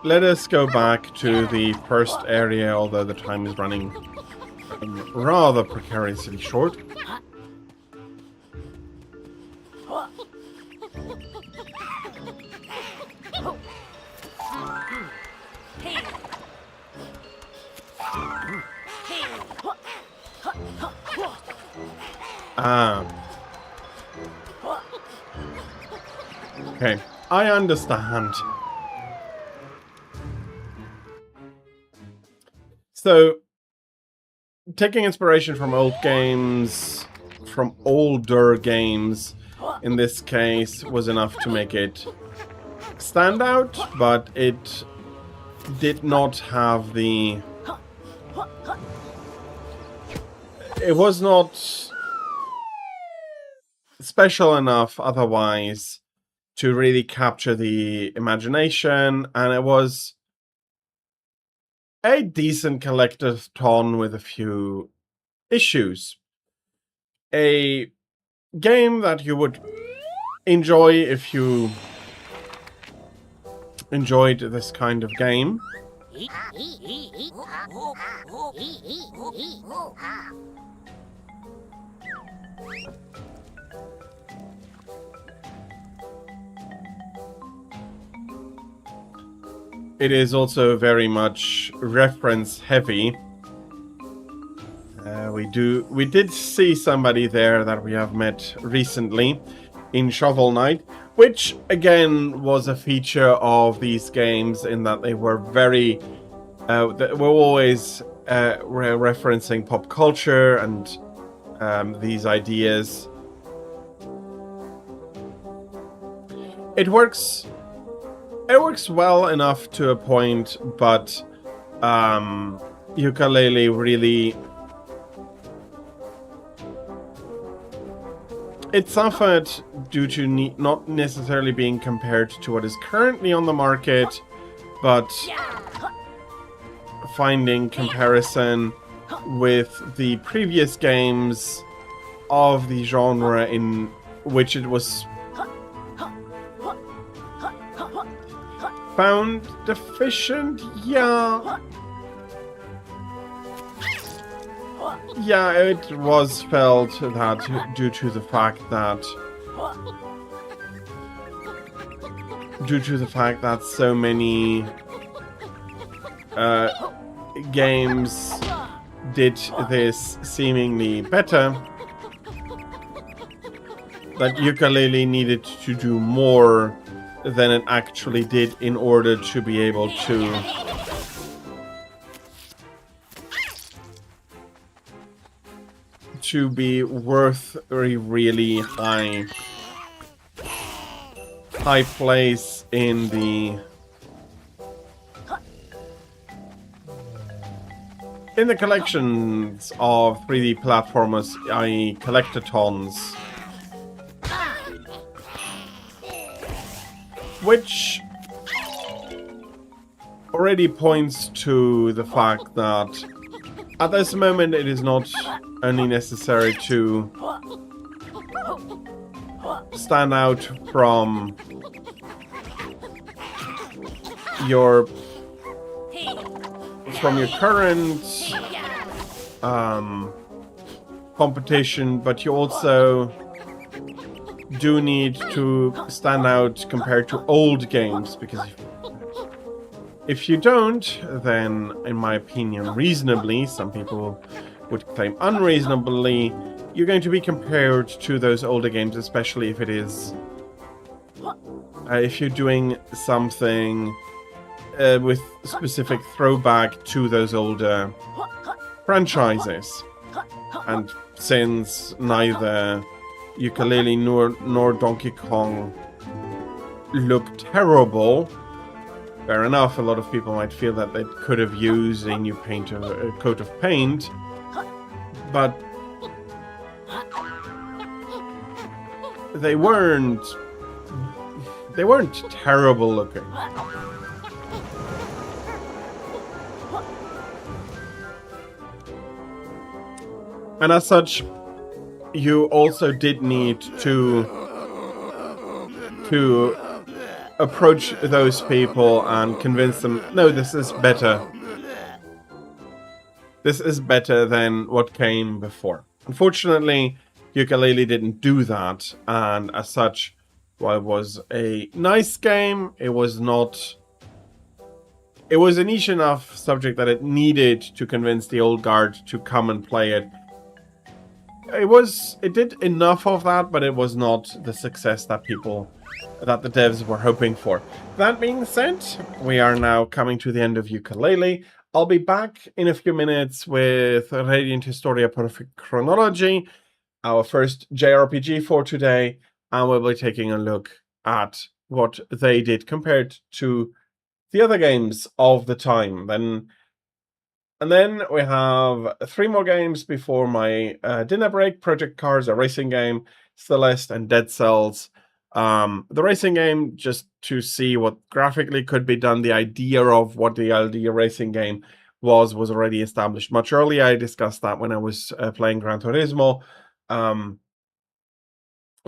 Let us go back to the first area, although the time is running rather precariously short. Okay, I understand. So, taking inspiration from old games, from older games, in this case, was enough to make it stand out, but it did not have the... It was not special enough otherwise to really capture the imagination, and it was a decent collectathon with a few issues. A game that you would enjoy if you enjoyed this kind of game. It is also very much reference heavy. We did see somebody there that we have met recently in Shovel Knight, which again was a feature of these games in that they were very, they were always referencing pop culture and these ideas. It works well enough to a point, but Yooka-Laylee really... It suffered due to not necessarily being compared to what is currently on the market, but finding comparison with the previous games of the genre in which it was found deficient. Yeah, it was felt that due to the fact that so many games did this seemingly better, that Yooka-Laylee needed to do more than it actually did in order to be able to be worth a really high place in the collections of 3D platformers, i.e. collectathons, which already points to the fact that at this moment it is not only necessary to stand out from your current competition, but you also do need to stand out compared to old games, because if you don't, then in my opinion reasonably, some people would claim unreasonably, you're going to be compared to those older games, especially if it is if you're doing something with specific throwback to those older franchises. And since neither Yooka-Laylee nor Donkey Kong look terrible, fair enough, a lot of people might feel that they could have used a new coat of paint, but they weren't terrible looking. And as such, you also did need to approach those people and convince them, no, this is better. This is better than what came before. Unfortunately, Yooka-Laylee didn't do that, and as such, while it was a nice game, it was not... It was a niche enough subject that it needed to convince the old guard to come and play it. it did enough of that, but it was not the success that the devs were hoping for. That being said, we are now coming to the end of Yooka-Laylee. I'll be back in a few minutes with Radiant Historia Perfect Chronology, our first JRPG for today, and we'll be taking a look at what they did compared to the other games of the time. And then we have 3 more games before my dinner break. Project Cars, a racing game, Celeste, and Dead Cells. The racing game, just to see what graphically could be done. The idea of what the idea racing game was already established much earlier. I discussed that when I was playing Gran Turismo.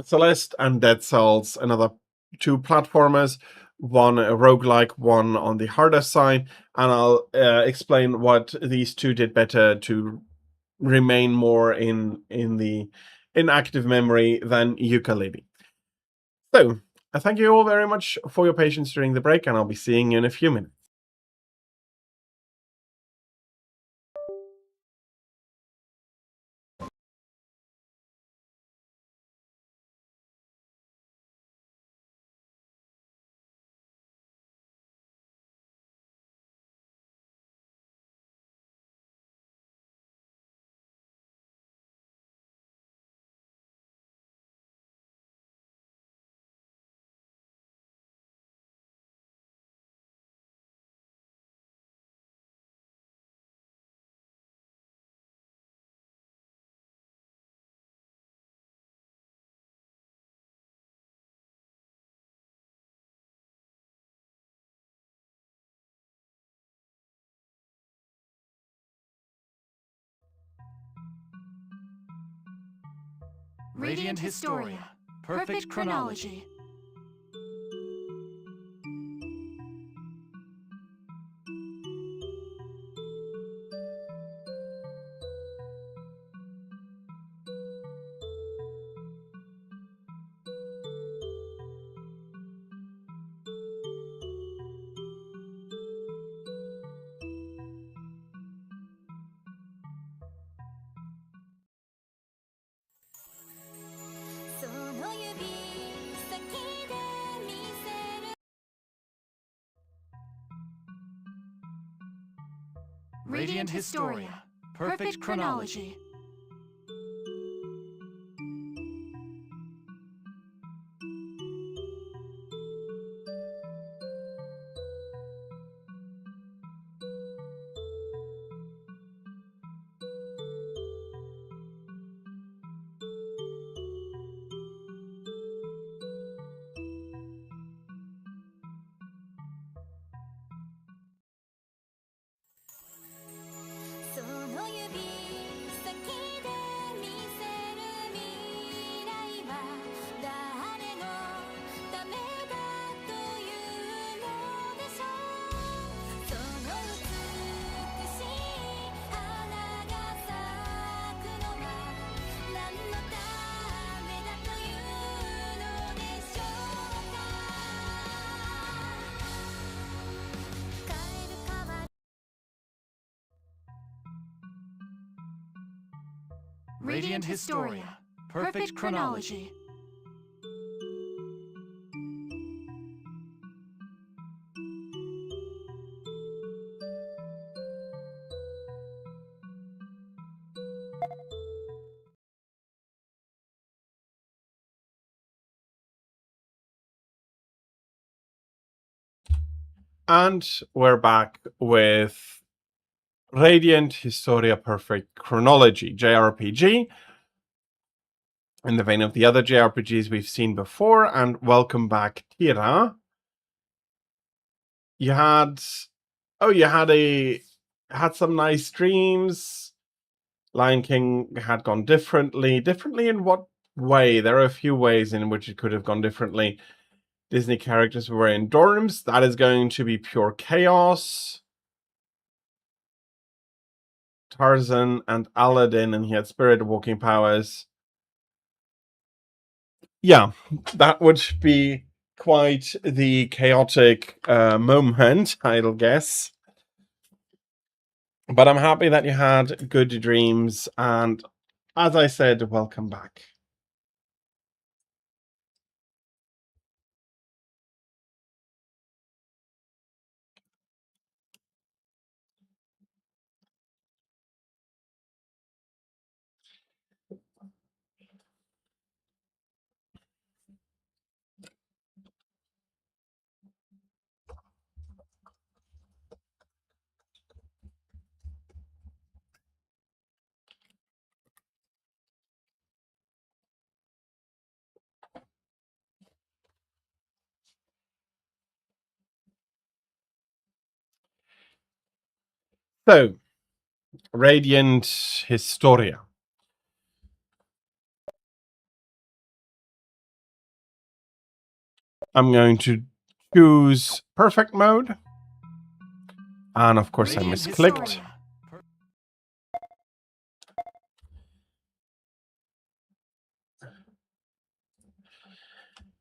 Celeste and Dead Cells, another 2 platformers, one a roguelike, one on the harder side, and I'll explain what these 2 did better to remain more in active memory than Yooka-Laylee. So, I thank you all very much for your patience during the break, and I'll be seeing you in a few minutes. Radiant Historia. Perfect Chronology. Radiant Historia. Perfect Chronology. Radiant Historia. Perfect Chronology. And we're back with Radiant Historia Perfect Chronology, JRPG, in the vein of the other JRPGs we've seen before. And welcome back, Tira. You had some nice dreams. Lion King had gone differently. Differently in what way? There are a few ways in which it could have gone differently. Disney characters were in dorms. That is going to be pure chaos. Tarzan and Aladdin, and he had spirit walking powers. Yeah, that would be quite the chaotic moment, I'll guess. But I'm happy that you had good dreams, and as I said, welcome back. So, Radiant Historia. I'm going to choose perfect mode. And of course I misclicked.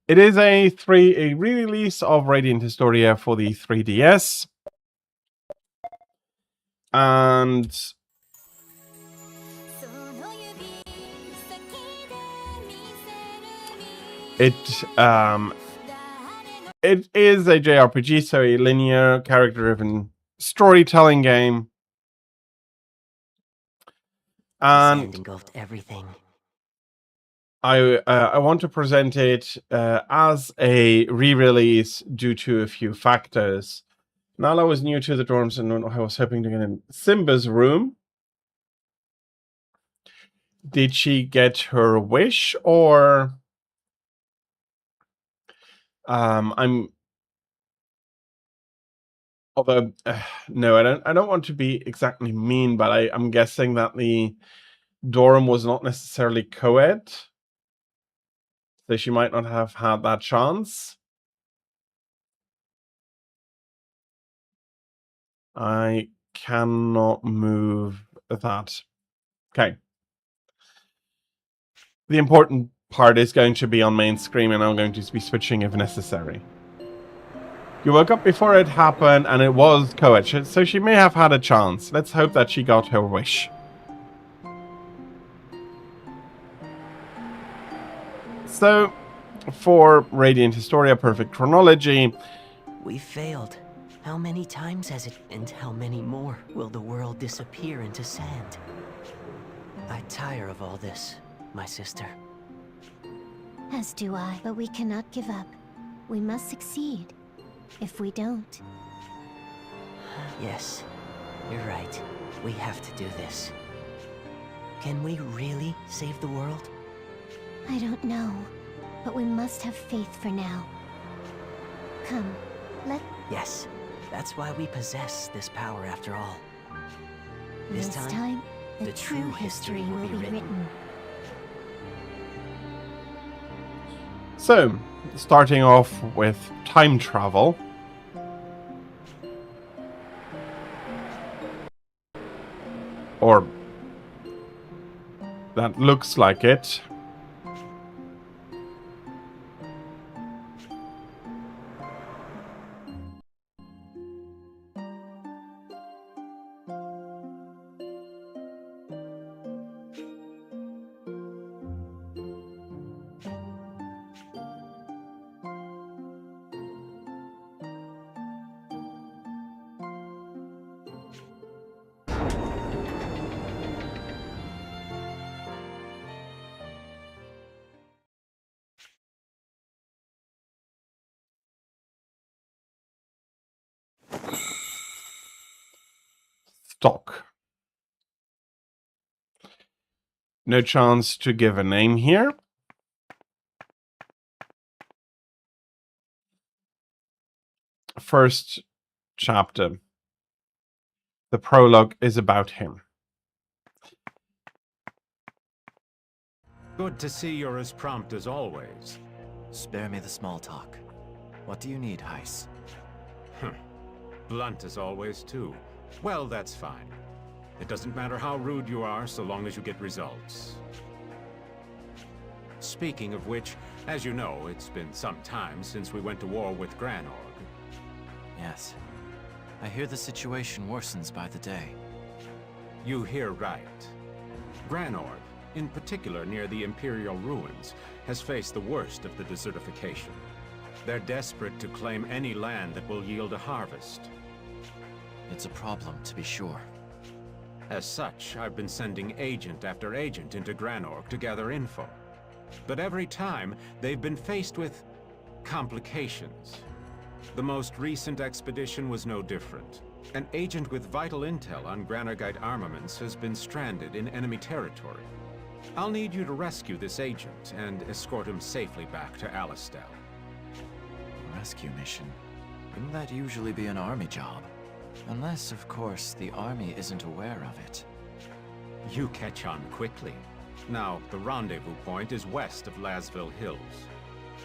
It is a re-release of Radiant Historia for the 3DS. And it is a JRPG, so a linear character-driven storytelling game. And engulfed everything. I want to present it as a re-release due to a few factors. Nala was new to the dorms and I was hoping to get in Simba's room. Did she get her wish, or although no, I don't want to be exactly mean, but I'm guessing that the dorm was not necessarily co-ed. So she might not have had that chance. I cannot move that. Okay. The important part is going to be on main screen, and I'm going to be switching if necessary. You woke up before it happened, and it was co-ed, so she may have had a chance. Let's hope that she got her wish. So, for Radiant Historia Perfect Chronology... We failed. How many times has it, and how many more will the world disappear into sand? I tire of all this, my sister. As do I, but we cannot give up. We must succeed. If we don't... Yes, you're right. We have to do this. Can we really save the world? I don't know, but we must have faith for now. Come, Yes, that's why we possess this power after all. This time, the true history will be written. So, starting off with time travel. Or that looks like it. Stock. No chance to give a name here. First chapter. The prologue is about him. Good to see you're as prompt as always. Spare me the small talk. What do you need, Heiss? Blunt as always, too. Well, that's fine. It doesn't matter how rude you are, so long as you get results. Speaking of which, as you know, it's been some time since we went to war with Granorg. Yes. I hear the situation worsens by the day. You hear right. Granorg, in particular near the Imperial ruins, has faced the worst of the desertification. They're desperate to claim any land that will yield a harvest. It's a problem, to be sure. As such, I've been sending agent after agent into Granorg to gather info. But every time, they've been faced with complications. The most recent expedition was no different. An agent with vital intel on Granorgite armaments has been stranded in enemy territory. I'll need you to rescue this agent and escort him safely back to Alistel. Rescue mission? Wouldn't that usually be an army job? Unless, of course, the army isn't aware of it. You catch on quickly. Now, the rendezvous point is west of Lasville Hills.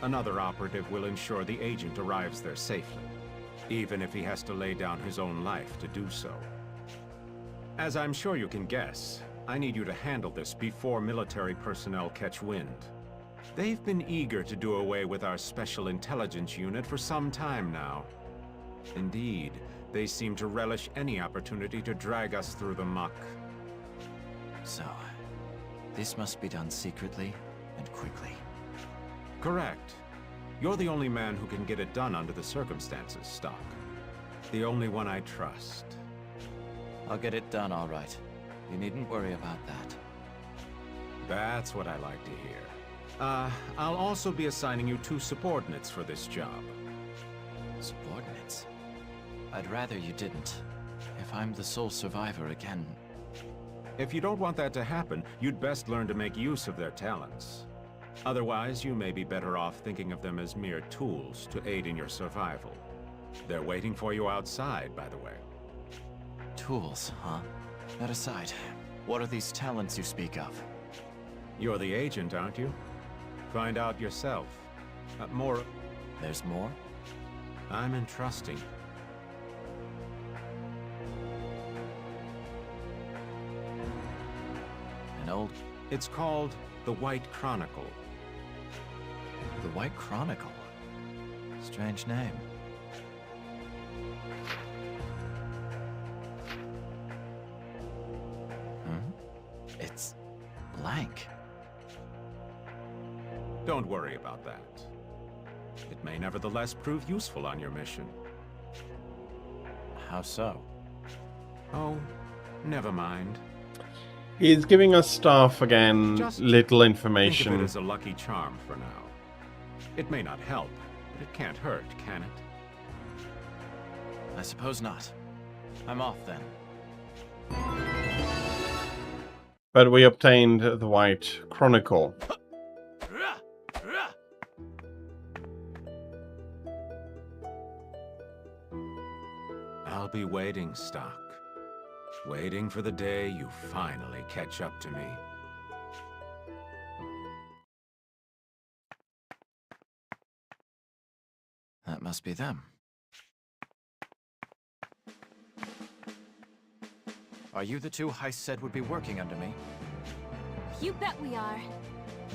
Another operative will ensure the agent arrives there safely, even if he has to lay down his own life to do so. As I'm sure you can guess, I need you to handle this before military personnel catch wind. They've been eager to do away with our Special Intelligence Unit for some time now. Indeed, they seem to relish any opportunity to drag us through the muck. So, this must be done secretly and quickly. Correct. You're the only man who can get it done under the circumstances, Stock. The only one I trust. I'll get it done, all right. You needn't worry about that. That's what I like to hear. I'll also be assigning you 2 subordinates for this job. Subordinates? I'd rather you didn't. If I'm the sole survivor again... If you don't want that to happen, you'd best learn to make use of their talents. Otherwise, you may be better off thinking of them as mere tools to aid in your survival. They're waiting for you outside, by the way. Tools, huh? That aside, what are these talents you speak of? You're the agent, aren't you? Find out yourself. More... There's more? I'm entrusting. An old... It's called the White Chronicle. The White Chronicle? Strange name. It's blank. Don't worry about that. It may nevertheless prove useful on your mission. How so? Oh, never mind. He's giving us stuff again, Just little think of information. it as a lucky charm for now. It may not help, but it can't hurt, can it? I suppose not. I'm off then. But we obtained the White Chronicle. I'll be waiting, Stock. Waiting for the day you finally catch up to me. That must be them. Are you the 2 Heist said would be working under me? You bet we are.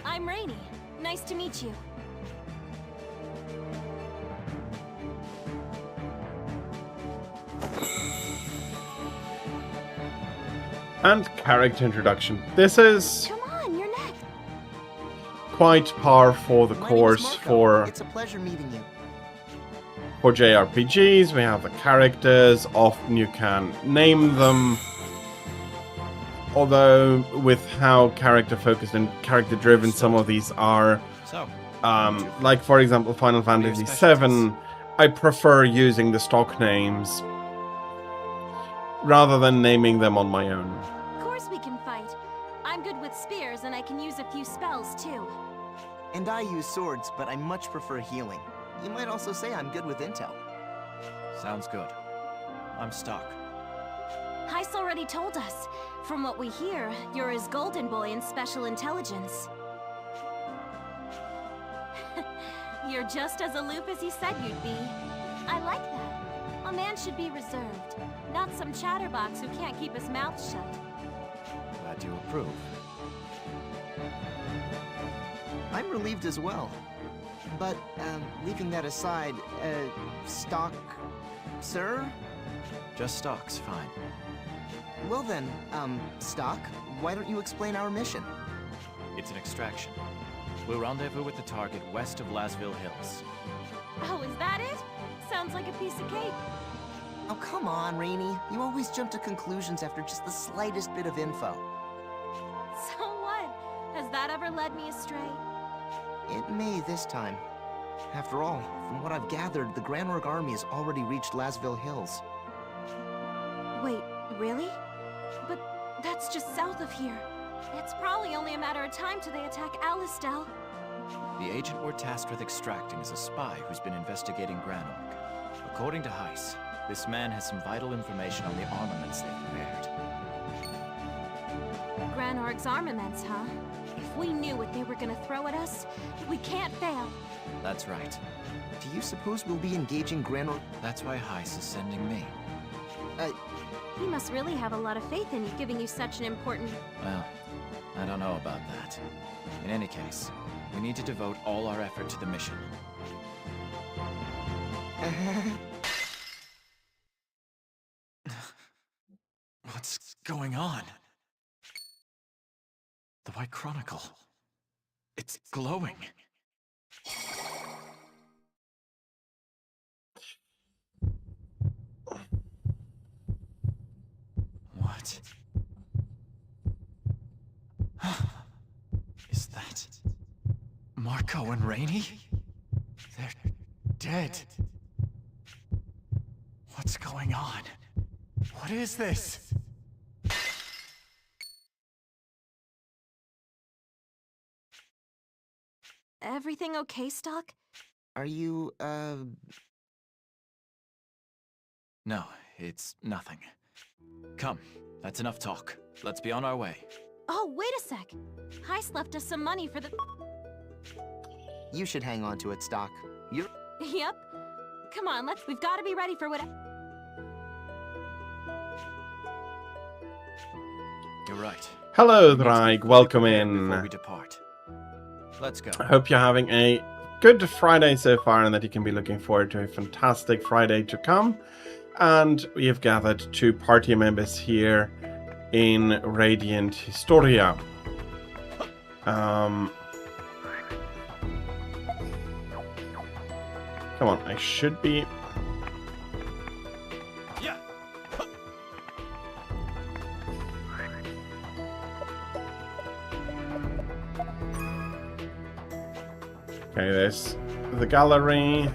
I'm Rainey. Nice to meet you. And character introduction. This is Come on, your neck. quite par for the course for It's a pleasure meeting you. JRPGs. We have the characters. Often you can name them. Although with how character focused and character driven some of these are, like for example Final Fantasy VII, I prefer using the stock names rather than naming them on my own. Of course we can fight. I'm good with spears and I can use a few spells too. And I use swords, but I much prefer healing. You might also say I'm good with intel. Sounds good. I'm Stock. Heist already told us. From what we hear, you're his golden boy in special intelligence. You're just as aloof as he said you'd be. I like that. A man should be reserved, not some chatterbox who can't keep his mouth shut. Glad you approve. I'm relieved as well. But, leaving that aside, Stock... Sir? Just Stock's fine. Well then, Stock, why don't you explain our mission? It's an extraction. We'll rendezvous with the target west of Lasville Hills. Oh, is that it? Sounds like a piece of cake. Oh, come on, Rainey. You always jump to conclusions after just the slightest bit of info. So what? Has that ever led me astray? It may this time. After all, from what I've gathered, the Granorg army has already reached Lasville Hills. Wait, really? But that's just south of here. It's probably only a matter of time till they attack Alistel. The agent we're tasked with extracting is a spy who's been investigating Granorg. According to Heiss, this man has some vital information on the armaments they've prepared. Granorg's armaments, huh? If we knew what they were gonna throw at us, we can't fail. That's right. Do you suppose we'll be engaging Granorg? That's why Heiss is sending me. He must really have a lot of faith in you, giving you such an important... Well, I don't know about that. In any case, we need to devote all our effort to the mission. What's going on? The White Chronicle. It's glowing. What? Is that Marco and Rainey? They're dead. What's going on? What is this? Everything okay, Stock? Are you, No, it's nothing. Come, that's enough talk. Let's be on our way. Oh, wait a sec. Heiss left us some money for the... You should hang on to it, Stock. You're... Yep. Come on, we've got to be ready for what... You're right. Hello, Drag. Welcome in. Before we depart. Let's go. I hope you're having a good Friday so far and that you can be looking forward to a fantastic Friday to come. And we have gathered 2 party members here in Radiant Historia. Come on, I should be... Okay, there's the gallery.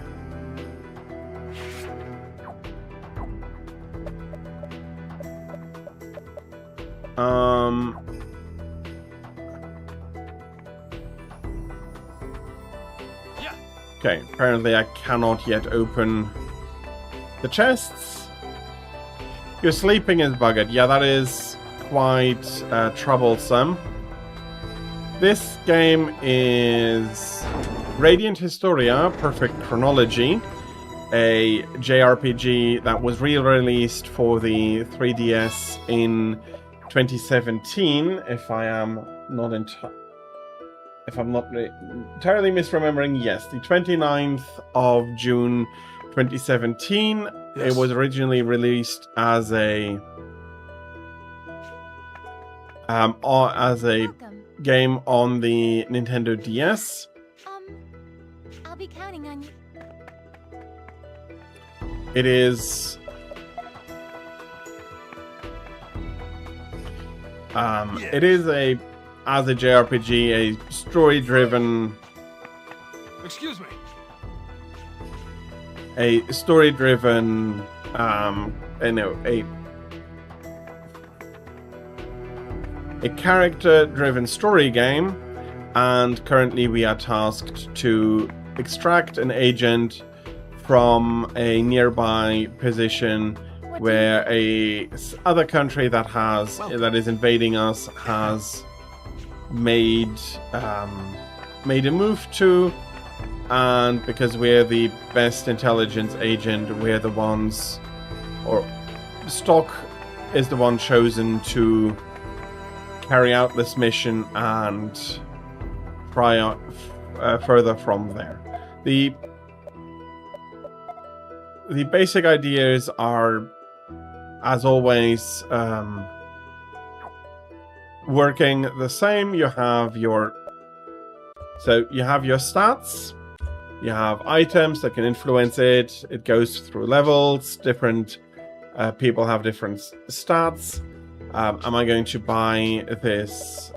Okay, apparently I cannot yet open the chests. Your sleeping is buggered. Yeah, that is quite troublesome. This game is Radiant Historia, Perfect Chronology, a JRPG that was re-released for the 3DS in 2017, if I'm not entirely misremembering. Yes, the 29th of June 2017. Yes. It was originally released as a game on the Nintendo DS. I'll be counting on you. It is it is as a JRPG, a story-driven. Excuse me. A story-driven, a character-driven story game, and currently we are tasked to extract an agent from a nearby position where a other country that is invading us has made a move to, and because we're the best intelligence agent, we're the ones, or Stock is the one chosen to carry out this mission and try out further from there. The basic ideas are, as always, working the same. You have your stats, you have items that can influence it. It goes through levels. Different people have different stats. Am I going to buy this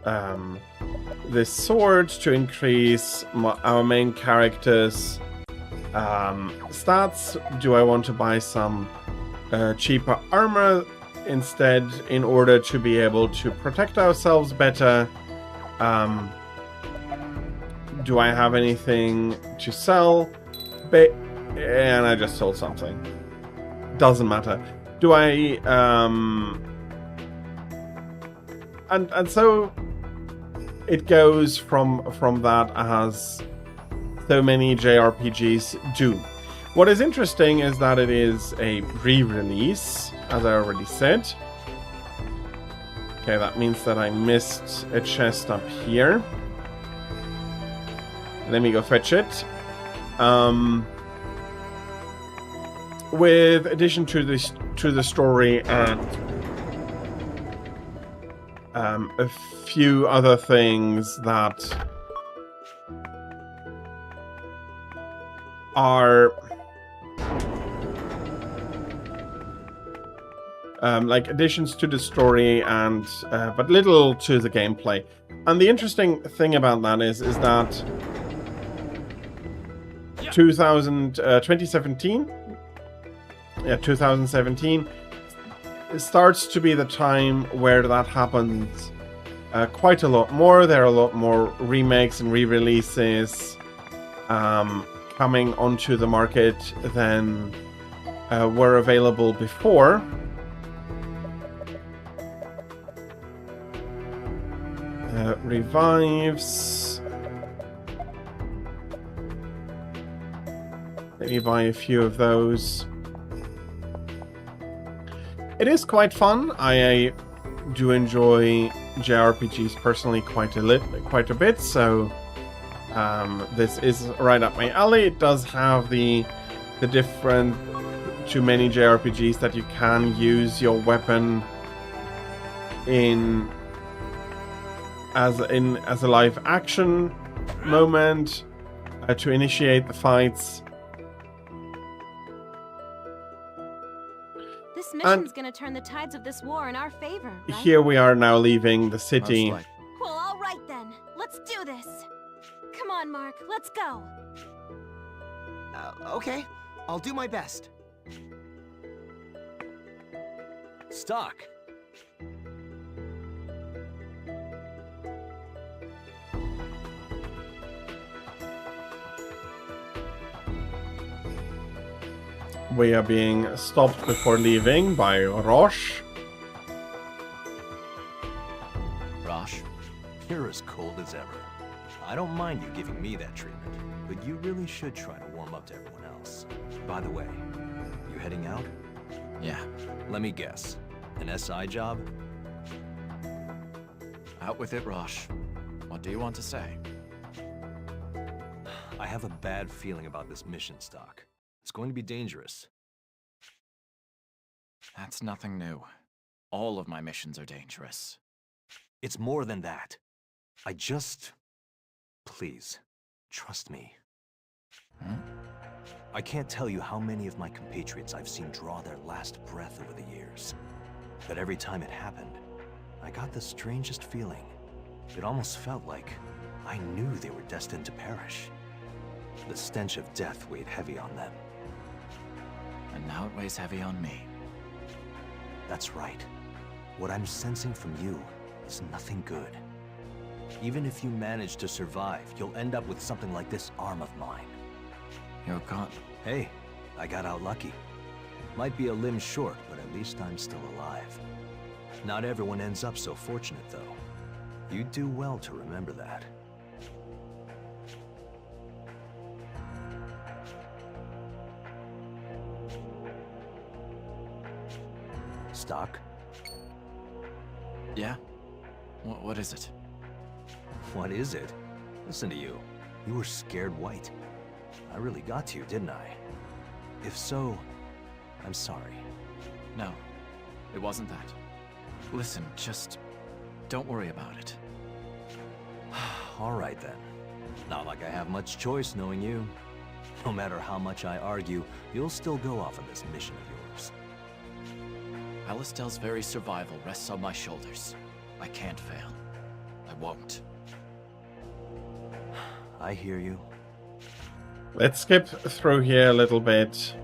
this sword to increase our main character's stats? Do I want to buy some cheaper armor instead in order to be able to protect ourselves better? Do I have anything to sell? And I just sold something. Doesn't matter. Do I and so it goes from that, as so many JRPGs do. What is interesting is that it is a re-release, as I already said. Okay, that means that I missed a chest up here. Let me go fetch it. With addition to the story and a few other things that are like additions to the story and but little to the gameplay. And the interesting thing about that is that 2017 starts to be the time where that happens quite a lot more. There are a lot more remakes and re-releases coming onto the market than were available before. Revives. Let me buy a few of those. It is quite fun. I do enjoy JRPGs personally quite a bit, so this is right up my alley. It does have the different to many JRPGs that you can use your weapon as a live action moment to initiate the fights. This mission's gonna turn the tides of this war in our favor, right? Here we are now leaving the city. Well, all right then. Let's do this. Come on, Mark. Let's go. Okay. I'll do my best. Stock. We are being stopped before leaving by Roche. Roche, you're as cold as ever. I don't mind you giving me that treatment, but you really should try to warm up to everyone else. By the way, you heading out? Yeah. Let me guess. An SI job? Out with it, Roche. What do you want to say? I have a bad feeling about this mission, Stock. It's going to be dangerous. That's nothing new. All of my missions are dangerous. It's more than that. Please, trust me. I can't tell you how many of my compatriots I've seen draw their last breath over the years. But every time it happened, I got the strangest feeling. It almost felt like I knew they were destined to perish. The stench of death weighed heavy on them. And now it weighs heavy on me. That's right. What I'm sensing from you is nothing good. Even if you manage to survive, you'll end up with something like this arm of mine. You're gone. Hey, I got out lucky. Might be a limb short, but at least I'm still alive. Not everyone ends up so fortunate, though. You'd do well to remember that. Stock? Yeah? What is it? What is it? Listen to you. You were scared white. I really got to you, didn't I? If so, I'm sorry. No, it wasn't that. Listen, just Don't worry about it. All right then. Not like I have much choice knowing you. No matter how much I argue, you'll still go off on this mission of yours. Alistel's very survival rests on my shoulders. I can't fail. I won't. I hear you. Let's skip through here a little bit.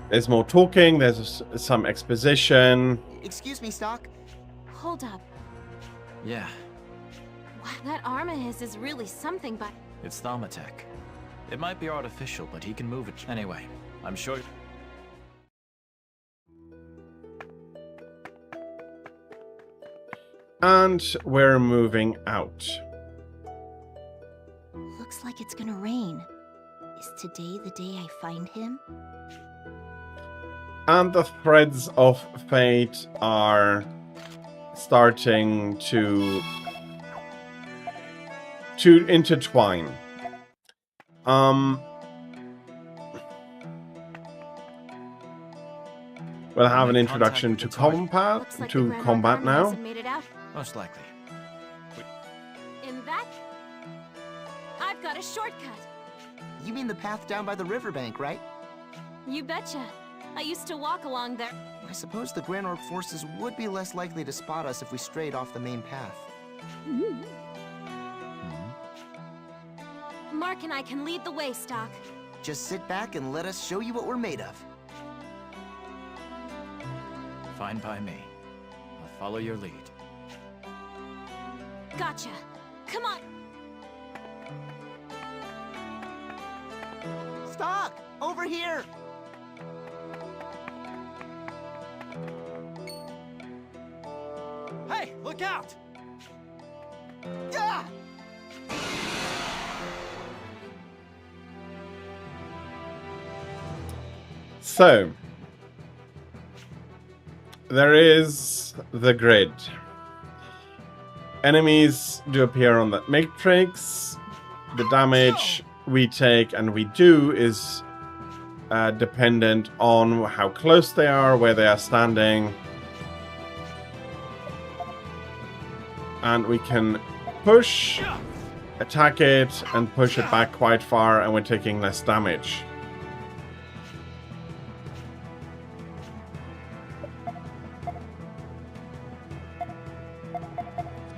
There's more talking, there's some exposition. Excuse me, Stock. Hold up. Yeah, Wow, that arm of his is really something, but... it's Thaumatek. It might be artificial, but he can move it. Anyway, I'm sure... And we're moving out. Looks like it's gonna rain. Is today the day I find him? And the threads of fate are starting to intertwine. We'll have an introduction to combat now. Most likely. In that... I've got a shortcut. You mean the path down by the riverbank, right? You betcha. I used to walk along there. I suppose the Grand Orc forces would be less likely to spot us if we strayed off the main path. Mark and I can lead the way, Stock. Just sit back and let us show you what we're made of. Fine by me. I'll follow your lead. Gotcha. Come on. Stock! Over here! Hey, look out! Yeah! So, there is the grid. Enemies do appear on that matrix. The damage we take and we do is dependent on how close they are, where they are standing. And we can push, attack it, and push it back quite far, and we're taking less damage.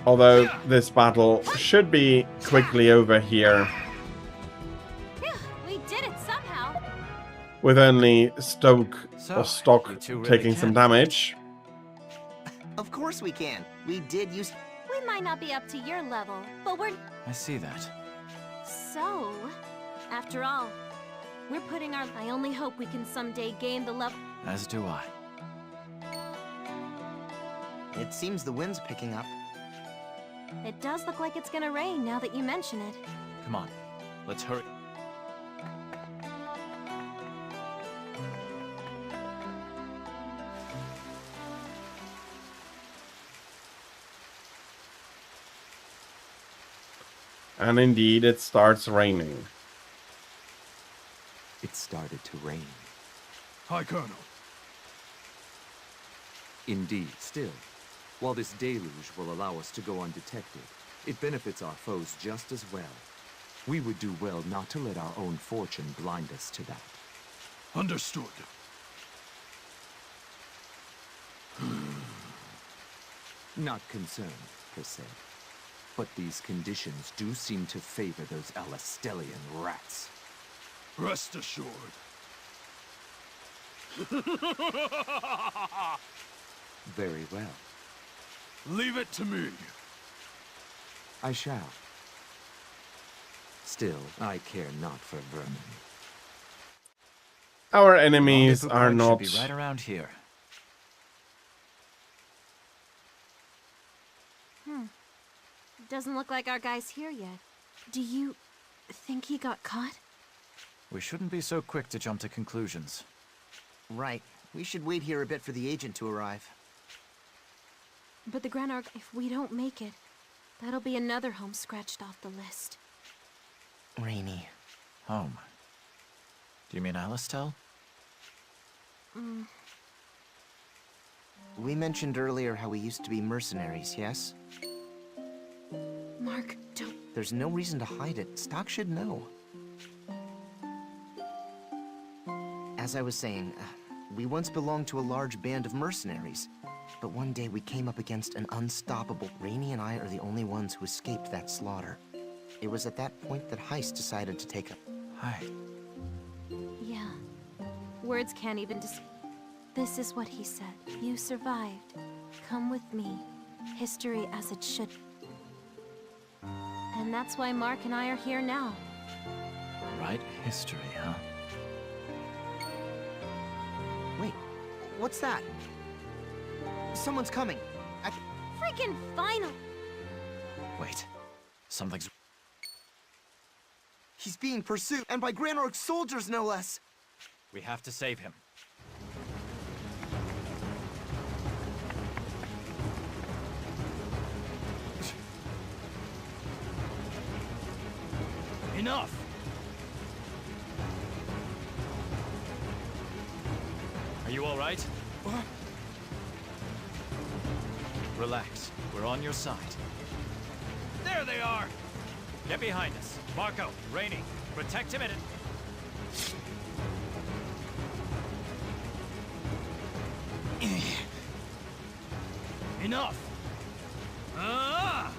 Although this battle should be quickly over here, We did it somehow. with only Stock two really taking some can. damage. Of course we can. We did use... We might not be up to your level, but we're... I see that. So... After all, we're putting our... I only hope we can someday gain the level... As do I. It seems the wind's picking up. It does look like it's gonna rain now that you mention it. Come on, let's hurry. And indeed, it starts raining. It started to rain. Hi, Colonel. Indeed, still, while this deluge will allow us to go undetected, it benefits our foes just as well. We would do well not to let our own fortune blind us to that. Understood. Not concerned, per se. But these conditions do seem to favor those Alistelian rats. Rest assured. Very well. Leave it to me. I shall. Still, I care not for vermin. Our enemies Rendezvous are point not... should be right around here. Doesn't look like our guy's here yet. Do you think he got caught? We shouldn't be so quick to jump to conclusions. Right. We should wait here a bit for the agent to arrive. But the Grand Arc, if we don't make it, that'll be another home scratched off the list. Rainy. Home. Do you mean Alistel? We mentioned earlier how we used to be mercenaries, yes? Mark, don't... There's no reason to hide it. Stock should know. As I was saying, we once belonged to a large band of mercenaries. But one day we came up against an unstoppable... Rainey and I are the only ones who escaped that slaughter. It was at that point that Heist decided to take a... Hi. Yeah. Words can't even This is what he said. You survived. Come with me. History as it should. And that's why Mark and I are here now. Right history, huh? Wait, what's that? Someone's coming. Freaking final! Wait, something's... He's being pursued, and by Grand Orc soldiers, no less! We have to save him. Enough! Are you all right? What? Relax. We're on your side. There they are! Get behind us. Marco, Rainey, protect him in it. Enough! Ah!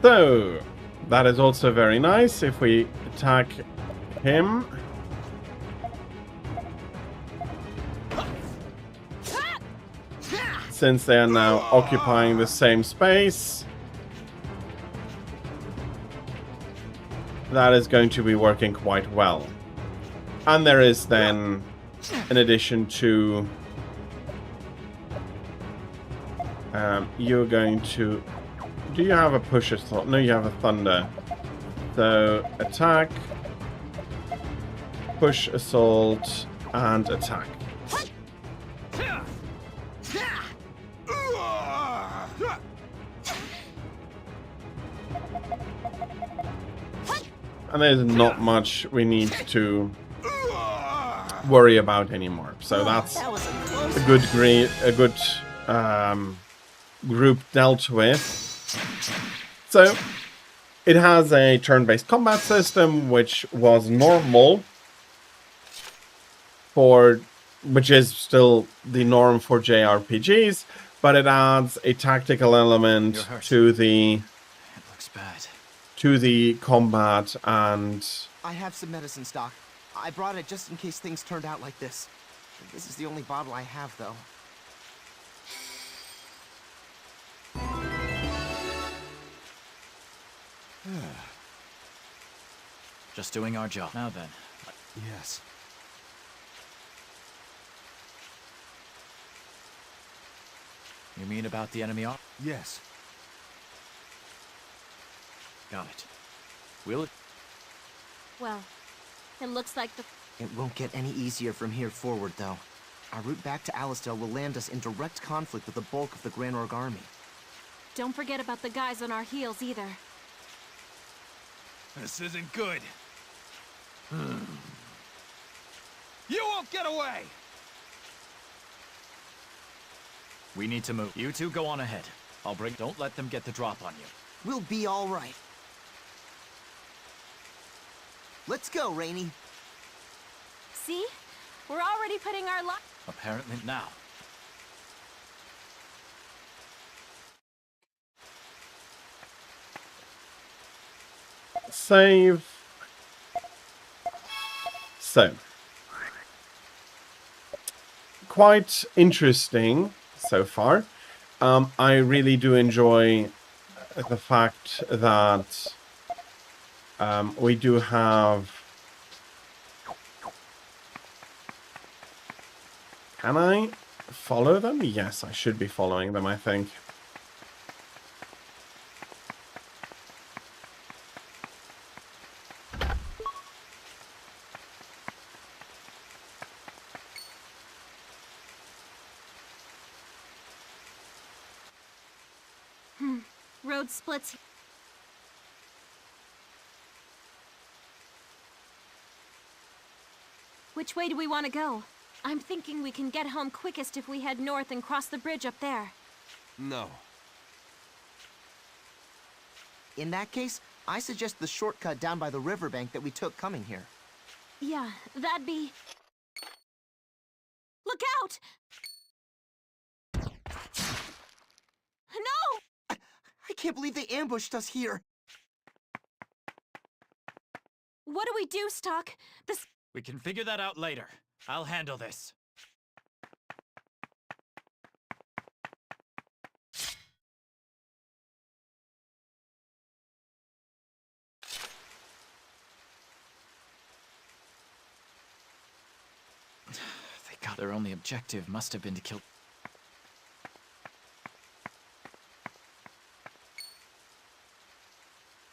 So, that is also very nice if we attack him. Since they are now occupying the same space, that is going to be working quite well. And there is then, in addition to, you're going to... Do you have a push assault? No, you have a thunder. So, attack, push assault, and attack. And there's not much we need to worry about anymore. So that's a good group dealt with. So it has a turn-based combat system, which was normal which is still the norm for JRPGs, but it adds a tactical element to the combat. And I have some medicine stock. I brought it just in case things turned out like this. This is the only bottle I have, though. Just doing our job. Now then. Yes. You mean about the enemy army? Yes. Got it. Will it? Well, it looks like the... It won't get any easier from here forward, though. Our route back to Alistel will land us in direct conflict with the bulk of the Grand Orc army. Don't forget about the guys on our heels, either. This isn't good. You won't get away! We need to move. You two go on ahead. I'll bring... Don't let them get the drop on you. We'll be all right. Let's go, Rainey. See? We're already putting our luck... Apparently now. Save. So. Quite interesting so far. I really do enjoy the fact that we do have... Can I follow them? Yes, I should be following them, I think. road splits. Which way do we want to go? I'm thinking we can get home quickest if we head north and cross the bridge up there. No. In that case, I suggest the shortcut down by the riverbank that we took coming here. Yeah, that'd be... Look out! No! I can't believe they ambushed us here. What do we do, Stock? This... We can figure that out later. I'll handle this. Thank God, their only objective must have been to kill...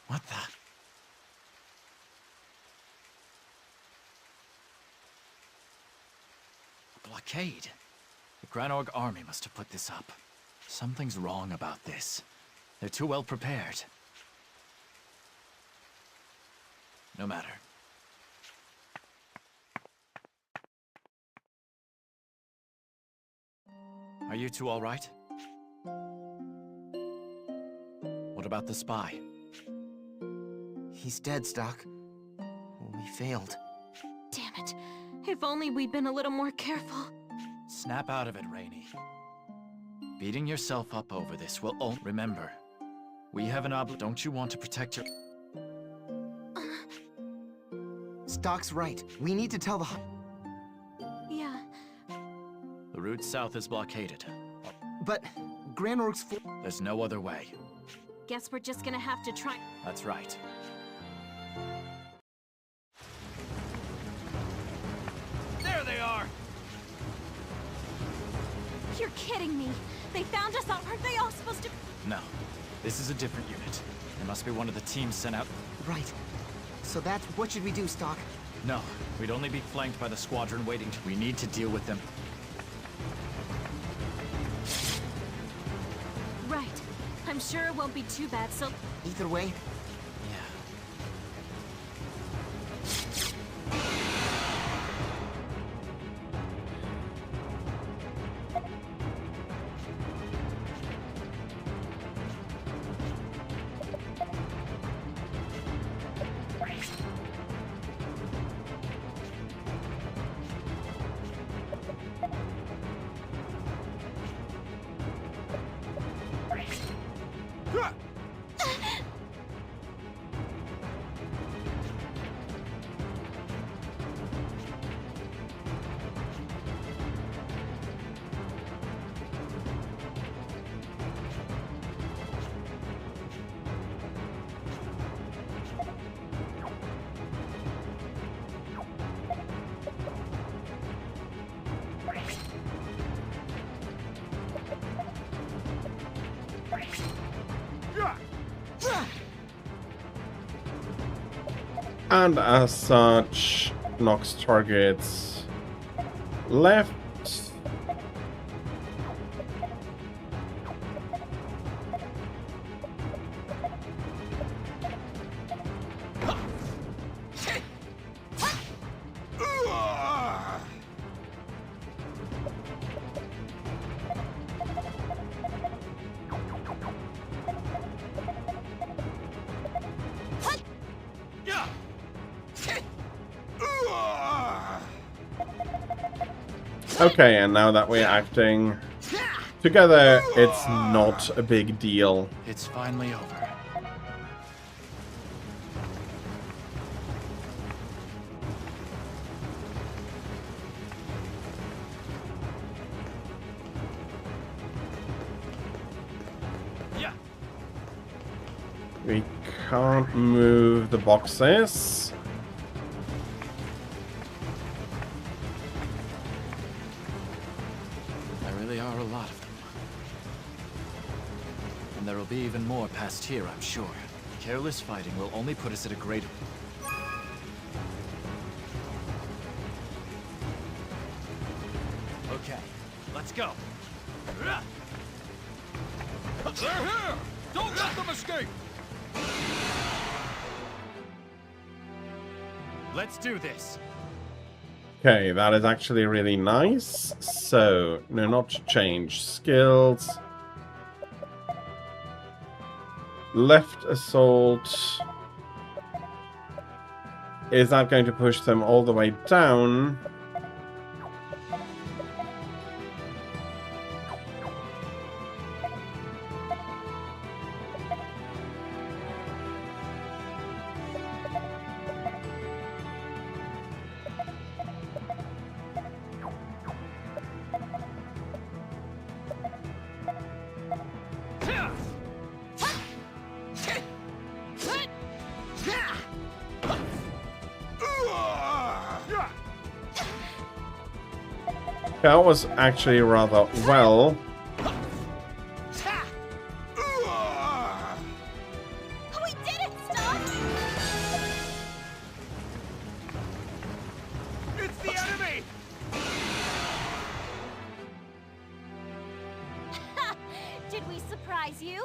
What the... Blockade. The Granorg army must have put this up. Something's wrong about this. They're too well prepared. No matter. Are you two all right? What about the spy? He's dead, Stock. We failed. Damn it. If only we'd been a little more careful. Snap out of it, Rainey. Beating yourself up over this will only... Remember, we have an Don't you want to protect your... Stock's right. We need to tell the... Yeah. The route south is blockaded. But Granorg's... There's no other way. Guess we're just gonna have to try... That's right. There they are! You're kidding me. They found us out. Aren't they all supposed to... No. This is a different unit. It must be one of the teams sent out... Right. So that's... What should we do, Stock? No. We'd only be flanked by the squadron waiting to... We need to deal with them. Right. I'm sure it won't be too bad, so... Either way... And as such, knocks targets left. Okay, and now that we're acting together, it's not a big deal. It's finally over. Yeah. We can't move the boxes. Are a lot of them. And there will be even more past here, I'm sure. Careless fighting will only put us at a greater... Okay, let's go. They're here! Don't let them escape! Let's do this. Okay, that is actually really nice. So, no, not change. Skills. Left assault. Is that going to push them all the way down? That was actually rather well. We did it, Stop! It's the enemy! Did we surprise you?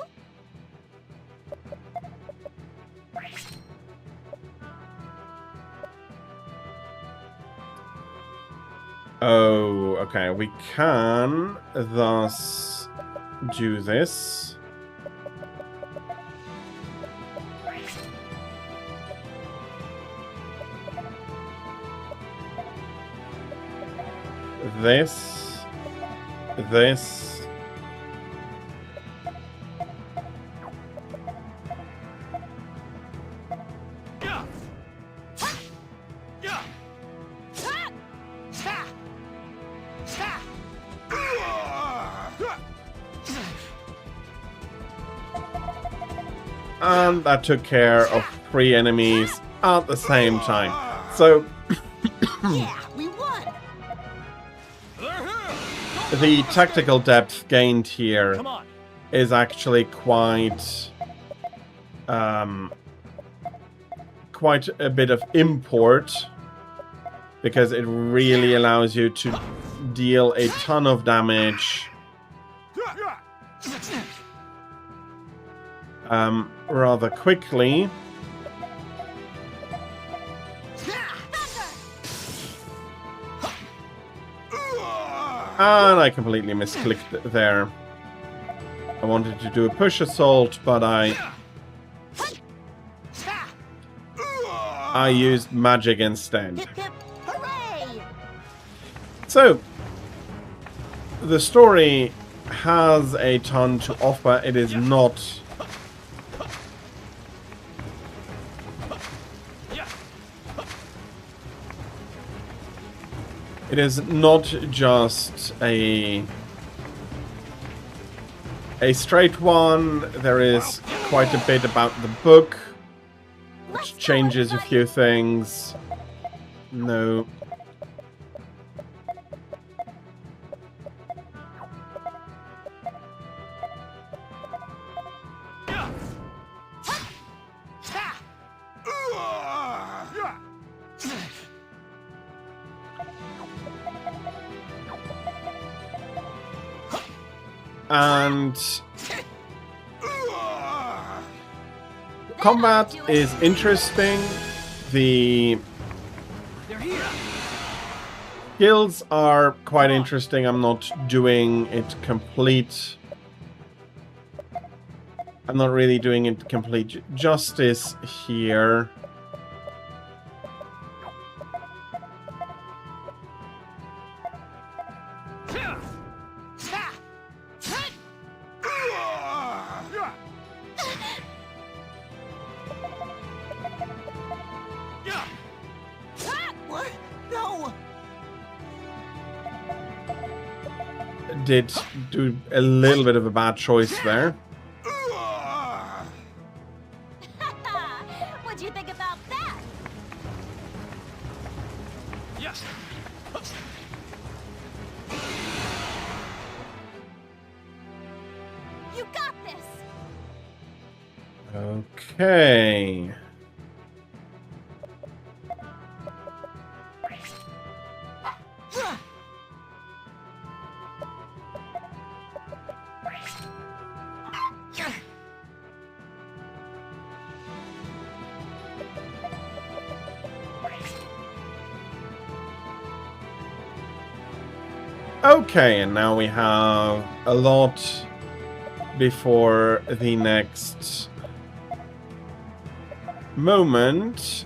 Oh, okay. We can thus do this. This. And that took care of 3 enemies at the same time. So Yeah, we won. the tactical depth gained here is actually quite quite a bit of import, because it really allows you to deal a ton of damage rather quickly. And I completely misclicked there. I wanted to do a push assault, but I used magic instead. So, the story has a ton to offer. It is not just a straight one. There is quite a bit about the book, which changes a few things. No. And combat is interesting. The skills are quite interesting. I'm not doing it complete. I'm not really doing it complete justice here. Did do a little bit of a bad choice there. What'd you think about that? Yes. You got this. Okay. Okay, and now we have a lot before the next moment,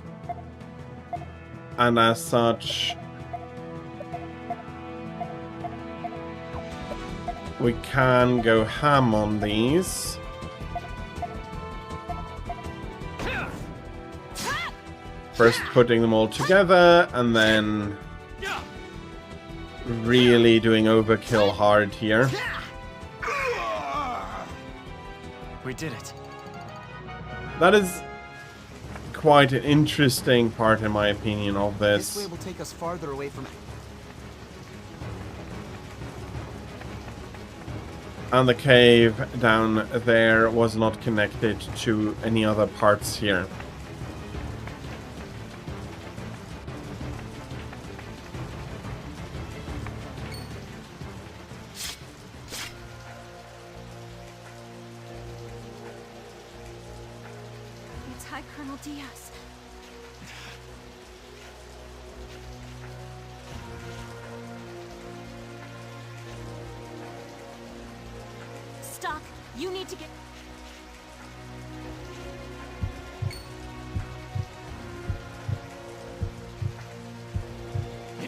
and as such we can go ham on these. First putting them all together, and then really doing overkill hard here. We did it. That is quite an interesting part, in my opinion, of This way this. will take us farther away from... And the cave down there was not connected to any other parts here. It's High Colonel Diaz. Stock, you need to get...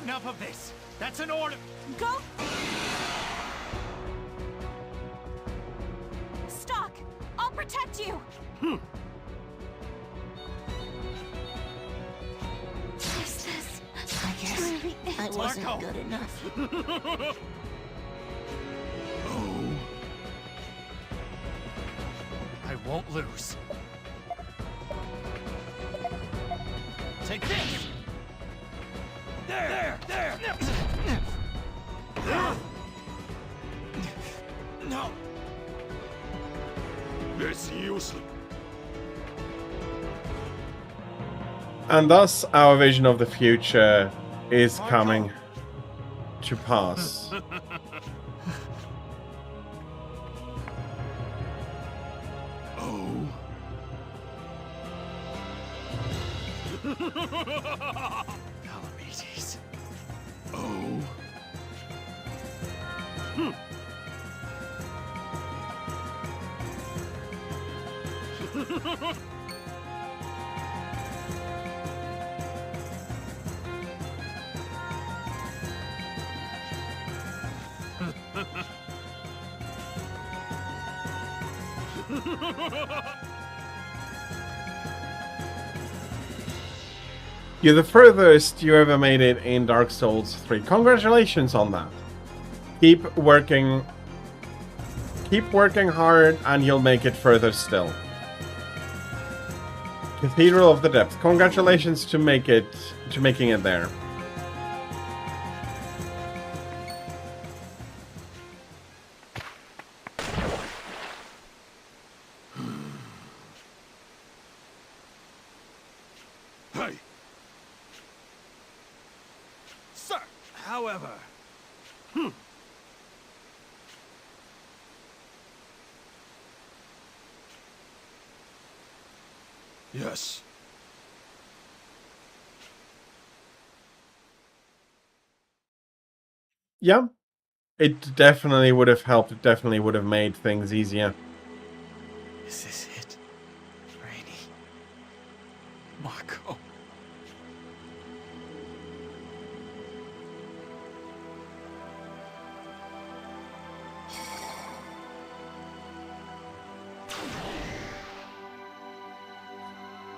Enough of this. That's an order. Go! Stock, I'll protect you! Is this... I guess really it? I wasn't good enough. I won't lose. Take this. There. No. It's useless. And thus our vision of the future is coming to pass. Palamedes. You're the furthest you ever made it in Dark Souls 3. Congratulations on that. Keep working hard and you'll make it further still. Cathedral of the Depths. Congratulations to making it there. Hey. Sir, however. Yes. Yeah. It definitely would have helped. It definitely would have made things easier. Is this it? Rainy. Marco.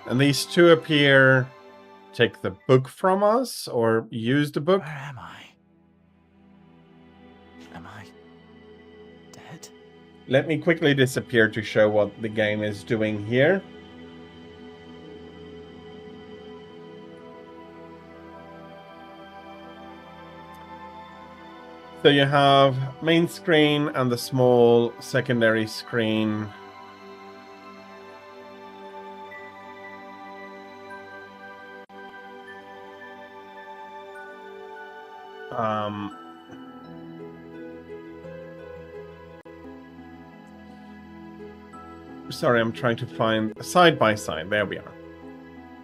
And these two appear, take the book from us, or use the book. Where am I? Am I dead? Let me quickly disappear to show what the game is doing here. So you have main screen and the small secondary screen. Sorry, I'm trying to find side by side. There we are.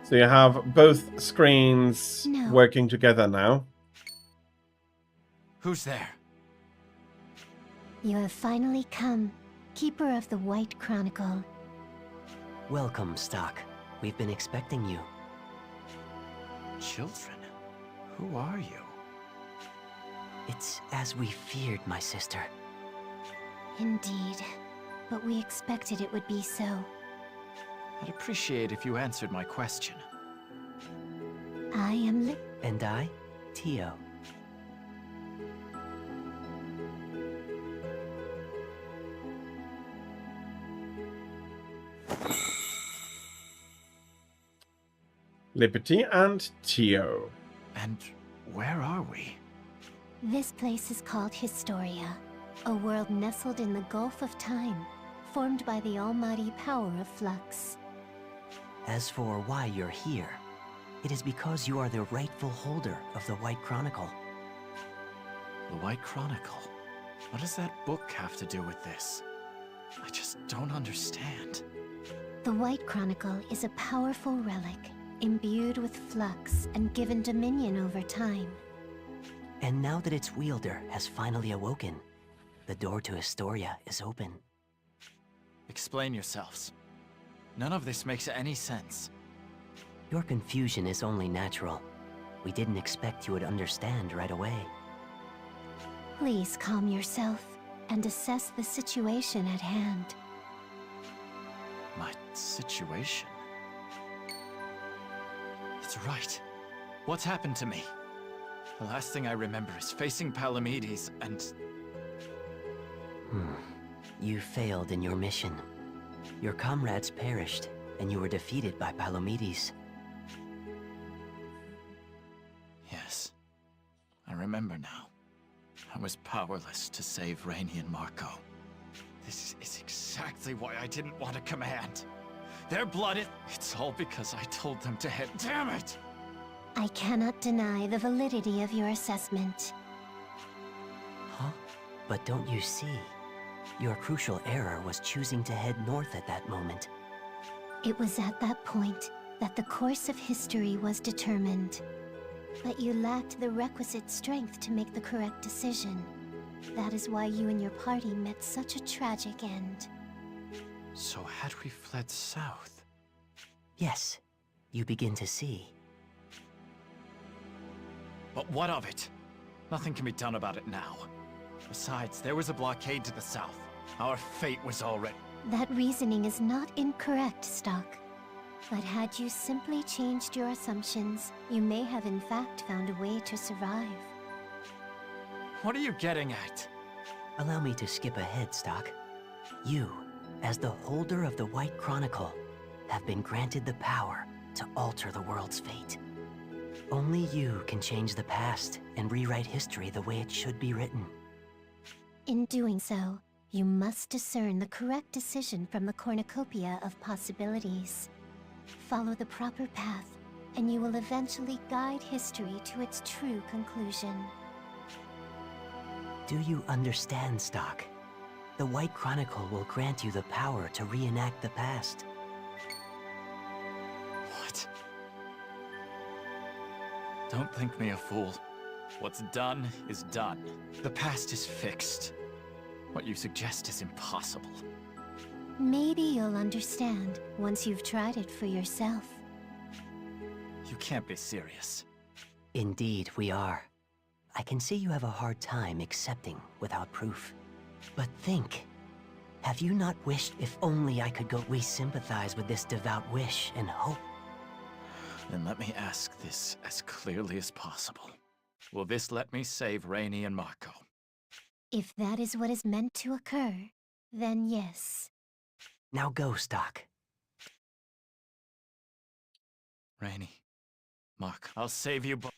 So you have both screens working together now. Who's there? You have finally come, Keeper of the White Chronicle. Welcome, Stock. We've been expecting you. Children? Who are you? It's as we feared, my sister. Indeed. But we expected it would be so. I'd appreciate if you answered my question. I am And I, Tio. Liberty and Tio. And where are we? This place is called Historia, a world nestled in the Gulf of Time, formed by the almighty power of Flux. As for why you're here, it is because you are the rightful holder of the White Chronicle. The White Chronicle? What does that book have to do with this? I just don't understand. The White Chronicle is a powerful relic, imbued with flux and given dominion over time. And now that its wielder has finally awoken, the door to Historia is open. Explain yourselves. None of this makes any sense. Your confusion is only natural. We didn't expect you would understand right away. Please calm yourself and assess the situation at hand. My situation? It's right. What's happened to me? The last thing I remember is facing Palamedes and... You failed in your mission. Your comrades perished, and you were defeated by Palamedes. Yes. I remember now. I was powerless to save Rainey and Marco. This is exactly why I didn't want to command. Their blood, it's all because I told them to head. Damn it! I cannot deny the validity of your assessment. Huh? But don't you see? Your crucial error was choosing to head north at that moment. It was at that point that the course of history was determined. But you lacked the requisite strength to make the correct decision. That is why you and your party met such a tragic end. So had we fled south? Yes, you begin to see. But what of it? Nothing can be done about it now. Besides, there was a blockade to the south. Our fate was already... That reasoning is not incorrect, Stock. But had you simply changed your assumptions, you may have in fact found a way to survive. What are you getting at? Allow me to skip ahead, Stock. You, as the holder of the White Chronicle, have been granted the power to alter the world's fate. Only you can change the past and rewrite history the way it should be written. In doing so, you must discern the correct decision from the cornucopia of possibilities. Follow the proper path, and you will eventually guide history to its true conclusion. Do you understand, Stock? The White Chronicle will grant you the power to reenact the past. What? Don't think me a fool. What's done is done. The past is fixed. What you suggest is impossible. Maybe you'll understand once you've tried it for yourself. You can't be serious. Indeed, we are. I can see you have a hard time accepting without proof. But think. Have you not wished if only I could go? We sympathize with this devout wish and hope. Then let me ask this as clearly as possible. Will this let me save Rainey and Marco? If that is what is meant to occur, then yes. Now go, Stock. Rainey, Mark, I'll save you both.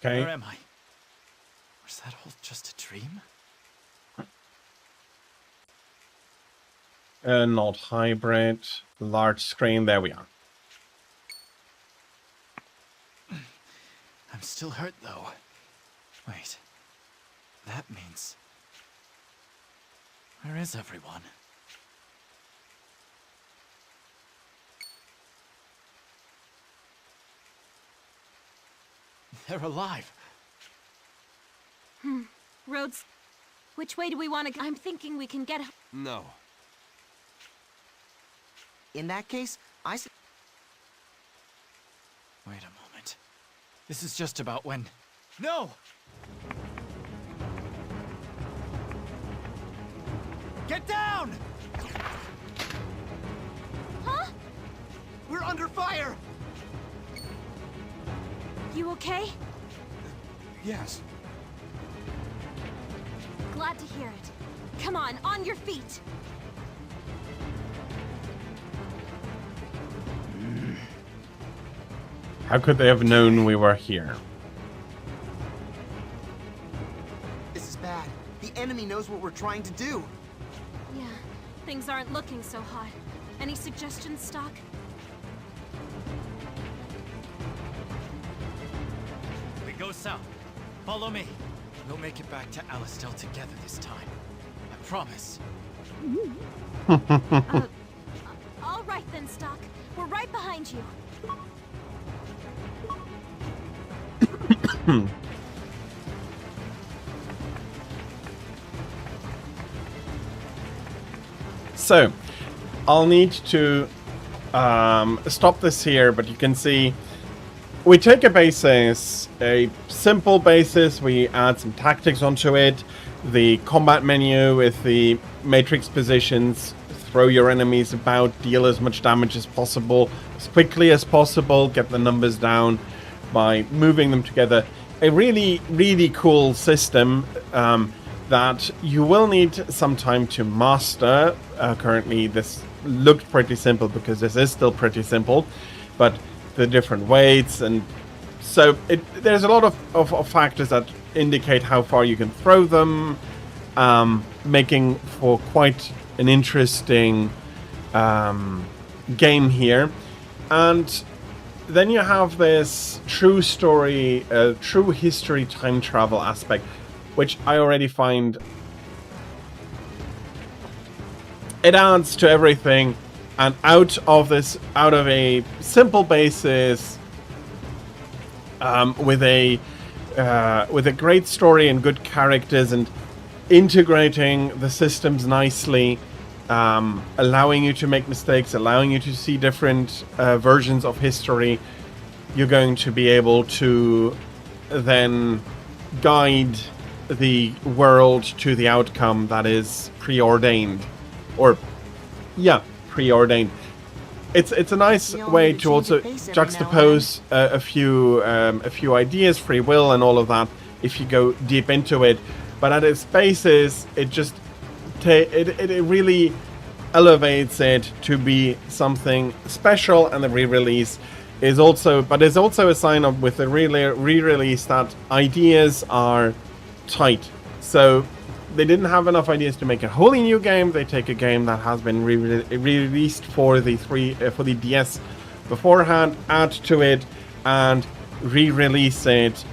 Okay. Where am I? Was that all just a dream? Not hybrid. Large screen. There we are. I'm still hurt, though. Wait. That means... Where is everyone? They're alive. Roads. Which way do we want to go? I'm thinking we can get... No. In that case, Wait a moment. This is just about when... No! Get down! Huh? We're under fire! You okay? Yes. Glad to hear it. Come on your feet! How could they have known we were here? This is bad. The enemy knows what we're trying to do. Yeah, things aren't looking so hot. Any suggestions, Stock? We go south. Follow me. We'll make it back to Alistel together this time. I promise. All right then, Stock. We're right behind you. So, I'll need to stop this here, but you can see we take a basis, a simple basis, we add some tactics onto it, the combat menu with the matrix positions, throw your enemies about, deal as much damage as possible, as quickly as possible, get the numbers down by moving them together. A really, really cool system that you will need some time to master. Currently, this looked pretty simple because this is still pretty simple, but the different weights, and so there's a lot of factors that indicate how far you can throw them, making for quite an interesting game here. And then you have this true story, true history time travel aspect, which I already find it adds to everything. And out of a simple basis, with a great story and good characters, and integrating the systems nicely, allowing you to make mistakes, allowing you to see different versions of history, you're going to be able to then guide the world to the outcome that is preordained, or preordained. It's a nice way to also juxtapose a few ideas, free will, and all of that if you go deep into it. But at its basis, it just it really elevates it to be something special, and the re-release is also, but it's also a sign of, with the re-release, that ideas are tight. So they didn't have enough ideas to make a wholly new game. They take a game that has been re-released for the DS beforehand, add to it, and re-release it.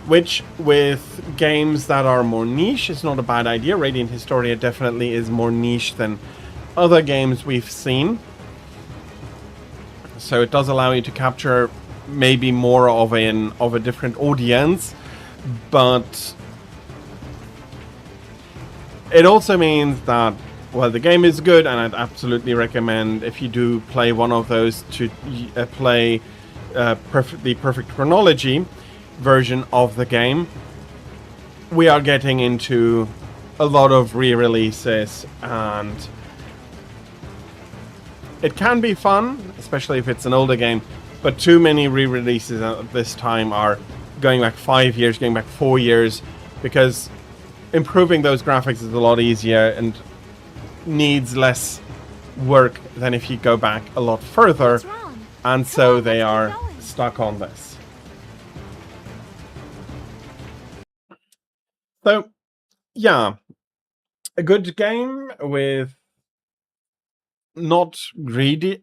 Which, with games that are more niche, is not a bad idea. Radiant Historia definitely is more niche than other games we've seen. So it does allow you to capture maybe more of a different audience, but it also means that, well, the game is good, and I'd absolutely recommend, if you do play one of those, to play the Perfect Chronology version of the game. We are getting into a lot of re-releases, and it can be fun, especially if it's an older game, but too many re-releases at this time are going back 5 years, going back 4 years, because improving those graphics is a lot easier and needs less work than if you go back a lot further, and so they are stuck on this. So, yeah, a good game with not greedily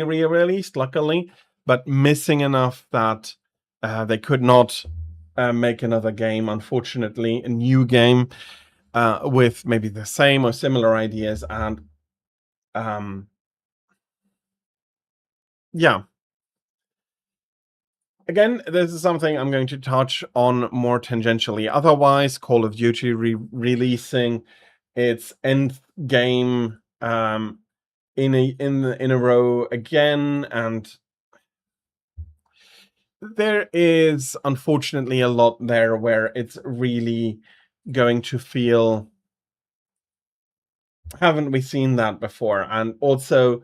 re-released, luckily, but missing enough that they could not make another game, unfortunately, a new game. with maybe the same or similar ideas, and yeah. Again, this is something I'm going to touch on more tangentially. Otherwise, Call of Duty releasing its nth game in a row again, and there is unfortunately a lot there where it's really going to feel, haven't we seen that before? And also,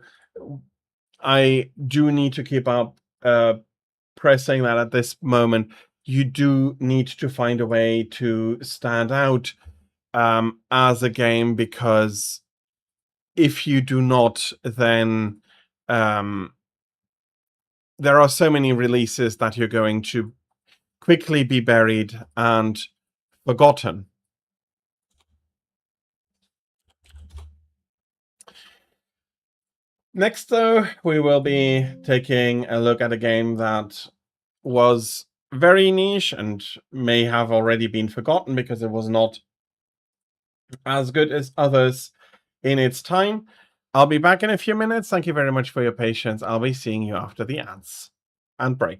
I do need to keep up pressing that at this moment. You do need to find a way to stand out as a game, because if you do not, then there are so many releases that you're going to quickly be buried and forgotten. Next, though, we will be taking a look at a game that was very niche and may have already been forgotten because it was not as good as others in its time. I'll be back in a few minutes. Thank you very much for your patience. I'll be seeing you after the ads and break.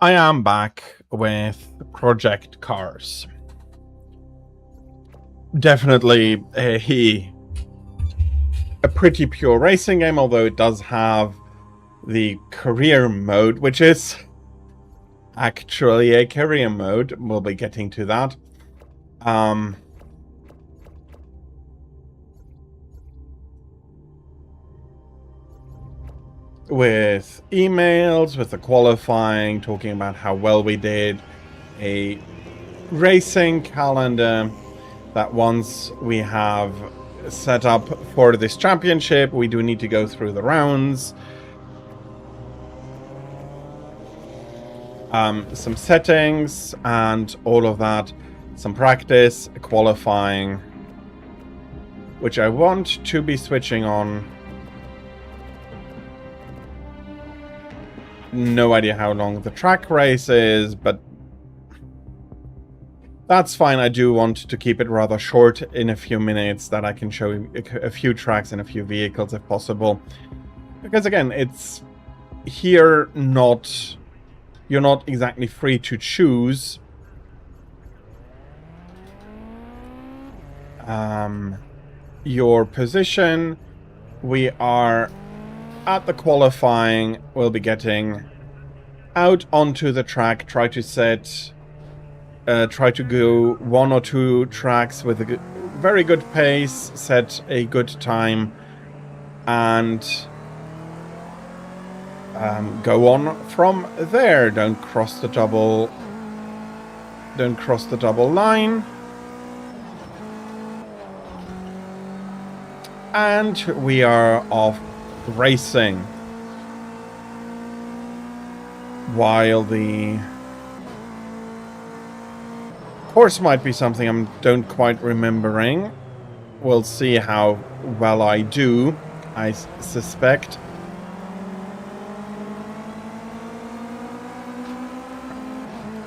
I am back with Project Cars. Definitely a pretty pure racing game, although it does have the career mode, which is actually a career mode. We'll be getting to that. With emails, with the qualifying, talking about how well we did, a racing calendar that once we have set up for this championship, we do need to go through the rounds. Some settings and all of that, some practice, qualifying, which I want to be switching on. No idea how long the track race is, but that's fine. I do want to keep it rather short, in a few minutes, that I can show a few tracks and a few vehicles if possible. Because again, it's here not... You're not exactly free to choose. Your position. We are at the qualifying. We'll be getting out onto the track. Try to go 1 or 2 tracks with a very good pace. Set a good time. And go on from there. Don't cross the double line. And we are off racing. While the course might be something I don't quite remembering. We'll see how well I do, I suspect.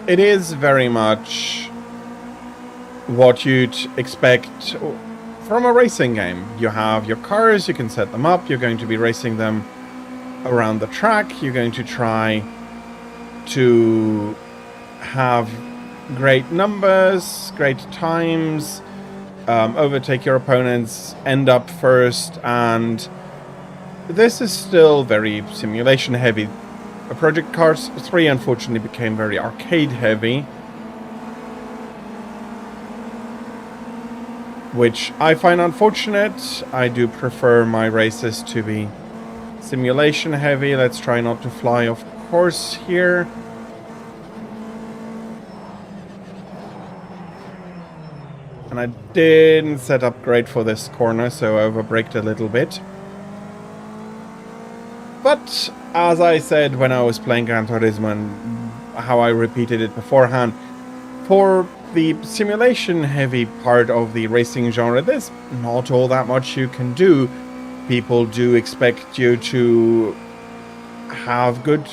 It is very much what you'd expect from a racing game. You have your cars, you can set them up, you're going to be racing them around the track, you're going to try to have great numbers, great times, overtake your opponents, end up first, and this is still very simulation heavy. Project Cars 3 unfortunately became very arcade heavy, which I find unfortunate. I do prefer my races to be simulation heavy. Let's try not to fly off course here. And I didn't set up great for this corner, so I overbraked a little bit. But as I said when I was playing Gran Turismo and how I repeated it beforehand, for the simulation heavy part of the racing genre, there's not all that much you can do. People do expect you to have good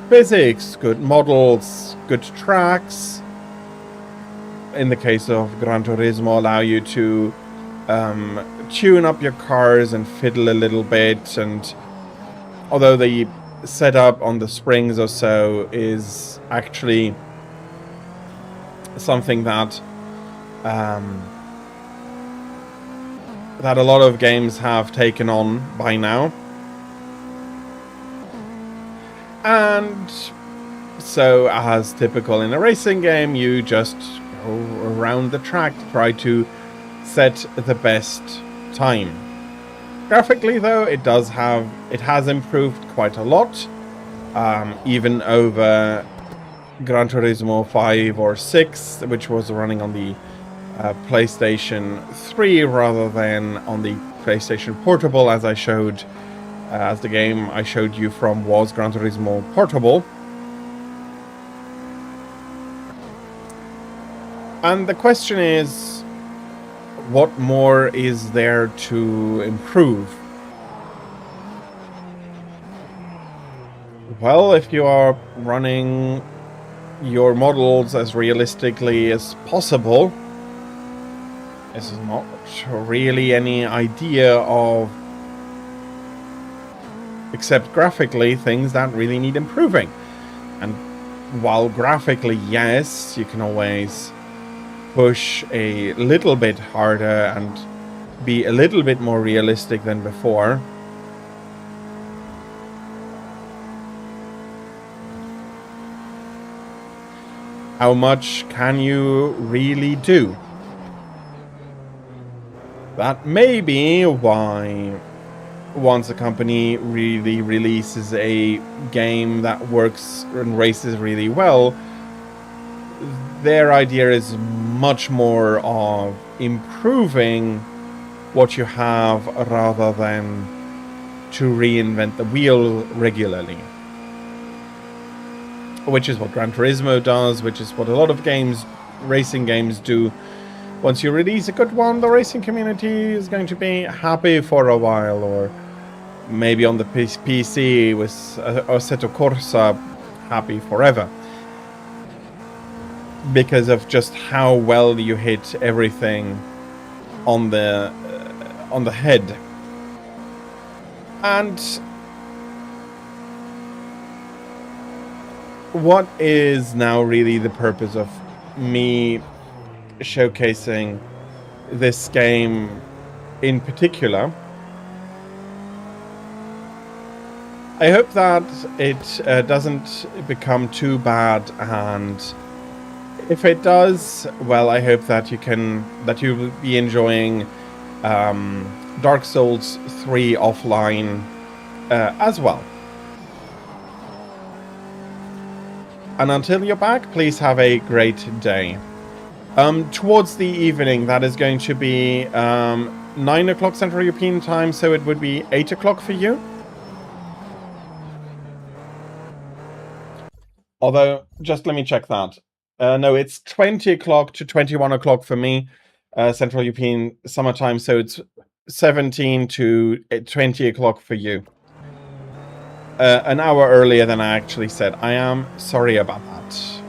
physics, good models, good tracks. In the case of Gran Turismo, allow you to tune up your cars and fiddle a little bit, and although the setup on the springs or so is actually something that that a lot of games have taken on by now. And so, as typical in a racing game, you just go around the track, try to set the best time. Graphically, though, it has improved quite a lot, even over Gran Turismo 5 or 6, which was running on the PlayStation 3 rather than on the PlayStation Portable, as I showed, as the game I showed you from was Gran Turismo Portable. And the question is, what more is there to improve? Well, if you are running your models as realistically as possible, this is not really any idea of, except graphically, things that really need improving. And while graphically, yes, you can always push a little bit harder and be a little bit more realistic than before. How much can you really do? That may be why once a company really releases a game that works and races really well, their idea is much more of improving what you have rather than to reinvent the wheel regularly. Which is what Gran Turismo does, which is what a lot of games, racing games do. Once you release a good one, the racing community is going to be happy for a while, or maybe on the PC with Assetto Corsa, happy forever. Because of just how well you hit everything on the head. And what is now really the purpose of me showcasing this game in particular? I hope that it doesn't become too bad, and if it does, well, I hope that you will be enjoying Dark Souls 3 offline as well. And until you're back, please have a great day. Towards the evening, that is going to be 9 o'clock Central European time, so it would be 8 o'clock for you. Although, just let me check that. No, it's 20 o'clock to 21 o'clock for me, Central European summertime, so it's 17 to 20 o'clock for you. An hour earlier than I actually said. I am sorry about that.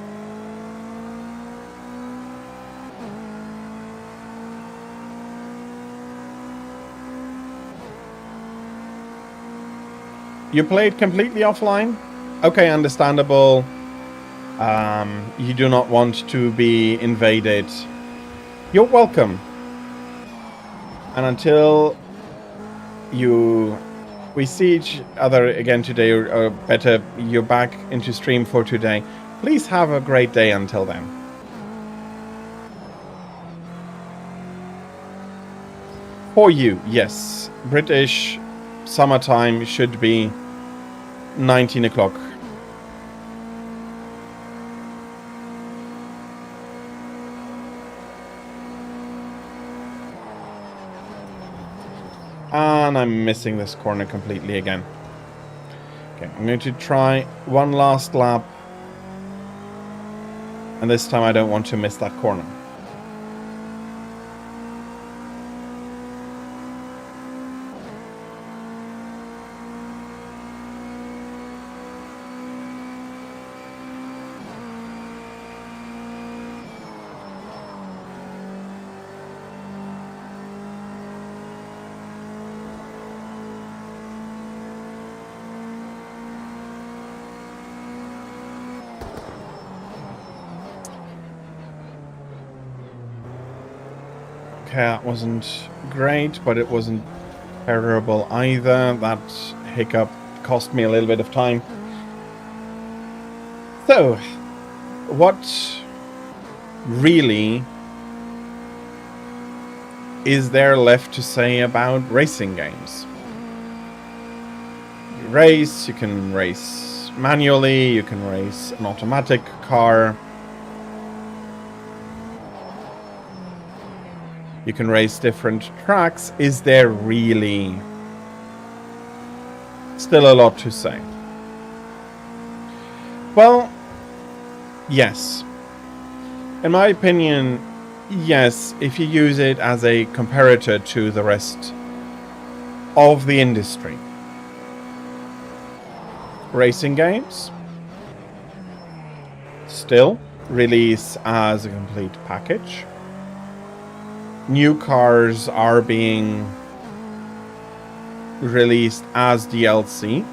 You played completely offline? Okay, understandable. You do not want to be invaded. You're welcome. And until we see each other again today, or better, you're back into stream for today, please have a great day until then. For you, yes. British summertime should be 19 o'clock. And I'm missing this corner completely again. Okay, I'm going to try one last lap. And this time I don't want to miss that corner. Okay, that wasn't great, but it wasn't terrible either. That hiccup cost me a little bit of time. So, what really is there left to say about racing games? You can race manually, you can race an automatic car. You can race different tracks. Is there really still a lot to say? Well, yes. In my opinion, yes, if you use it as a comparator to the rest of the industry. Racing games still release as a complete package. New cars are being released as DLC,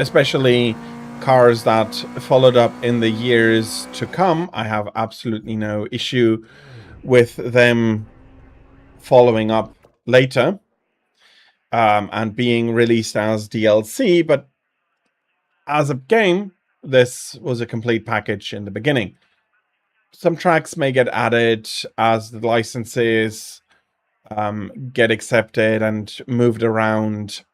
especially cars that followed up in the years to come, I have absolutely no issue with them following up later and being released as DLC, but as a game, this was a complete package in the beginning. Some tracks may get added as the licenses get accepted and moved around.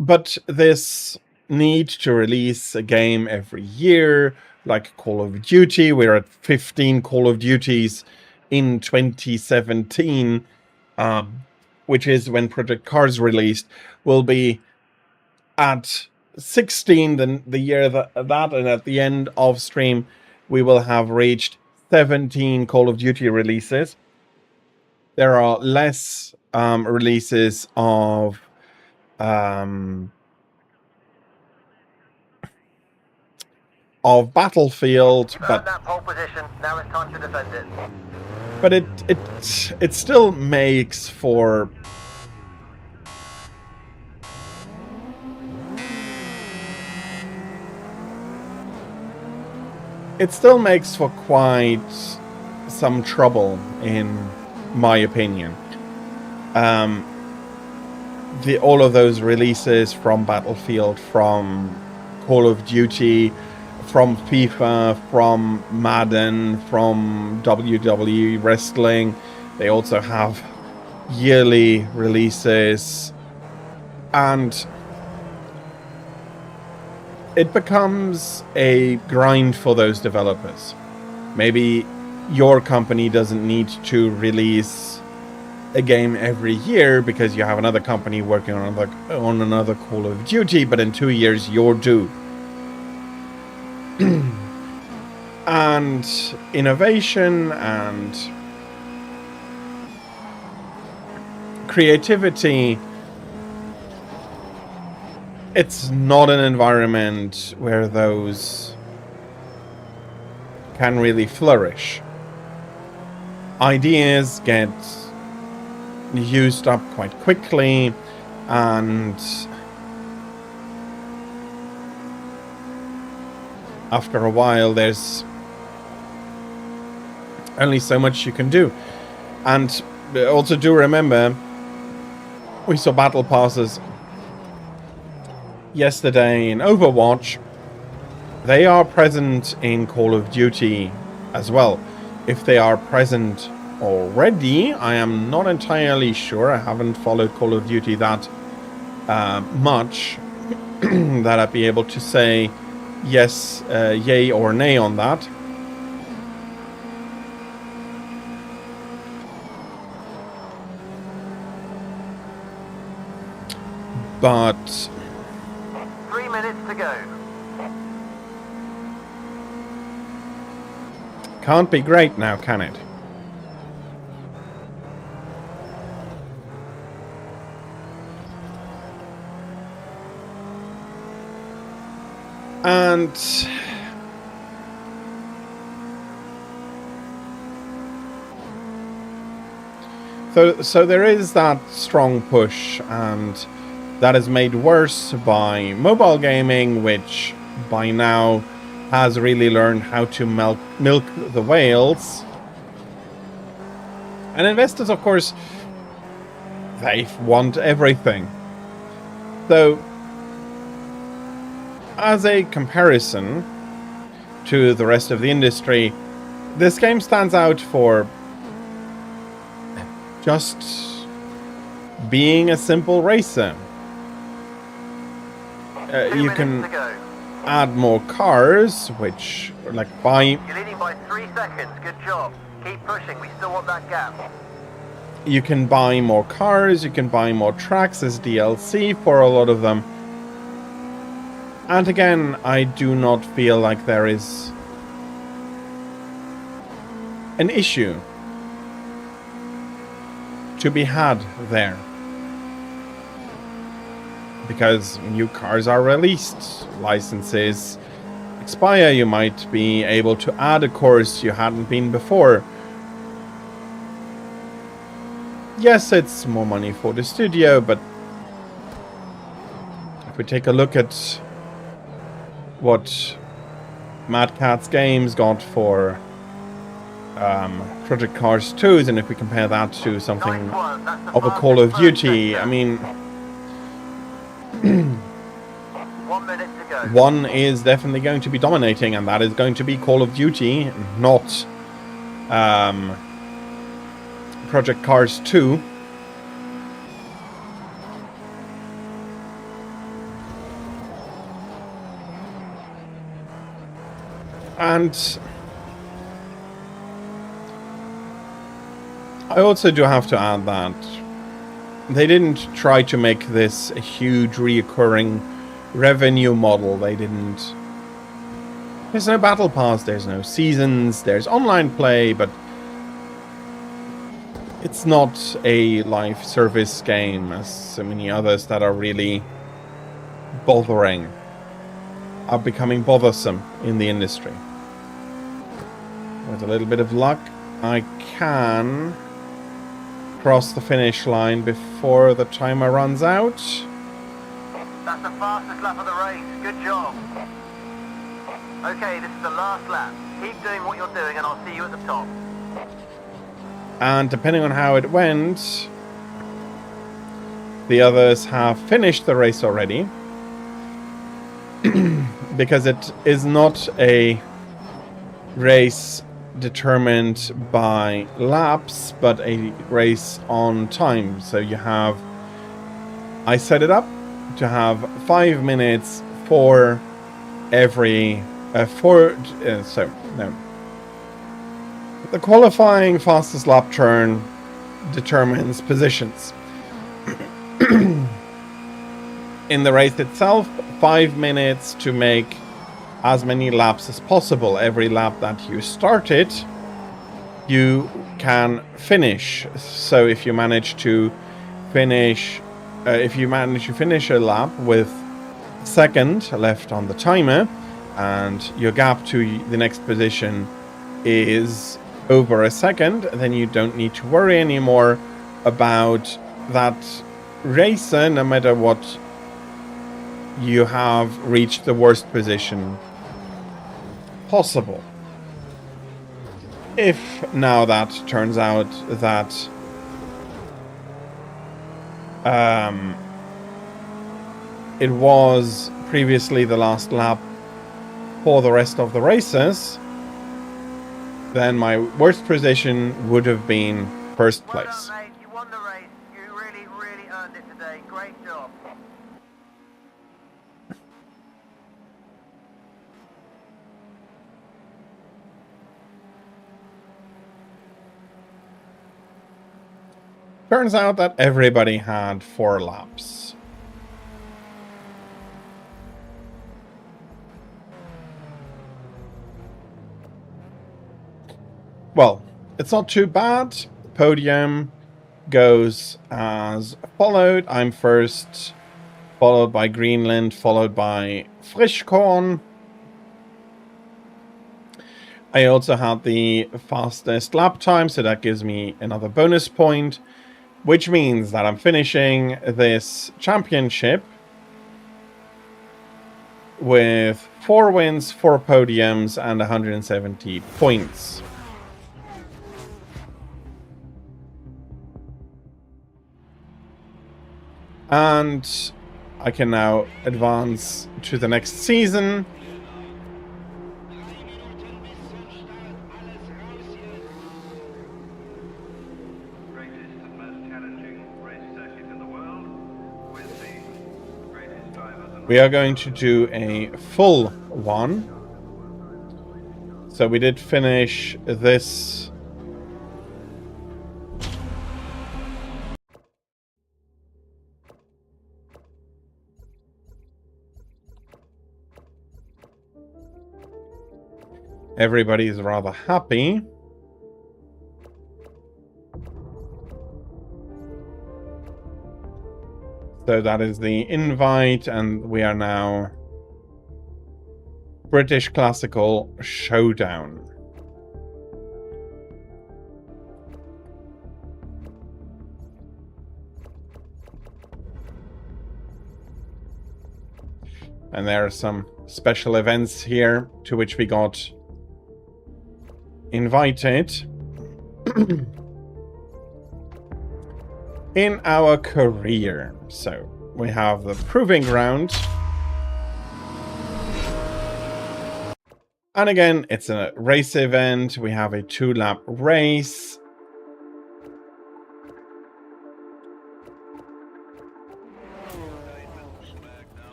But this need to release a game every year, like Call of Duty, we're at 15 Call of Duties in 2017, which is when Project Cars released, will be at 16 the year that, and at the end of stream, we will have reached 17 Call of Duty releases. There are less releases of Battlefield, but that pole position. Now it's time to defend it. But it still makes for quite some trouble, in my opinion. All of those releases from Battlefield, from Call of Duty, from FIFA, from Madden, from WWE Wrestling, they also have yearly releases, and it becomes a grind for those developers. Maybe your company doesn't need to release a game every year because you have another company working on another Call of Duty, but in 2 years you're due. And innovation and creativity, it's not an environment where those can really flourish. Ideas get used up quite quickly, and after a while there's only so much you can do. And also do remember, we saw battle passes yesterday in Overwatch. They are present in Call of Duty as well. If they are present already, I am not entirely sure. I haven't followed Call of Duty that much that I'd be able to say yes, yay or nay on that. But 3 minutes to go. Can't be great now, can it? And so there is that strong push, and that is made worse by mobile gaming, which by now has really learned how to milk the whales. And investors, of course, they want everything. So, as a comparison to the rest of the industry, this game stands out for just being a simple racer. You can add more cars, which, like, buy... You're leading by 3 seconds. Good job. Keep pushing. We still want that gap. You can buy more cars, you can buy more tracks as DLC for a lot of them. And again, I do not feel like there is an issue to be had there. Because new cars are released, licenses expire, you might be able to add a course you hadn't been before. Yes, it's more money for the studio, but if we take a look at what Mad Catz Games got for Project Cars 2, and if we compare that to something of a Call of Duty, I mean, 1 minute to go. one is definitely going to be dominating, and that is going to be Call of Duty, not Project Cars 2. And I also do have to add that they didn't try to make this a huge reoccurring revenue model. They didn't... There's no battle pass, there's no seasons, there's online play, but it's not a live service game as so many others that are really are becoming bothersome in the industry. With a little bit of luck, I can cross the finish line before the timer runs out. That's the fastest lap of the race. Good job. Okay, this is the last lap. Keep doing what you're doing and I'll see you at the top. And depending on how it went, the others have finished the race already. Because it is not a race determined by laps, but a race on time. So you have... I set it up to have 5 minutes for every... The qualifying fastest lap turn determines positions. In the race itself, 5 minutes to make as many laps as possible. Every lap that you started, you can finish. So if you manage to finish, a lap with a second left on the timer, and your gap to the next position is over a second, then you don't need to worry anymore about that racer, no matter what you have reached the worst position possible. If now that turns out that it was previously the last lap for the rest of the races, then my worst position would have been first place. Well done, mate. You won the race. You really, really earned it today. Great job. Turns out that everybody had 4 laps. Well, it's not too bad. Podium goes as followed. I'm first, followed by Greenland, followed by Frischkorn. I also had the fastest lap time, so that gives me another bonus point, which means that I'm finishing this championship with 4 wins, 4 podiums, and 170 points. And I can now advance to the next season. We are going to do a full one. So we did finish this. Everybody is rather happy. So that is the invite, and we are now British Classical Showdown. And there are some special events here to which we got invited. In our career. So, we have the Proving Ground. And again, it's a race event. We have a 2-lap race.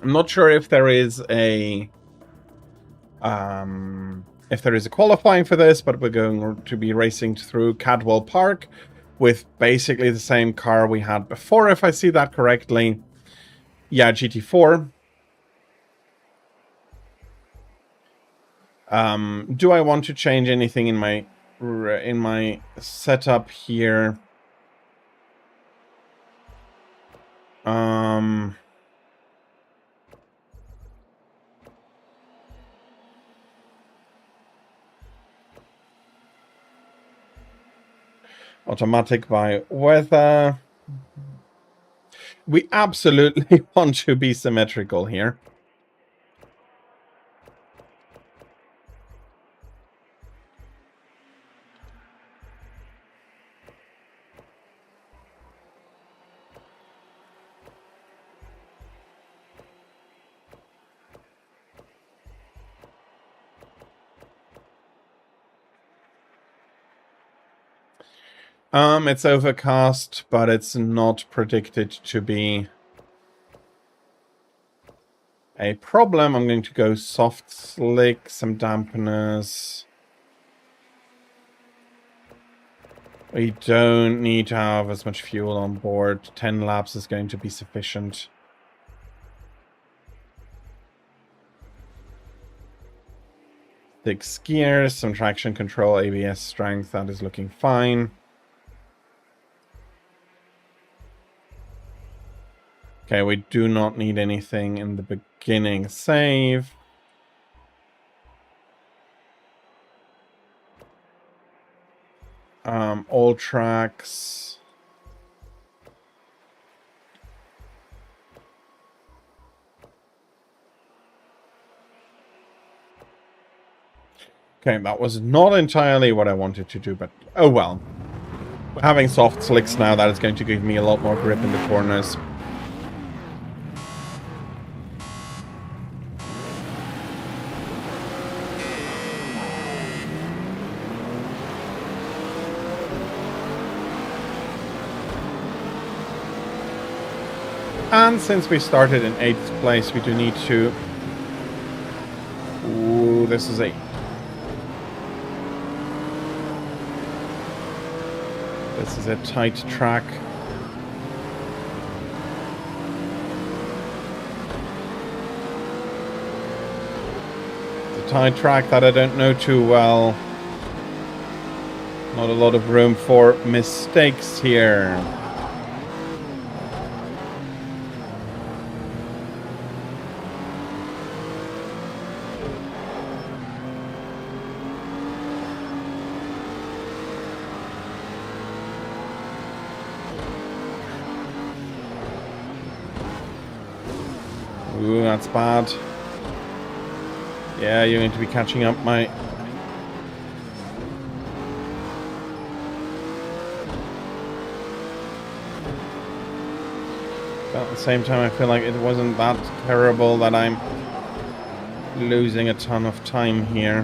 I'm not sure if there is a qualifying for this, but we're going to be racing through Cadwell Park with basically the same car we had before, if I see that correctly. Yeah, GT4. Do I want to change anything in my setup here? Automatic by weather. We absolutely want to be symmetrical here. It's overcast, but it's not predicted to be a problem. I'm going to go soft slick, some dampeners. We don't need to have as much fuel on board. 10 laps is going to be sufficient. Six gears, some traction control, ABS strength, that is looking fine. Okay, we do not need anything in the beginning. Save. All tracks. Okay, that was not entirely what I wanted to do, but oh well. Having soft slicks now, that is going to give me a lot more grip in the corners. And since we started in 8th place, we do need to... Ooh, this is 8. This is a tight track. It's a tight track that I don't know too well. Not a lot of room for mistakes here. Ooh, that's bad. Yeah, you're going to be catching up, mate. But at the same time, I feel like it wasn't that terrible that I'm losing a ton of time here.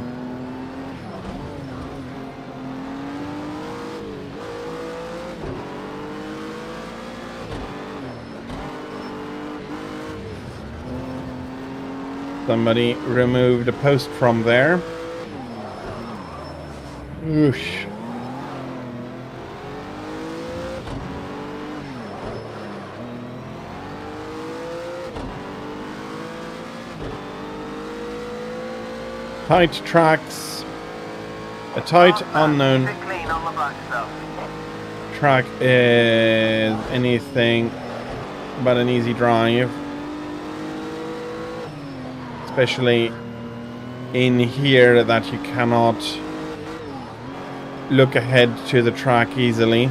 Somebody removed a post from there. Oosh. Tight tracks. A tight unknown track is anything but an easy drive. Especially in here that you cannot look ahead to the track easily.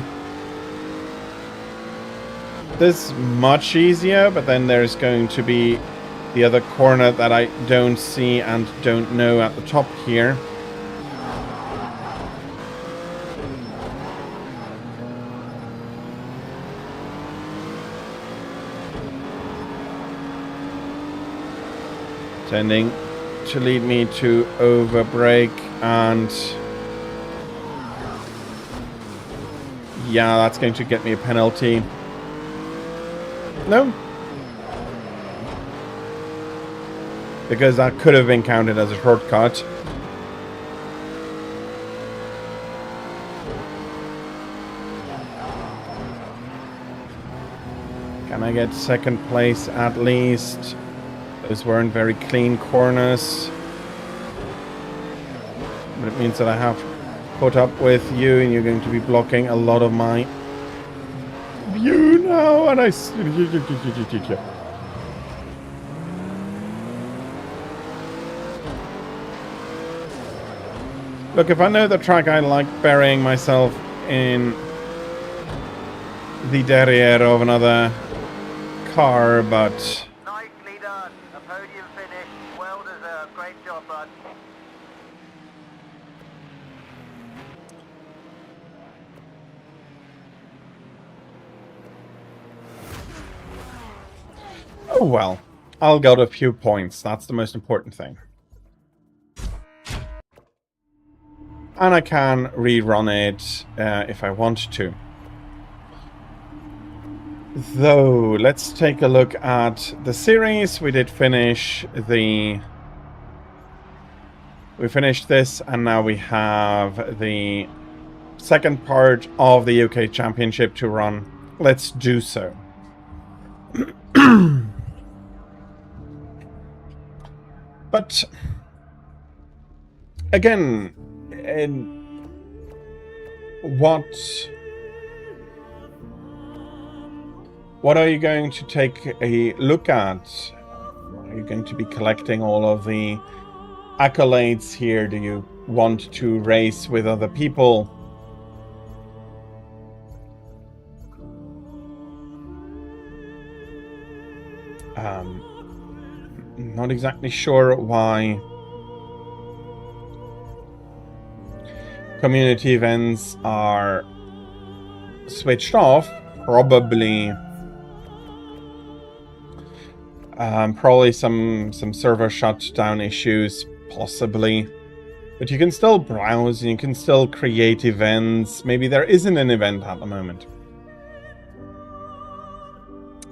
This is much easier, but then there's going to be the other corner that I don't see and don't know at the top here. Tending to lead me to overbrake, and yeah, that's going to get me a penalty. No, because that could have been counted as a shortcut. Can I get second place at least? Those weren't very clean corners. But it means that I have put up with you, and you're going to be blocking a lot of my view now, and I... Look, if I know the track, I like burying myself in the derriere of another car, but... Nicely done. A podium finish. Well deserved. Great job, bud. Oh well. I'll get a few points. That's the most important thing. And I can rerun it if I want to. Though, let's take a look at the series. We did finish the... We finished this, and now we have the second part of the UK Championship to run. Let's do so. But, again, what are you going to take a look at? Are you going to be collecting all of the accolades here? Do you want to race with other people? Not exactly sure why community events are switched off. Probably some server shutdown issues, possibly. But you can still browse, and you can still create events. Maybe there isn't an event at the moment.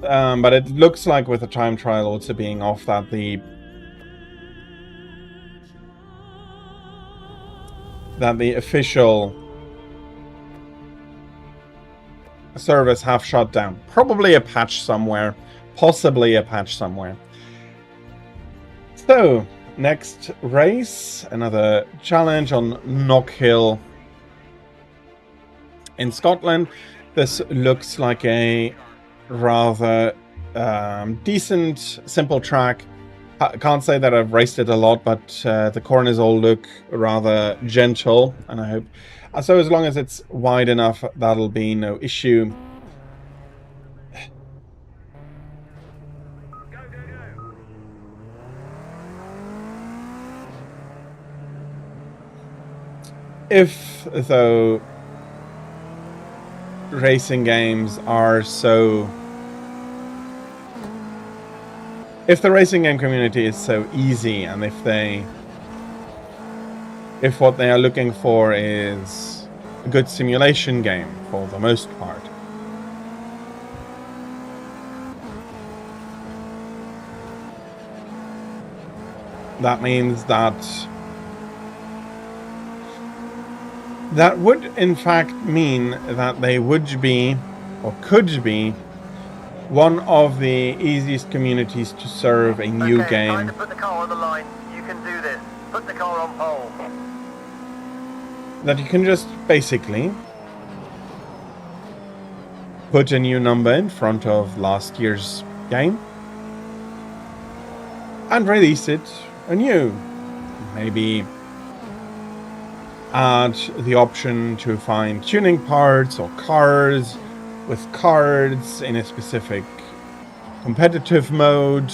But it looks like with the time trial also being off that the official servers have shut down. Probably a patch somewhere. Possibly a patch somewhere. So, next race. Another challenge on Knockhill in Scotland. This looks like a rather decent, simple track. I can't say that I've raced it a lot, but the corners all look rather gentle, and I hope... So as long as it's wide enough, that'll be no issue. If, though, racing games are so... If the racing game community is so easy, and if what they are looking for is a good simulation game for the most part, that means that would in fact mean that they would be, or could be, one of the easiest communities to serve a new game. Time to put the car on the line. You can do this. Put the car on pole. That you can just basically put a new number in front of last year's game and release it anew. Maybe add the option to find tuning parts or cars with cards in a specific competitive mode.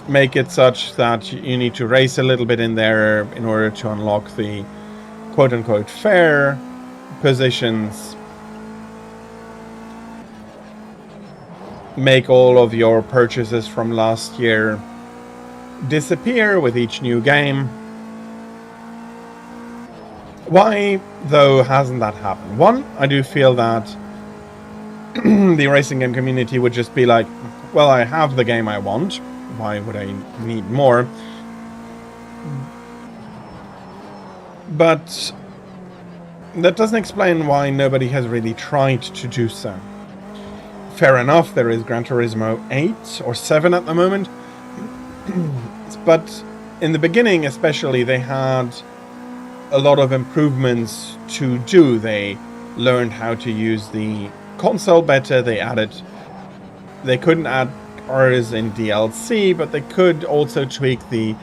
make it such that you need to race a little bit in there in order to unlock the quote-unquote fair positions. Make all of your purchases from last year disappear with each new game. Why, though, hasn't that happened? One, I do feel that the racing game community would just be like, well, I have the game I want. Why would I need more? But that doesn't explain why nobody has really tried to do so. Fair enough, there is Gran Turismo 8 or 7 at the moment. But in the beginning, especially, they had a lot of improvements to do. They learned how to use the console better. They couldn't add cars in DLC, but they could also tweak the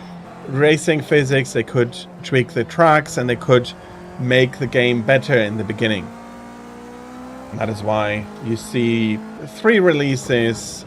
racing physics, they could tweak the tracks, and they could make the game better in the beginning. That is why you see 3 releases